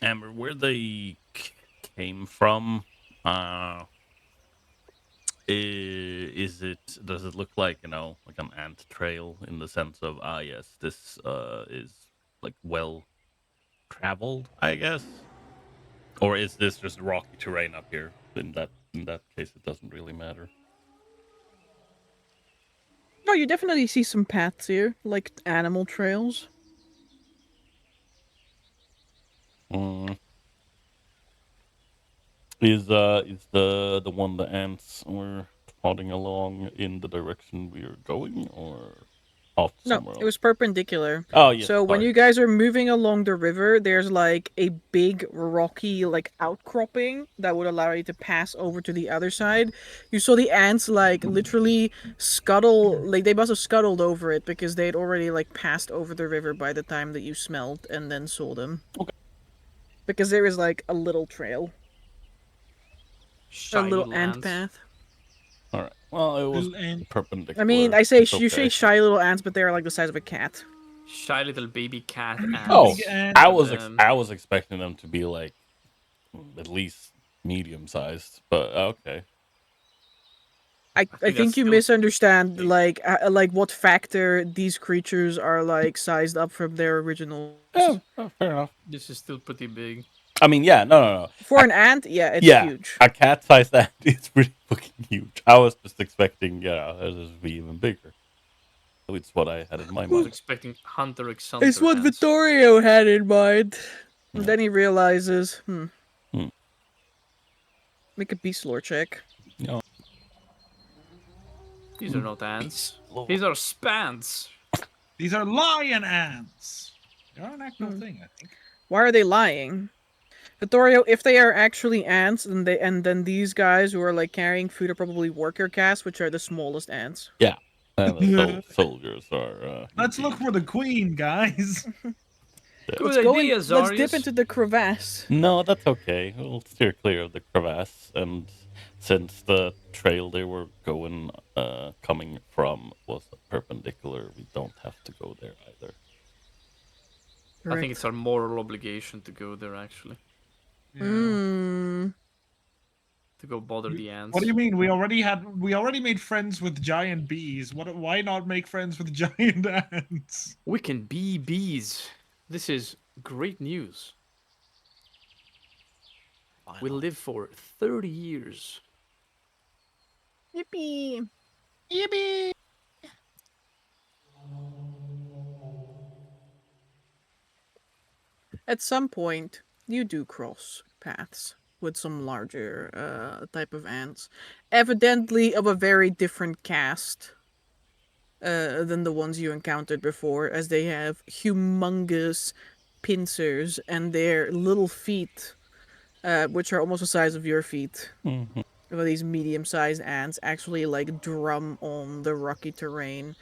Amber, where they came from, is it? Does it look like like an ant trail in the sense of yes, this is like well traveled, I guess, or is this just rocky terrain up here? In that case, it doesn't really matter. No, you definitely see some paths here, like animal trails. Is the one the ants were plodding along in the direction we are going, or off No, somewhere it else? was perpendicular. Oh yes. So when sorry. you guys are moving along the river, there's like a big rocky like outcropping that would allow you to pass over to the other side. You saw the ants like literally scuttle, like they must have scuttled over it because they'd already like passed over the river by the time that you smelled and then saw them. Okay. Because there is like a little trail, Shy a little little ant ants. path. All right. Well, it was Little ant. perpendicular. I mean, I say It's you say okay. shy little ants, but they're like the size of a cat. Shy little baby cat ants. Oh, Big ant. I was Um, I was expecting them to be like at least medium sized, but okay. I that's think you still misunderstand big. like what factor these creatures are like sized up from their original. Oh, fair enough. This is still pretty big. I mean, yeah, no. For an ant, yeah, it's Yeah, huge. a cat-sized ant is pretty fucking huge. I was just expecting, this to be even bigger. So it's what I had in my I was mind. expecting Hunter x It's Hunter what ants. Vittorio had in mind. And Yeah. then he realizes, Hmm. make a beast lore check. Yeah. These are not ants. Lord. These are spans. These are lion ants. They are an actual thing, I think. Why are they lying? Vittorio, if they are actually ants, then these guys who are like carrying food are probably worker castes, which are the smallest ants. Yeah. And the soldiers are. Let's look for the queen, guys. Good Let's idea, let's dip Zarius. into the crevasse. No, that's okay. We'll steer clear of the crevasse, and since the trail they were coming from was perpendicular, we don't have to go there either. I think it's our moral obligation to go there, actually. Mm. To go bother the ants. What do you mean? We already made friends with giant bees. Why not make friends with giant ants? We can be bees. This is great news. We'll live for 30 years. Yippee! Yippee! At some point, you do cross paths with some larger type of ants, evidently of a very different caste than the ones you encountered before, as they have humongous pincers and their little feet, which are almost the size of your feet. Mm-hmm. Well, these medium-sized ants actually like drum on the rocky terrain,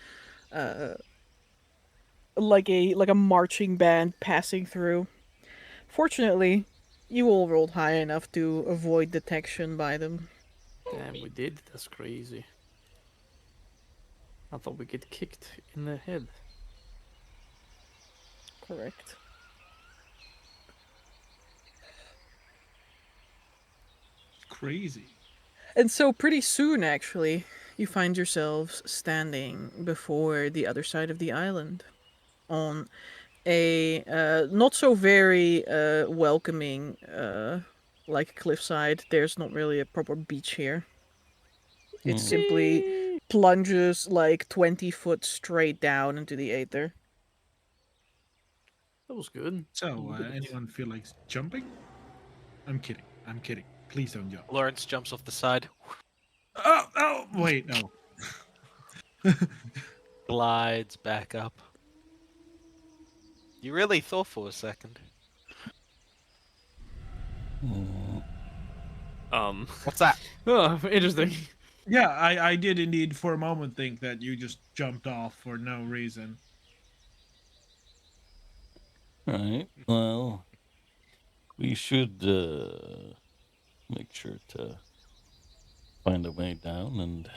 like a marching band passing through. Fortunately, you all rolled high enough to avoid detection by them. Damn, we did. That's crazy. I thought we'd get kicked in the head. Correct. Crazy. And so pretty soon, actually, you find yourselves standing before the other side of the island on a not so very welcoming like cliffside. There's not really a proper beach here. It simply plunges like 20 foot straight down into the aether. That was good. So, anyone feel like jumping? I'm kidding. I'm kidding. Please don't jump. Lawrence jumps off the side, Oh, wait, no. glides back up. You really thought for a second. What's that? Oh, interesting. Yeah, I did indeed for a moment think that you just jumped off for no reason. Right. Well, we should make sure to find a way down and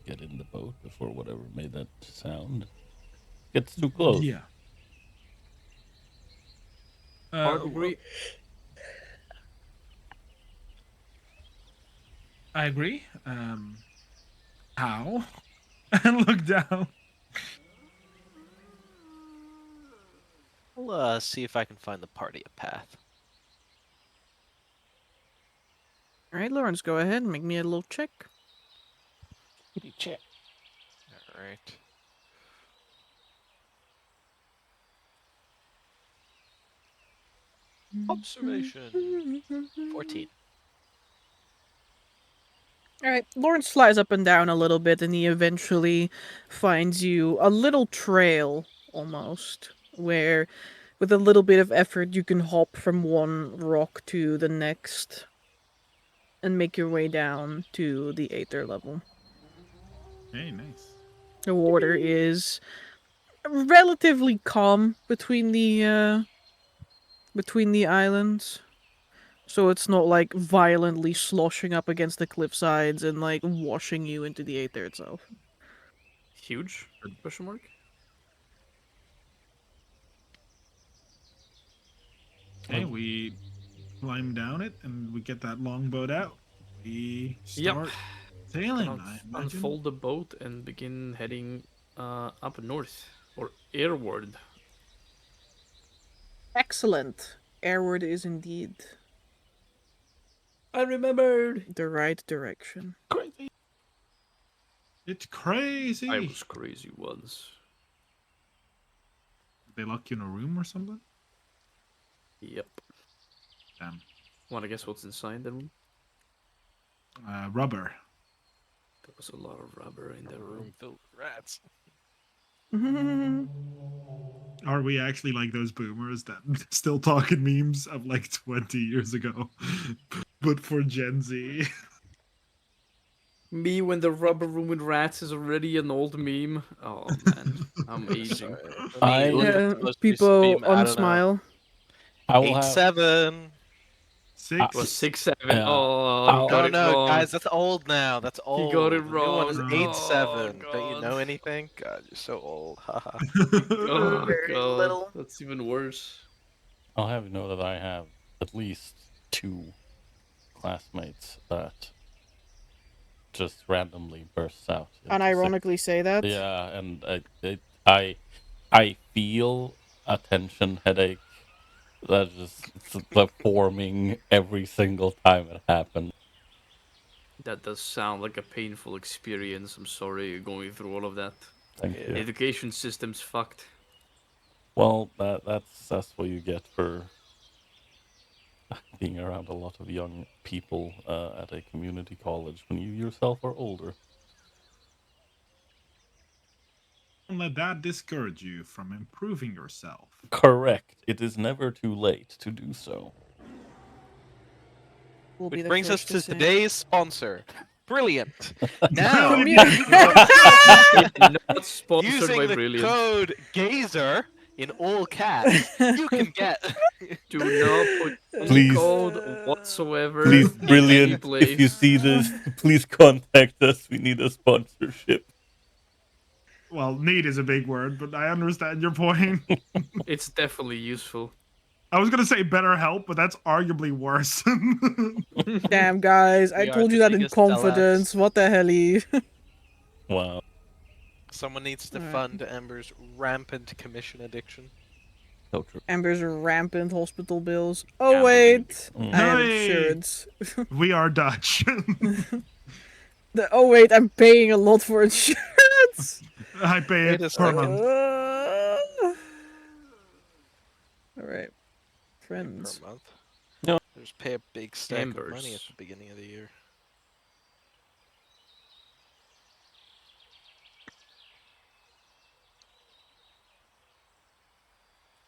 get in the boat before whatever made that sound gets too close. Yeah. Hard agree. I agree. How? And look down. I'll see if I can find the party a path. Alright, Lawrence, go ahead and make me a little check. Check. Alright. Observation. 14. Alright, Lawrence flies up and down a little bit and he eventually finds you a little trail, almost, where with a little bit of effort you can hop from one rock to the next and make your way down to the aether level. Hey, nice. The water is relatively calm between the islands. So it's not like violently sloshing up against the cliff sides and like washing you into the aether itself. Huge? Question mark? Okay, we climb down it and we get that longboat out. We start sailing, I imagine. Unfold the boat and begin heading up north or airward. Excellent. Airward is indeed I remembered. the right direction. Crazy. It's crazy. I was crazy once. They lock you in a room or something? Yep. Damn. Wanna guess what's inside the room? Rubber. There was a lot of rubber in the room. Room filled with rats. Are we actually like those boomers that still talking memes of like 20 years ago, but for Gen Z? Me when the rubber room with rats is already an old meme. Oh man, I'm aging. I- Yeah, people unsmile. I will Eight have. 7. Six. Was 6-7. Yeah. Oh, I'll- he got No, it no, wrong. guys, that's old now. That's old. got it The new one is wrong. 8-7. Oh, Don't you know God. anything? God, you're so old. Haha. Oh Very god, little. that's even worse. I'll have you know that I have at least 2 classmates that just randomly bursts out. into sick- Unironically say that. Yeah, and I feel a tension headache that just like forming every single time it happens. That does sound like a painful experience. I'm sorry you're going through all of that. Thank Yeah. The you. education system's fucked. Well, that's what you get for being around a lot of young people at a community college when you yourself are older. Don't let that discourage you from improving yourself. Correct. It is never too late to do so. We'll be Which the brings us first to say. today's sponsor. Brilliant. Now, Not sponsored using by the Brilliant. code GAZER in all caps, you can get. Do not put any Please. code whatsoever. Please, in any Brilliant, place. if you see this, please contact us. We need a sponsorship. Well, need is a big word, but I understand your point. It's definitely useful. I was gonna say better help, but that's arguably worse. Damn, guys, I We are told you the that in biggest confidence. What the hell? Wow. Someone needs to Alright. fund Ember's rampant commission addiction. So true. Amber's rampant hospital bills. Oh Gambling. wait, Mm. I have Hey! insurance. We are Dutch. Oh wait, I'm paying a lot for insurance. I pay Wait it a per second. month. Alright, Per friends. month. No. Just pay a big stack of money at Embers. the beginning of the year.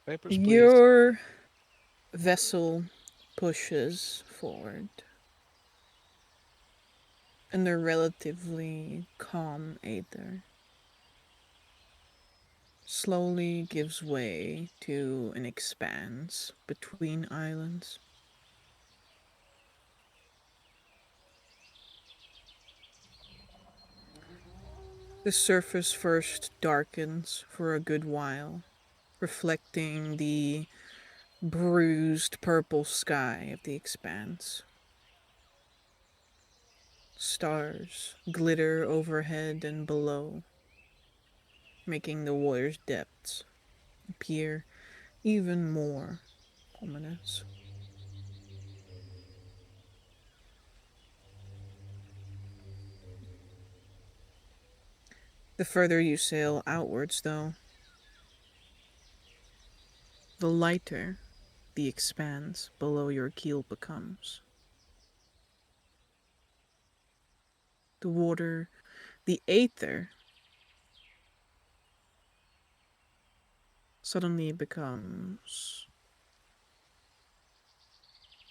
Papers, please. Your vessel pushes forward in a relatively calm aether. Slowly gives way to an expanse between islands. The surface first darkens for a good while, reflecting the bruised purple sky of the expanse. Stars glitter overhead and below, making the water's depths appear even more ominous. The further you sail outwards, though, the lighter the expanse below your keel becomes. The water, the aether, suddenly becomes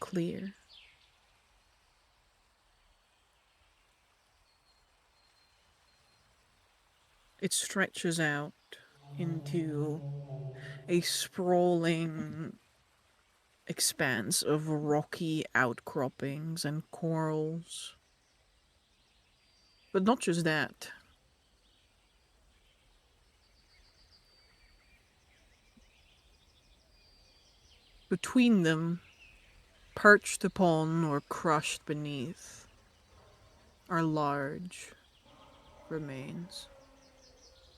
clear. It stretches out into a sprawling expanse of rocky outcroppings and corals. But not just that. Between them, perched upon or crushed beneath, are large remains.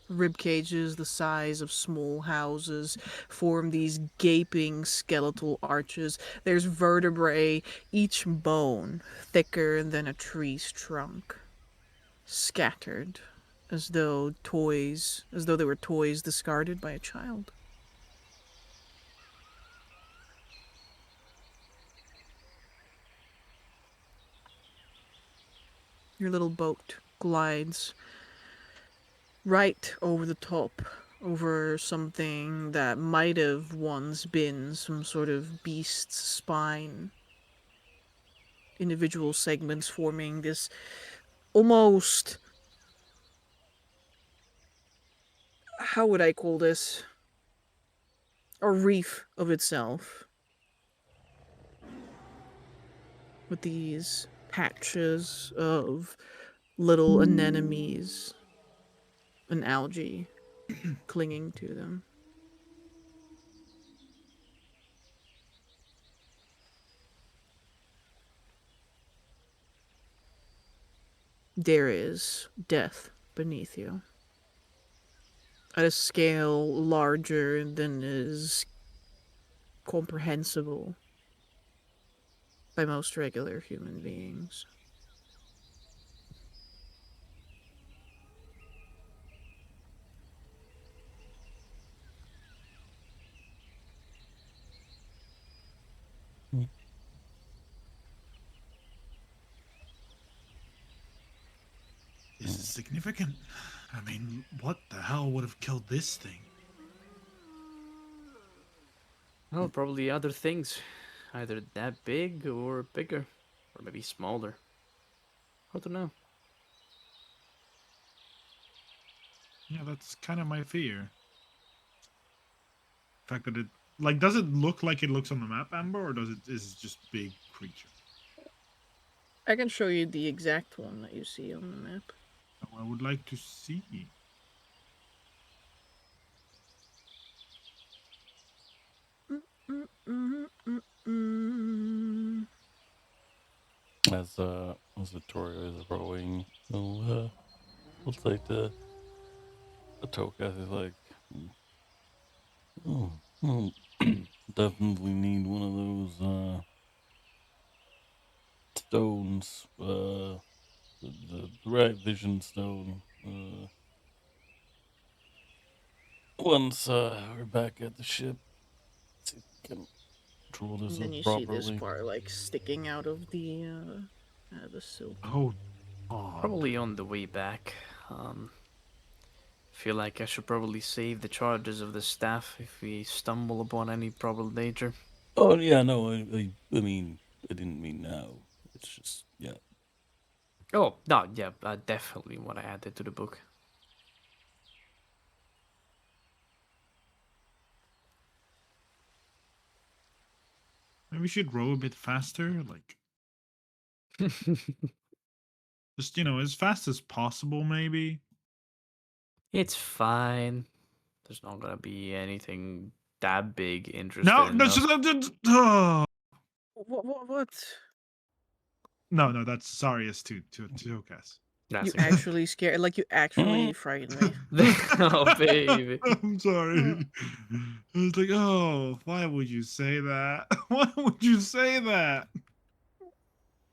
Rib cages the size of small houses form these gaping skeletal arches. There's vertebrae, each bone thicker than a tree's trunk, scattered as though they were toys discarded by a child. Your little boat glides right over the top, over something that might have once been some sort of beast's spine. Individual segments forming this almost. How would I call this? A reef of itself. With these patches of little anemones and algae clinging to them. There is death beneath you. At a scale larger than is comprehensible by most regular human beings. This is significant. I mean, what the hell would have killed this thing? Well, probably other things. Either that big or bigger. Or maybe smaller. Hard to know. Yeah, that's kind of my fear. The fact that it does it look like it looks on the map, Amber, or is it just big creature? I can show you the exact one that you see on the map. Oh, I would like to see. As Victoria is rowing, we'll take the Tokas is like, oh, definitely need one of those stones, the right vision stone. Once we're back at the ship, see if we can control this And then you see properly. this part like sticking out of the silk. Oh, God. Probably on the way back. Feel like I should probably save the charges of the staff if we stumble upon any probable danger. Oh yeah, no, I mean, I didn't mean now. It's just yeah. Oh, no, yeah, I definitely want to add it to the book. Maybe we should row a bit faster, like just as fast as possible, maybe. It's fine. There's not gonna be anything that big interested No, in no, us. oh. What? No, that's sorry, it's to Tokas. That's You okay. actually scared, like you actually frightened me. Oh, baby. I'm sorry. I was like, oh, why would you say that? Why would you say that?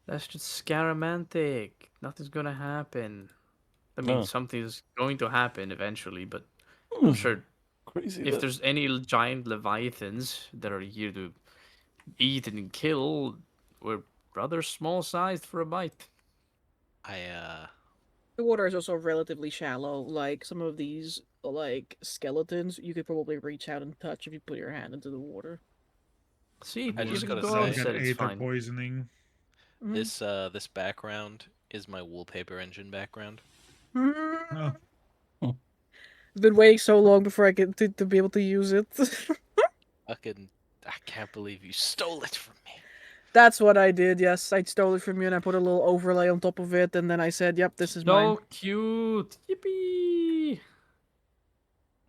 That's just scaramantic. Nothing's gonna happen. I mean, Oh. something's going to happen eventually, but I'm sure Crazy. if there's any giant leviathans that are here to eat and kill, we're rather small sized for a bite. The water is also relatively shallow. Like some of these like skeletons, you could probably reach out and touch if you put your hand into the water. See, I just even gotta God say- Got said it's aether fine. poisoning. This background is my wallpaper engine background. Oh, I've been waiting so long before I get to be able to use it. I can't believe you stole it from me. That's what I did, yes. I stole it from you and I put a little overlay on top of it, and then I said, yep, this is mine. So cute. Yippee.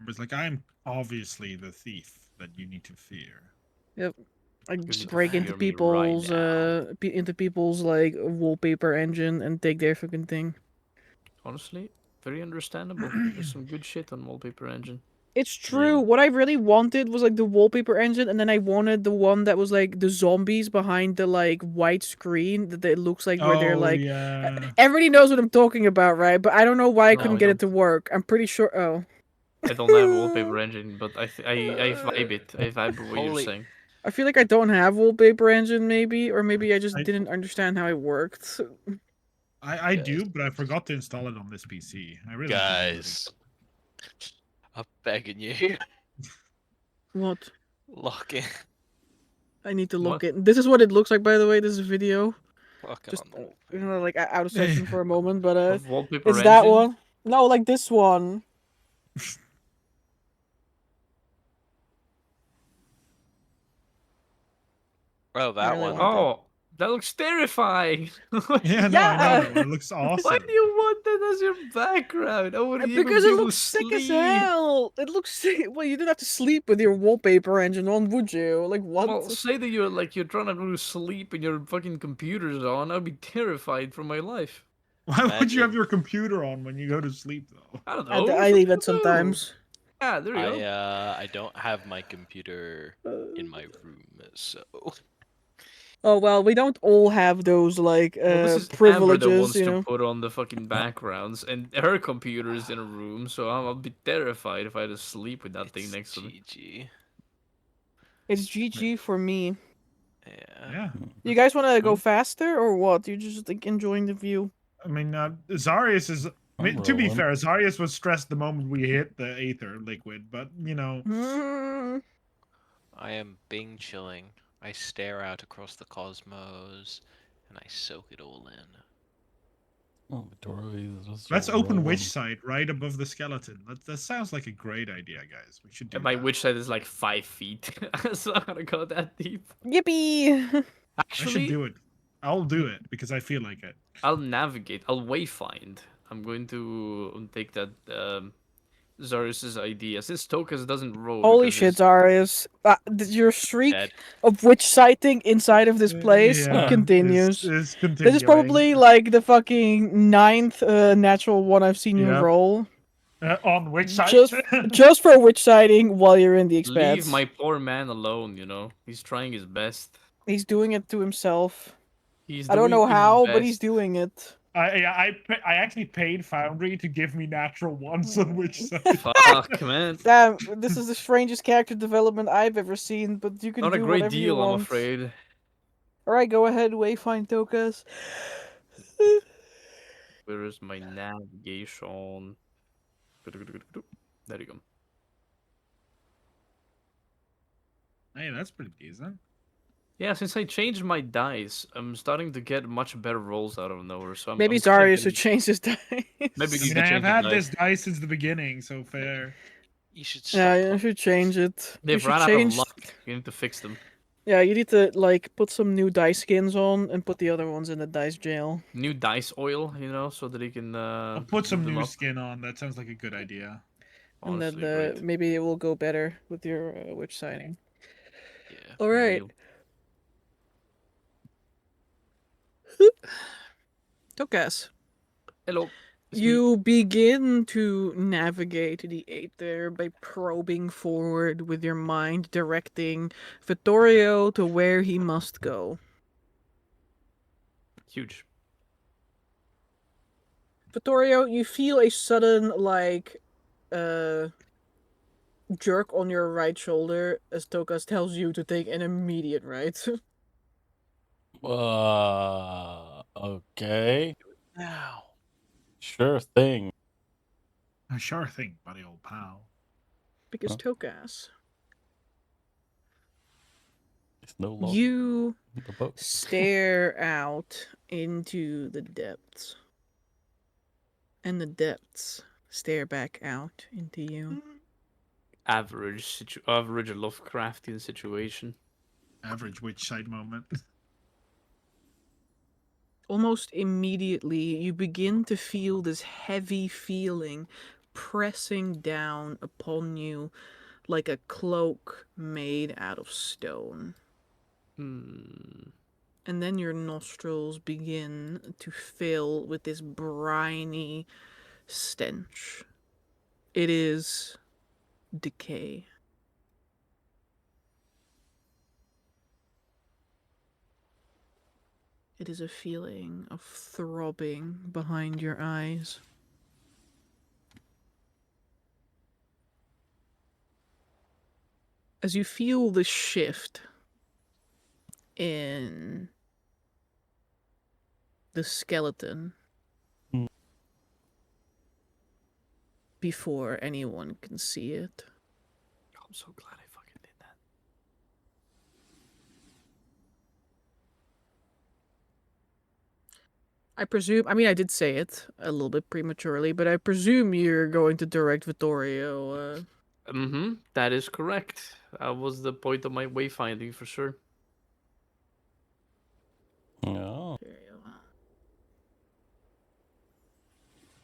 it's like I'm obviously the thief that you need to fear. Yep. I need just to break into fear me right people's now. like wallpaper engine and take their fucking thing. Honestly, Very understandable. There's some good shit on Wallpaper Engine. It's true. What I really wanted was like the wallpaper engine, and then I wanted the one that was like the zombies behind the like white screen that it looks like where they're Oh like. yeah. Everybody knows what I'm talking about, right? But I don't know why I No, couldn't I get it don't. to work. I'm pretty sure. Oh. I don't have Wallpaper Engine, but I vibe it. I vibe what you're Holy- saying. I feel like I don't have wallpaper engine, maybe, or maybe I just I- didn't understand how it worked. I do, but I forgot to install it on this PC. I really Guys, I'm begging you. What? Lock in. I need to What? look it. This is what it looks like, by the way. This is a video. Lock in Just on the wall. you know, like out of session for a moment, but Of Wallpaper it's Engine? that one. No, like this one. Oh, that really one. want it. Oh, that looks terrifying. Yeah, no, I know. It looks awesome. Why do you want that as your background? I wouldn't even Because be it able looks to sick as sleep. hell. It looks sick. Well, you didn't have to sleep with your wallpaper engine on, would you? Like what? Well, say that you're trying to go to sleep and your fucking computer's on. I'd be terrified for my life. Why would you have Imagine- your computer on when you go to sleep though? I don't I, know. I leave it something to do. sometimes. Yeah, there you go. I don't have my computer in my room, so Oh well, we don't all have those like Well, this is Amber that privileges, wants you to know. put on the fucking backgrounds, and her computer is in a room, so I'll be terrified if I had to sleep with that thing it's next to me. GG. It's GG for me. Yeah. Yeah. You guys want to go Cool. faster or what? You're just like enjoying the view. I mean, Zarius is. I mean, I'm to be rolling. fair, Zarius was stressed the moment we hit the Aether liquid, but you know, Mm, I am Bing chilling. I stare out across the cosmos and I soak it all in. Oh, Vittorio is just let's open rolling. Witch Site right above the skeleton. That sounds like a great idea, guys. We should do And my that. witch side is like 5 feet, so I'm gonna go that deep. yippee! I should Actually, do it. I'll do it because I feel like it. I'll navigate. I'll wayfind. I'm going to take that Zarius's idea. Since Tokas doesn't roll. Holy because shit, his- Zarius. Your streak Dead. of witch sighting inside of this place Yeah, continues. Is This continuing. is probably like the fucking 9th natural one I've seen you Yep. roll. On Witch Site. Just for witch sighting while you're in the expanse. Leave my poor man alone, you know? He's trying his best. He's doing it to himself. He's I don't doing know his how, but he's best. doing it. I actually paid Foundry to give me natural ones on Witch Site. Fuck, man. Damn, this is the strangest character development I've ever seen, but you can Not a do great whatever you deal, I'm want. afraid. Alright, go ahead, wayfind Tokas. Where is my navigation? There you go. Hey, that's pretty decent. Yeah, since I changed my dice, I'm starting to get much better rolls out of nowhere. So I'm, Maybe I'm Zarius should thinking change his dice. Maybe I you mean, could I have change the had dice. this dice since the beginning, so fair. You should Yeah, stop. you should change it. You They've should run out change. of luck. You need to fix them. Yeah, you need to like put some new dice skins on and put the other ones in the dice jail. New dice oil, you know, so that he can. I'll put some move them new up. skin on. That sounds like a good idea. And then Honestly, great. maybe it will go better with your witch sighting. Yeah. All right, Real. Tokas. Hello. it's me. You begin to navigate the Aether by probing forward with your mind, directing Vittorio to where he must go. Huge. Vittorio, you feel a sudden, like, jerk on your right shoulder as Tokas tells you to take an immediate right. Okay. Now. Sure thing. A sure thing, buddy, old pal. Because Huh? Tokas, It's no longer you the boat. stare out into the depths. And the depths stare back out into you. Average Lovecraftian situation. Average Witch Site moment. Almost immediately, you begin to feel this heavy feeling pressing down upon you like a cloak made out of stone. Hmm. And then your nostrils begin to fill with this briny, stench. It is decay. It is a feeling of throbbing behind your eyes. As you feel the shift in the skeleton before anyone can see it. I'm so glad I fucking did that. I presume, I mean, I did say it a little bit prematurely, but I presume you're going to direct Vittorio. That is correct. That was the point of my wayfinding for sure. Yeah.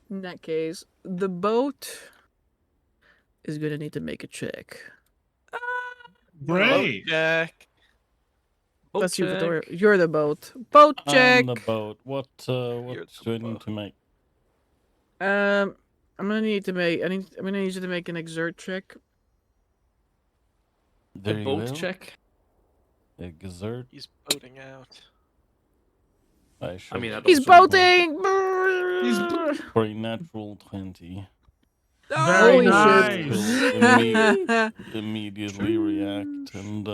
In that case, the boat is going to need to make a check. Great. Jack. Boat That's you, Vittorio. check. You're the boat. Boat check. And the boat. What the do I need to make? I'm gonna need to make. I'm gonna need you to make an exert check. There The you boat will. check. A gazert. He's boating out. I shall mean, that He's also- boating. for a natural 20. Very Holy nice. shit. Immediately react and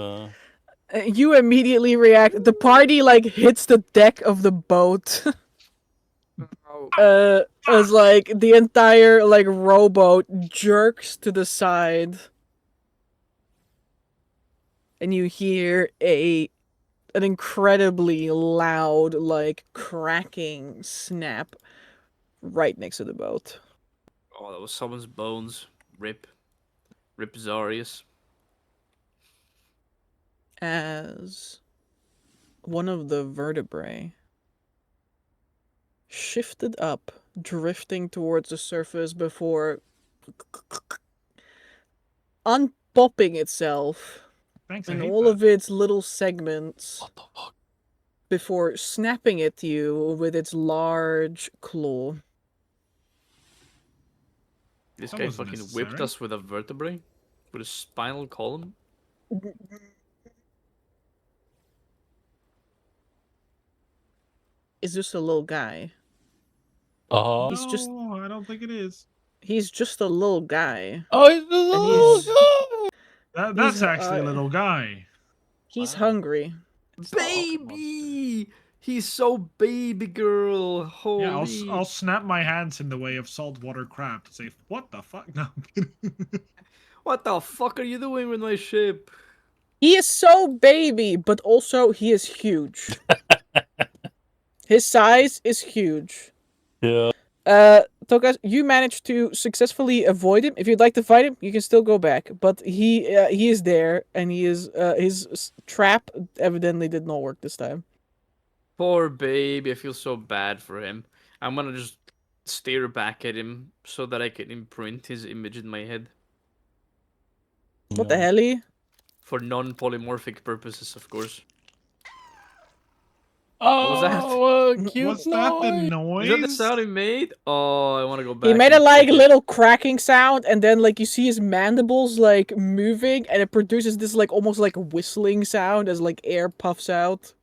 You immediately react. The party like hits the deck of the boat. As like the entire like rowboat jerks to the side. And you hear an incredibly loud, like cracking snap right next to the boat. Oh, that was someone's bones. Rip. Rip Zarius. As one of the vertebrae shifted up, drifting towards the surface before unpopping itself Thanks. I in hate all that. of its little segments what the fuck? before snapping at you with its large claw. This That guy wasn't fucking whipped necessary. us with a vertebrae? With a spinal column? Is just a little guy. Oh, He's just- No, I don't think it is. He's just a little guy. it's the And little he's- guy! That's He's, actually a little guy. He's Wow. hungry. It's the ultimate Baby! He's so baby girl. Holy. Yeah, I'll snap my hands in the way of saltwater crab to say, what the fuck? No, I'm kidding. What the fuck are you doing with my ship? He is so baby, but also he is huge. His size is huge. Yeah. Tokas, you managed to successfully avoid him. If you'd like to fight him, you can still go back. But he is there, and he is his trap evidently did not work this time. Poor baby. I feel so bad for him. I'm gonna just stare back at him so that I can imprint his image in my head. What the hell? For non-polymorphic purposes, of course. Oh, was that? cute What's that? The noise. noise? Is that the sound he made? Oh, I want to go back. He made a and like check it. little cracking sound, and then like you see his mandibles like moving, and it produces this like almost like whistling sound as like air puffs out.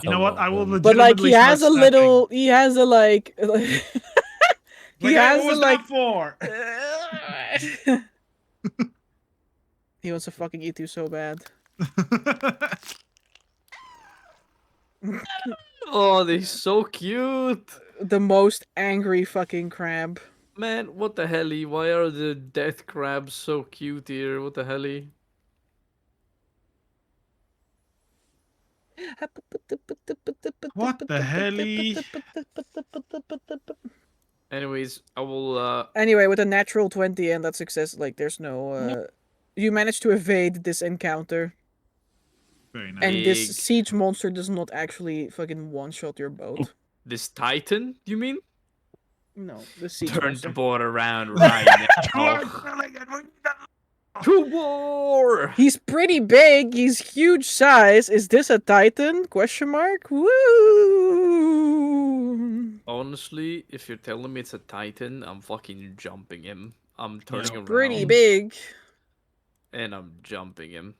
You know what? I will But, But like legitimately he has a start little, he has a like, he snapping. has What was a like. that for? He wants to fucking eat you so bad. Oh, they're so cute. The most angry fucking crab. Man, what the helly? Why are the death crabs so cute here? What the helly? What the helly? Anyways, I will Anyway, with a natural 20 and that success, like there's no. You managed to evade this encounter, Very nice. and Big. this siege monster does not actually fucking one-shot your boat. this Titan, you mean? No, the siege Turn monster. the boat around right now. To war! He's pretty big. He's huge size. Is this a Titan? Question mark. Woo! Oh honestly, if you're telling me it's a Titan, I'm fucking jumping him. I'm turning Yeah. Pretty around big. and I'm jumping him.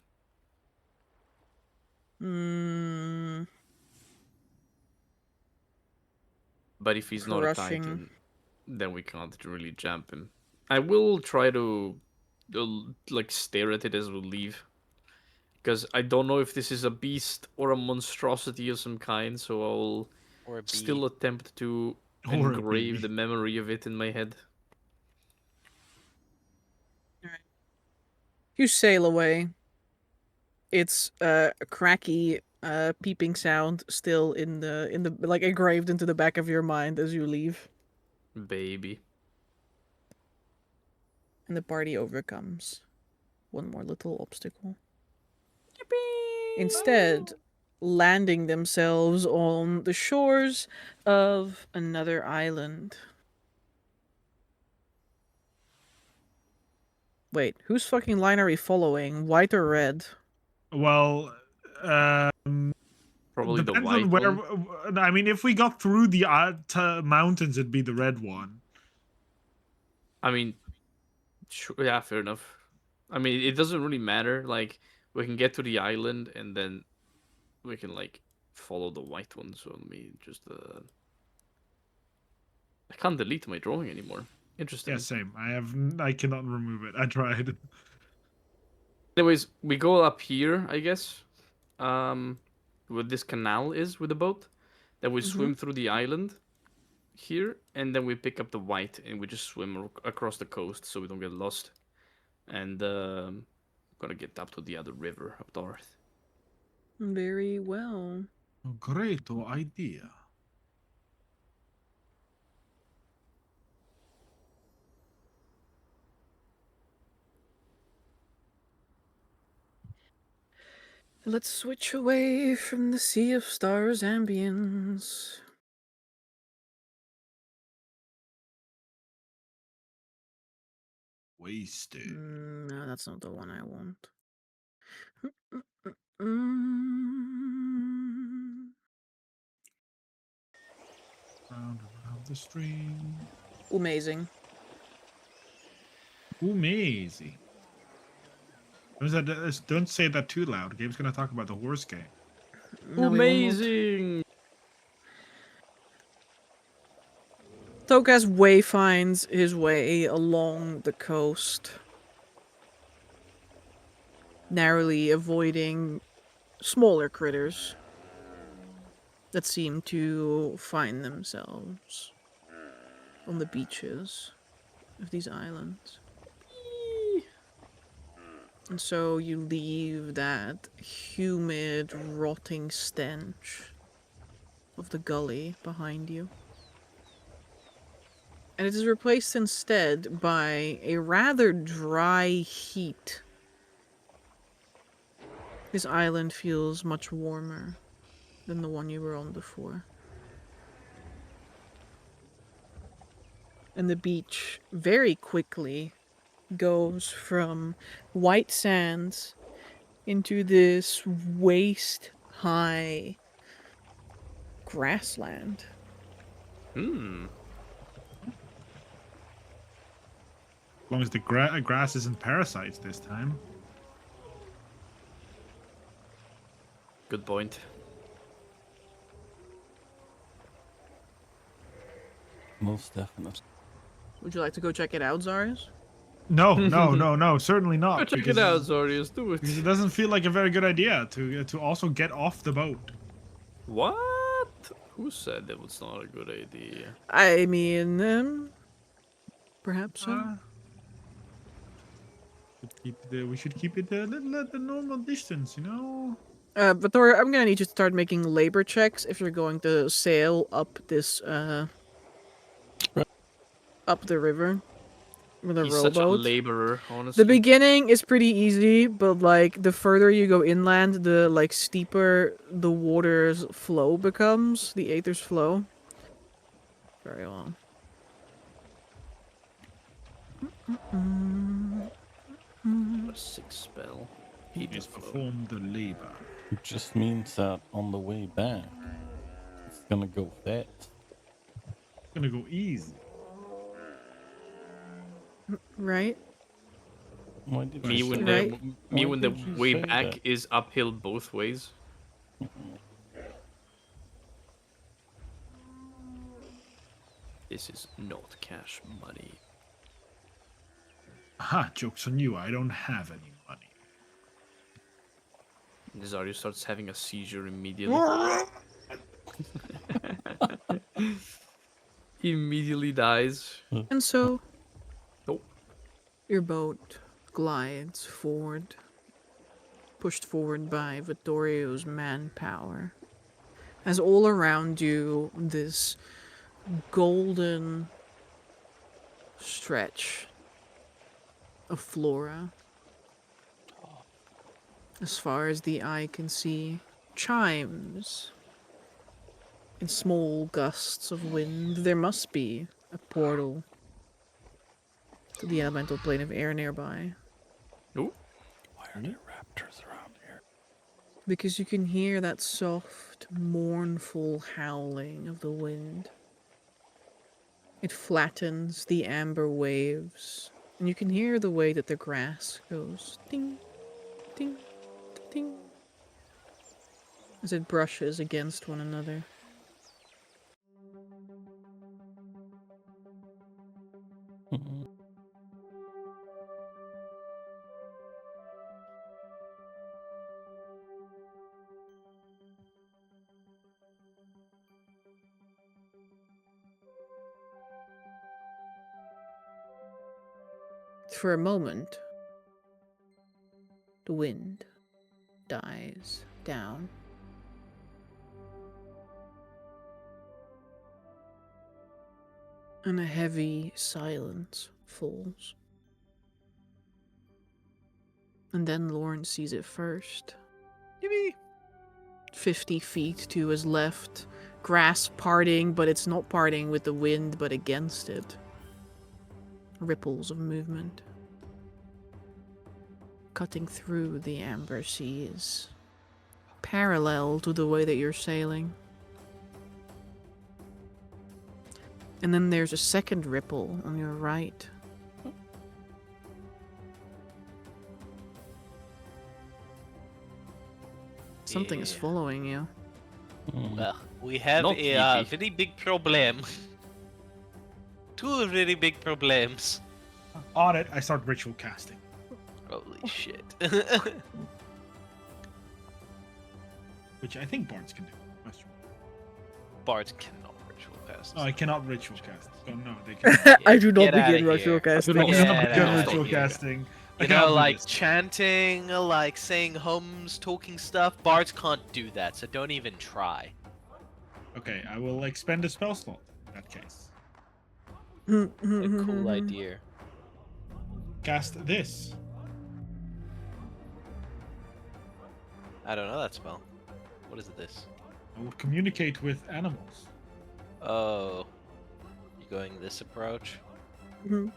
Hmm. But if he's not a Crushing. Titan, then we can't really jump him. I will try to like stare at it as we leave. Because I don't know if this is a beast or a monstrosity of some kind, so I'll Or a bee. still attempt to Or a engrave bee. the memory of it in my head. You sail away. It's a cracky peeping sound still in the like engraved into the back of your mind as you leave. Baby. And the party overcomes one more little obstacle. Instead, landing themselves on the shores of another island. Wait, whose fucking line are we following? White or red? Well, Probably the depends white on where. one. I mean, if we got through the mountains, it'd be the red one. I mean, yeah, fair enough. I mean, it doesn't really matter. Like, we can get to the island and then we can, like, follow the white one. So let me just, I can't delete my drawing anymore. Interesting. Yeah, same. I cannot remove it. I tried. Anyways, we go up here, I guess. Where this canal is with the boat. Then we swim through the island here, and then we pick up the white and we just swim across the coast so we don't get lost. And gonna get up to the other river up north. Very well. Great idea. Let's switch away from the sea of stars ambience. Wasted. No, that's not the one I want. Mm. Round around the stream. Amazing. Amazing. Don't say that too loud. Gabe's gonna talk about the horse game. No, we will not. Amazing! Tokas wayfinds his way along the coast, narrowly avoiding smaller critters that seem to find themselves on the beaches of these islands. And so you leave that humid, rotting stench of the gully behind you. And it is replaced instead by a rather dry heat. This island feels much warmer than the one you were on before. And the beach very quickly goes from white sands into this waist-high grassland. Hmm. As long as the grass isn't parasites this time. Good point. Most definitely. Would you like to go check it out, Zarius? No, certainly not. Go check because it out, Zarius. Do it. Because it doesn't feel like a very good idea to also get off the boat. What? Who said it was not a good idea? I mean, perhaps so. We should keep it a little at the normal distance, you know? But Thor, I'm gonna need you to start making labor checks if you're going to sail up this, up the river with a He's such a rowboat. laborer, honestly. The beginning is pretty easy, but like the further you go inland, the like steeper the water's flow becomes, the aether's flow. Very long. A 6 spell. He has performed the labor. It just means that on the way back, it's gonna go fast. Gonna go easy. Right? Why did Me you when say the Right. that? me Why when the did you way say back that? is uphill both ways. This is not cash money. Aha, joke's on you. I don't have any money. Zarya starts having a seizure immediately. He immediately dies. And so Nope. your boat glides forward, pushed forward by Vittorio's manpower. As all around you, this golden stretch of flora, as far as the eye can see, chimes in small gusts of wind. There must be a portal to the elemental plane of air nearby, Nope. Why are there raptors around here? because you can hear that soft, mournful howling of the wind. It flattens the amber waves, and you can hear the way that the grass goes ding, ding, ding, as it brushes against one another. Mhm. For a moment, the wind dies down. And a heavy silence falls. And then Lawrence sees it first. Yippee! 50 feet to his left, grass parting, but it's not parting with the wind, but against it. Ripples of movement. Cutting through the amber seas. Parallel to the way that you're sailing. And then there's a second ripple on your right. Something is Yeah. following you. Mm. Well, we have Not a yippee. very big problem. Two very big problems. On it, I start ritual casting. Holy shit. Which I think bards can do. That's true. Bards cannot ritual cast. No, I cannot ritual cast. Oh no, they can. I do not Get outta begin ritual here. casting. not I'm Get not outta good at here. ritual casting. I You cannot know, do like this. chanting, like saying hums, talking stuff. Bards can't do that, so don't even try. Okay, I will expend a spell slot in that case. A Mm-hmm. cool idea. Cast this. I don't know that spell. What is this? I will communicate with animals. Oh. You going this approach? Might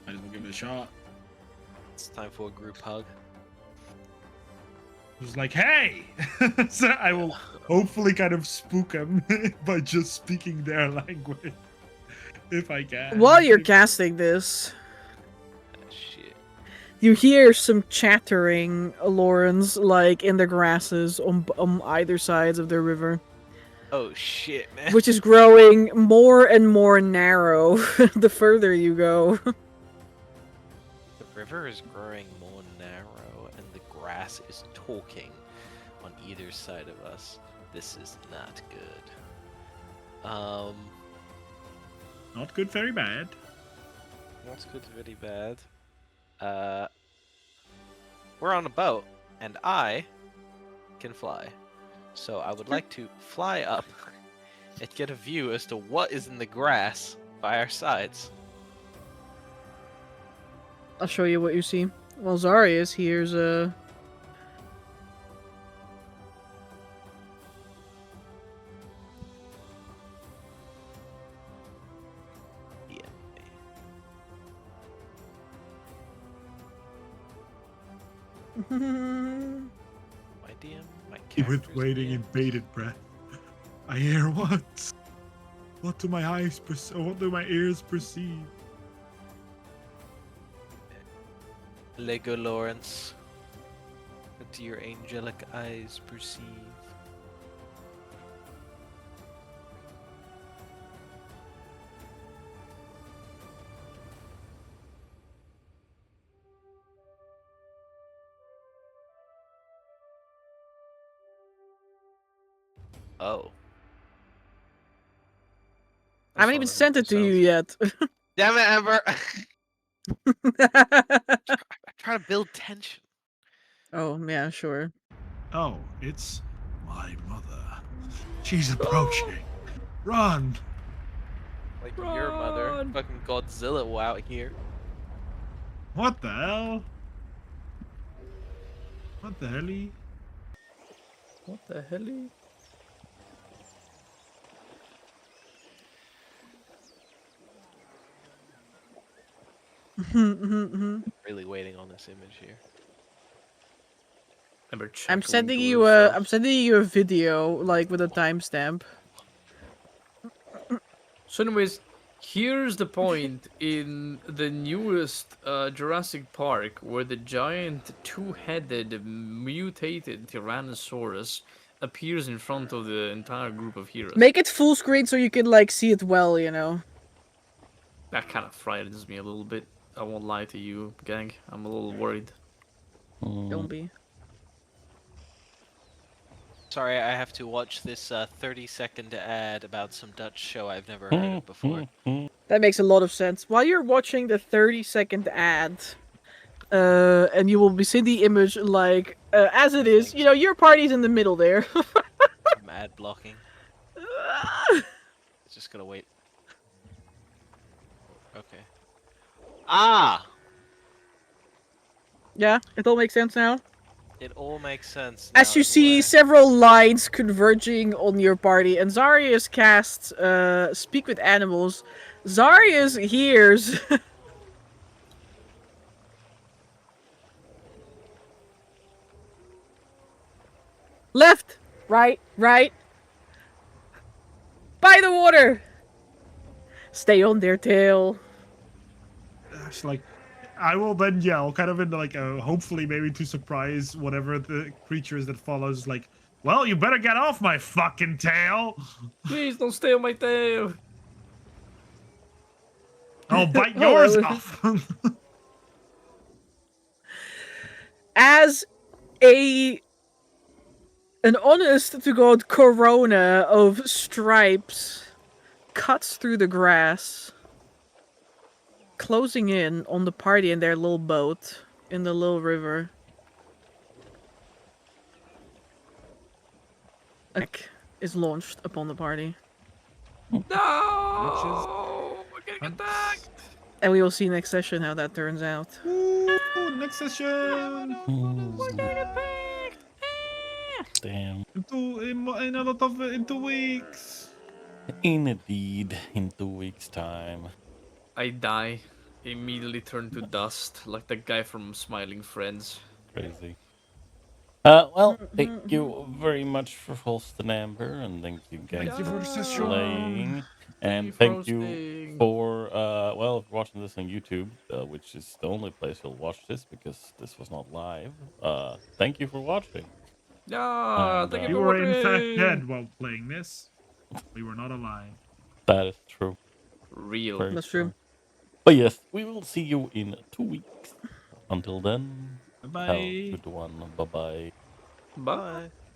as well give it a shot. It's time for a group hug. It was like, hey! So I will hopefully kind of spook them by just speaking their language. If I can. While you're casting this, Ah, shit. you hear some chattering, Lawrence, like in the grasses on either sides of the river, Oh shit, man. which is growing more and more narrow the further you go. The river is growing more narrow and the grass is talking on either side of us. This is not good. Not good, very bad. What's good, very bad? We're on a boat, and I can fly. So I would like to fly up and get a view as to what is in the grass by our sides. I'll show you what you see. Well, Zarius hears a... Yeah. My DM, my character's With waiting DM. in bated breath. I hear what? What do my eyes what do my ears perceive? Lego Lawrence. What do your angelic eyes perceive? Oh. I haven't even sent it to you yet. Damn it, Amber! I'm trying to build tension. Oh, yeah, sure. Oh, it's my mother. She's approaching. Run! Like your mother. Run! Fucking Godzilla out here. What the hell? What the helly? What the hell? Really waiting on this image here. I'm sending you a video, like, with a timestamp. So anyways, here's the point in the newest Jurassic Park where the giant two-headed mutated Tyrannosaurus appears in front of the entire group of heroes. Make it full screen so you can, like, see it well, you know. That kind of frightens me a little bit. I won't lie to you, gang. I'm a little worried. Don't be. Sorry, I have to watch this 30-second ad about some Dutch show I've never heard of before. That makes a lot of sense. While you're watching the 30-second ad, and you will be seeing the image, like, as it is, you know, your party's in the middle there. I'm ad blocking. Just gonna wait. Okay. Ah! Yeah, it all makes sense now. It all makes sense. As you see several lines converging on your party, and Zarius casts Speak with Animals. Zarius hears... Left, right, right. By the water. Stay on their tail. It's like, I will then yell, kind of in like a, hopefully maybe to surprise whatever the creatures that follows, like, well, you better get off my fucking tail. Please don't stay on my tail. I'll bite yours off. As an honest to God corona of stripes cuts through the grass, closing in on the party in their little boat in the little river. Is launched upon the party. No! We're getting attacked! And we will see next session how that turns out. Ooh, next session. We're getting attacked! Damn. In a lot of in 2 weeks. Indeed, in 2 weeks' time. I die. Immediately turn to dust, like the guy from Smiling Friends. Crazy. Well, thank you very much for hosting, Amber, and thank you guys Thank you for the for session. playing. And for thank you hosting. for, well, if you're watching this on YouTube, which is the only place you'll watch this because this was not live. Thank you for watching. Yeah, And, thank you You for were in fact watching. dead while playing this. We were not alive. That is true. Real. Very That's true. But yes, we will see you in 2 weeks. Until then, have Bye. a good one. Bye-bye. Bye.